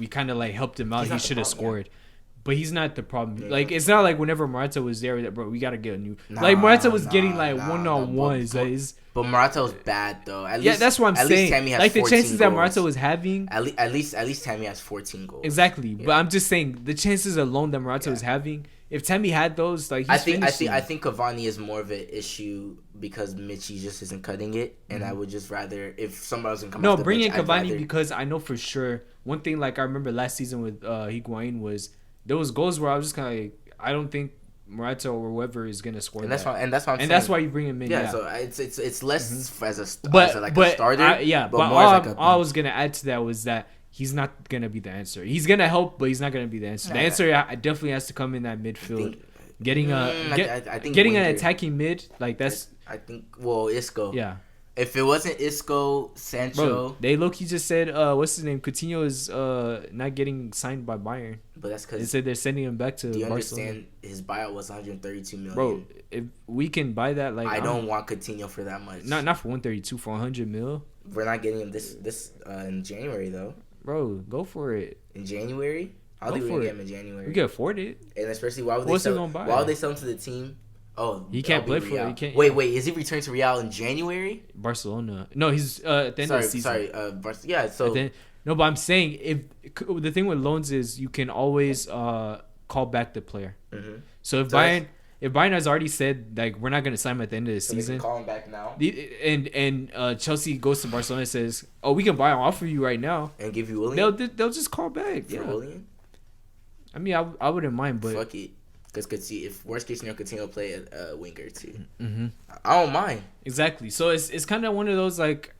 we kind of like helped him out. He should have scored. Yeah. But he's not the problem. Yeah. Like it's not like whenever Morata was there, bro, we gotta get a new. Morata was getting like one-on-ones. But Morata was bad though. That's what I'm saying. Tammy has like the chances goals. that Morata was having. At least Tammy has 14 goals. Exactly. Yeah. But I'm just saying the chances alone that Morata was having. If Tammy had those, like I think Cavani is more of an issue because Michy just isn't cutting it, and I would just rather if somebody else can come. No, bring in Cavani because I know for sure one thing. Like I remember last season with Higuain was. There was goals where I was just kind of like, I don't think Morata or whoever is gonna score. And that's why I'm saying. That's why you bring him in. Yeah, so it's less as a starter. But all I was gonna add to that was that he's not gonna be the answer. He's gonna help, but he's not gonna be the answer. The answer definitely has to come in that midfield. Getting an attacking mid like that's. I think Isco. Yeah. If it wasn't Isco, Sancho... Bro, they low-key just said, what's his name? Coutinho is not getting signed by Bayern. But that's because... They said they're sending him back to Barcelona. Do you understand his buyout was 132 million? Bro, if we can buy that... like I don't want Coutinho for that much. Not for 132, for 100 mil. We're not getting him this in January, though. Bro, go for it. In January? I don't think we're going to get him in January. We can afford it. And especially, why would they sell him to the team... Oh, he can't play for it. He can't. Wait, is he returned to Real in January? Barcelona. No, he's at the end of the season. Yeah. So no, but I'm saying if the thing with loans is you can always call back the player. Mm-hmm. So if Bayern, if Bayern has already said like we're not gonna sign him at the end of the So they season, can call him back now and Chelsea goes to Barcelona and says, "Oh, we can buy him off of you right now." and give you William They'll just call back. for Yeah. William. I mean, I wouldn't mind, but Fuck it, because if worst case scenario, Coutinho play a winger too. mm-hmm. I don't mind. Exactly. So it's kind of one of those like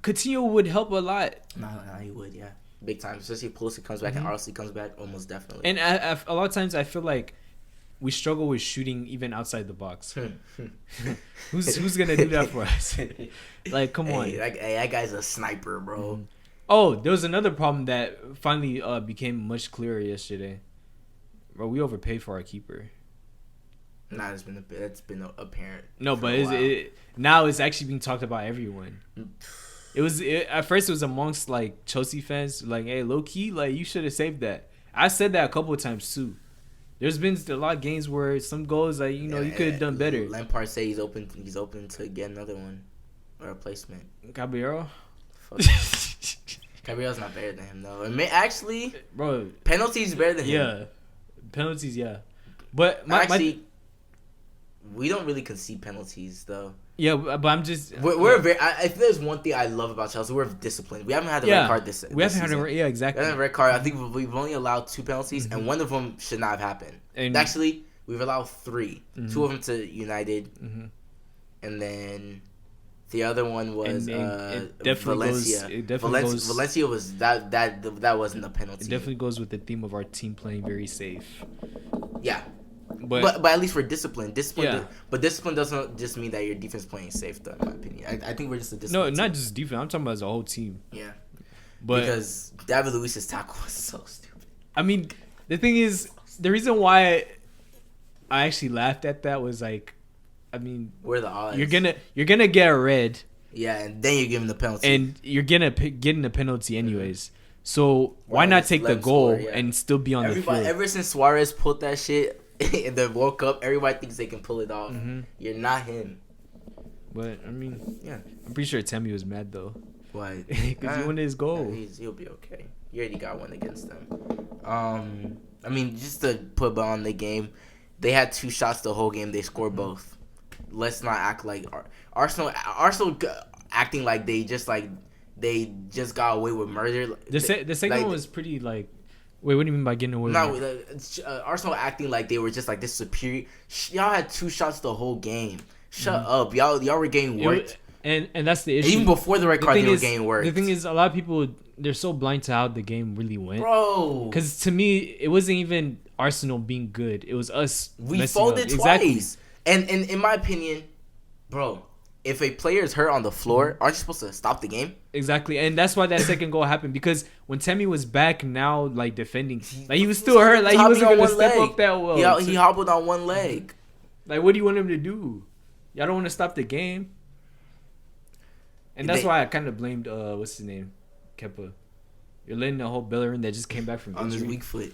Coutinho would help a lot. No, he would, yeah, big time. Especially if Pulisic comes back and Arsenal comes back, almost definitely. And a lot of times I feel like we struggle with shooting even outside the box. Who's gonna do that for us? Like, come on. That guy's a sniper, bro. Mm-hmm. Oh, there was another problem that finally became much clearer yesterday. Bro, we overpaid for our keeper. Nah, it's been apparent. No, but now it's actually being talked about everyone. At first it was amongst like Chelsea fans, like, hey, low key, like you should have saved that. I said that a couple of times too. There's been a lot of games where some goals, like you could have done better. Lampard say he's open to get another one, or a replacement. Caballero. Caballera's not better than him though. Actually, bro, penalties better than him. Yeah, penalties, yeah. But we don't really concede penalties though. Yeah, but I'm just we're very. If there's one thing I love about Chelsea, we're disciplined. We haven't had a red card this. We haven't had exactly. We haven't had a red card. I think we've only allowed 2 penalties, and one of them should not have happened. And actually, we've allowed 3. 2 of them to United, and then the other one was Valencia. Valencia was that wasn't a penalty. It definitely goes with the theme of our team playing very safe. Yeah. But at least we're disciplined. But discipline doesn't just mean that your defense playing safe, though, in my opinion. I think we're just a disciplined team. Not just defense. I'm talking about as a whole team. Yeah. Because David Luiz's tackle was so stupid. I mean, the thing is, the reason why I actually laughed at that was like, I mean, where are the odds? You're gonna get a red. Yeah, and then you're giving the penalty. And you're getting the penalty anyways. So why not take the goal and still be on the field? Ever since Suarez pulled that shit in the World Cup, everybody thinks they can pull it off. You're not him. But I mean, yeah, I'm pretty sure Tammy was mad though. Why? Because he won his goal. Yeah, he'll be okay. You already got one against them. I mean, just to put on the game, they had 2 shots the whole game. They scored both. Let's not act like Arsenal acting like they just got away with murder. The second one was pretty like. Wait, what do you mean by getting away? No, Arsenal acting like they were just like this superior. Y'all had 2 shots the whole game. Shut up, y'all were getting worked. And that's the issue. Even before the red card, they were getting worked. The thing is, a lot of people they're so blind to how the game really went, bro. Because to me, it wasn't even Arsenal being good. It was us. We folded twice. And in my opinion, bro, if a player is hurt on the floor, aren't you supposed to stop the game? Exactly, and that's why that second goal happened. Because when Tammy was back now, like defending, like he was still hurt. Like he wasn't gonna step up that well. He hobbled on one leg. Like, what do you want him to do? Y'all don't want to stop the game. And that's why I kind of blamed what's his name, Kepa. You're letting the whole Bellerin that just came back from injury. On his weak foot.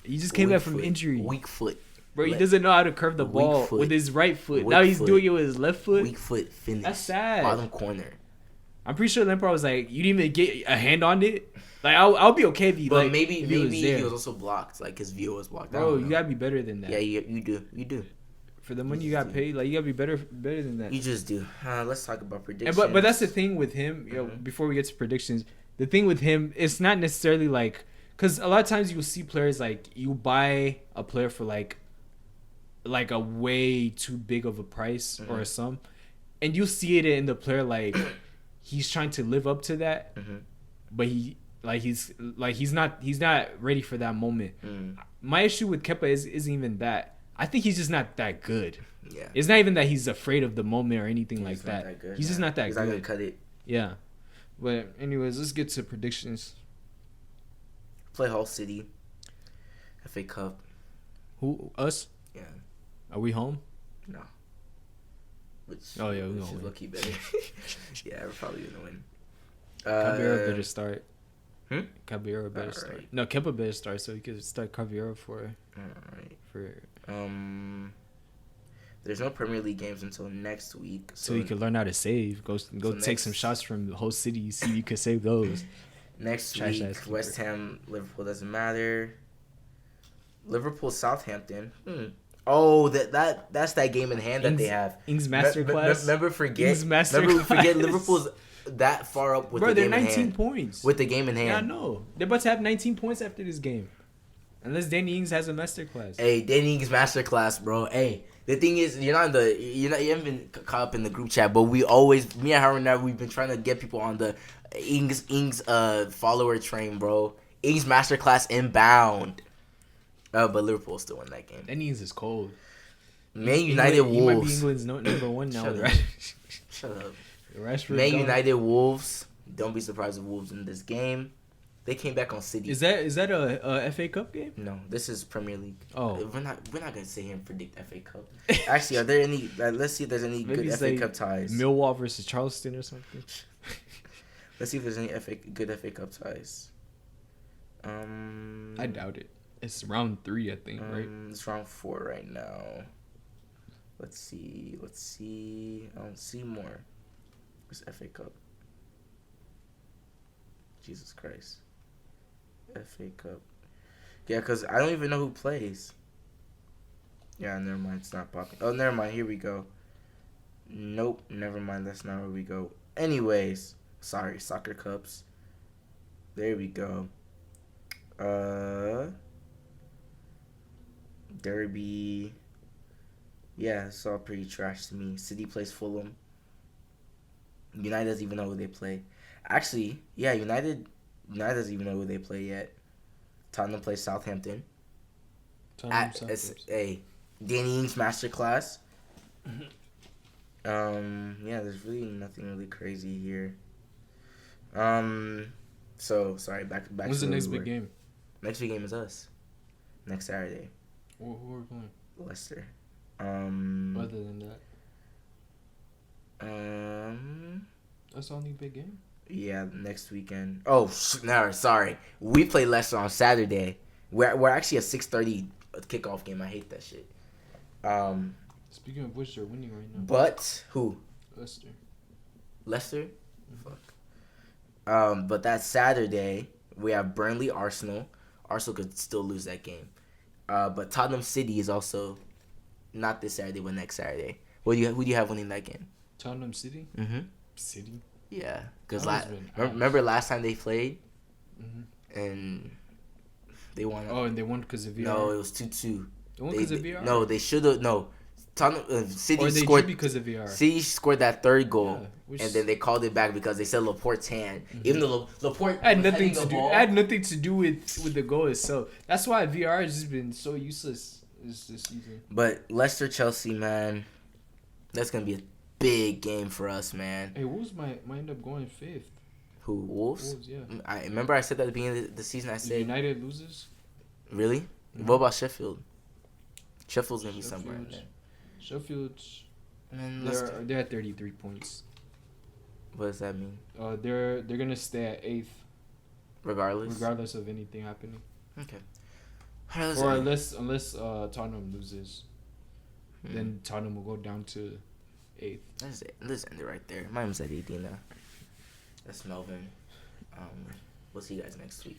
He just came back from injury. Weak foot. Bro, he doesn't know how to curve the ball with his right foot. Now he's doing it with his left foot. Weak foot finish. That's sad. Bottom corner. I'm pretty sure Lampard was like, you didn't even get a hand on it. Like, I'll be okay if he. But like, maybe he was also blocked. Like his view was blocked. Bro, you gotta be better than that. Yeah, you do. For the money you got paid, like you gotta be better than that. You just do. Let's talk about predictions. But that's the thing with him. You know, before we get to predictions, the thing with him, it's not necessarily like, because a lot of times you'll see players like you buy a player for like a way too big of a price or a sum, and you see it in the player like he's trying to live up to that, but he's not ready for that moment. My issue with Kepa isn't even that. I think he's just not that good. Yeah, it's not even that he's afraid of the moment or anything like that. He's just not that good. He's not gonna cut it. Yeah, but anyways, let's get to predictions. Play Hull City. FA Cup. Who, us? Yeah. Are we home? No. Which we're gonna win. Lucky better. Yeah, we're probably gonna win. Caballero better start. Caballero better All start. right. No, Kepa better start so he could start Caballero for. All right. For. There's no Premier League games until next week, so you can learn how to save. Go take some shots from the whole city. See if you can save those. Next week, West Ham, Liverpool doesn't matter. Liverpool, Southampton. Oh, that's that game in hand that they have. Ings Masterclass. Remember Ings Masterclass. Remember we forget Liverpool's that far up with Bro, the they're game in 19 hand. points. With the game in hand. Yeah, I know. They're about to have 19 points after this game. Unless Danny Ings has a masterclass. Hey, Danny Ings masterclass, bro. Hey, the thing is, you haven't been caught up in the group chat, but me and Harvard now, we've been trying to get people on the Ings follower train, bro. Ings masterclass inbound. But Liverpool still won that game. Danny Ings is cold. Man United Wolves. He might be England's number one now, right? Shut up. Rashford Man gone. United Wolves. Don't be surprised if Wolves in this game. They came back on City. Is that a FA Cup game? No, this is Premier League. Oh, we're not gonna sit here and predict FA Cup. Actually, are there any? Let's see if there's any good FA Cup ties. Millwall versus Charleston or something. Let's see if there's any good FA Cup ties. I doubt it. It's round 3, I think, right? It's round 4 right now. Let's see. I don't see more. Where's FA Cup? Jesus Christ. FA Cup. Yeah, because I don't even know who plays. Yeah, never mind. It's not popping. Oh, never mind. Here we go. Nope. Never mind. That's not where we go. Anyways. Sorry. Soccer Cups. There we go. Derby. Yeah, it's all pretty trash to me. City plays Fulham. United doesn't even know who they play. Actually, yeah, United doesn't even know who they play yet. Tottenham plays Southampton. Danny Ings masterclass. Yeah, there's really nothing really crazy here. So sorry, back. When's the next big game? Next big game is us. Next Saturday. Who are we playing? Leicester. Other than that. That's the only big game. Yeah, next weekend. Oh, no, sorry. We play Leicester on Saturday. We're actually a 6:30 kickoff game. I hate that shit. Speaking of which, they're winning right now. But who? Leicester. Mm-hmm. Fuck. But that Saturday we have Burnley, Arsenal. Arsenal could still lose that game. But Tottenham City is also not this Saturday, but next Saturday. Who do you have winning that game? Tottenham City. Mm-hmm. City. Yeah, because remember last time they played, and they won. Oh, and they won because of VR. No, it was 2-2. They won because of VR. No, they should have. No, City or they scored because of VR. City scored that third goal, yeah, and then they called it back because they said Laporte's hand. Even though Laporte had nothing to do. It had nothing to do with the goal itself. That's why VR has just been so useless this season. But Leicester Chelsea, man, that's gonna be a big game for us, man. Hey, Wolves might end up going 5th. Who, Wolves? Wolves, yeah. I remember I said that at the beginning of the season. I said United loses. Really? Mm-hmm. What about Sheffield? Sheffield's gonna be somewhere in there. Sheffield's. Man, they're at 33 points. What does that mean? They're gonna stay at 8th. Regardless of anything happening. Okay. Or unless Tottenham loses, then Tottenham will go down to 8th. Let's end it right there. My name's at 18 now. That's Melvin. We'll see you guys next week.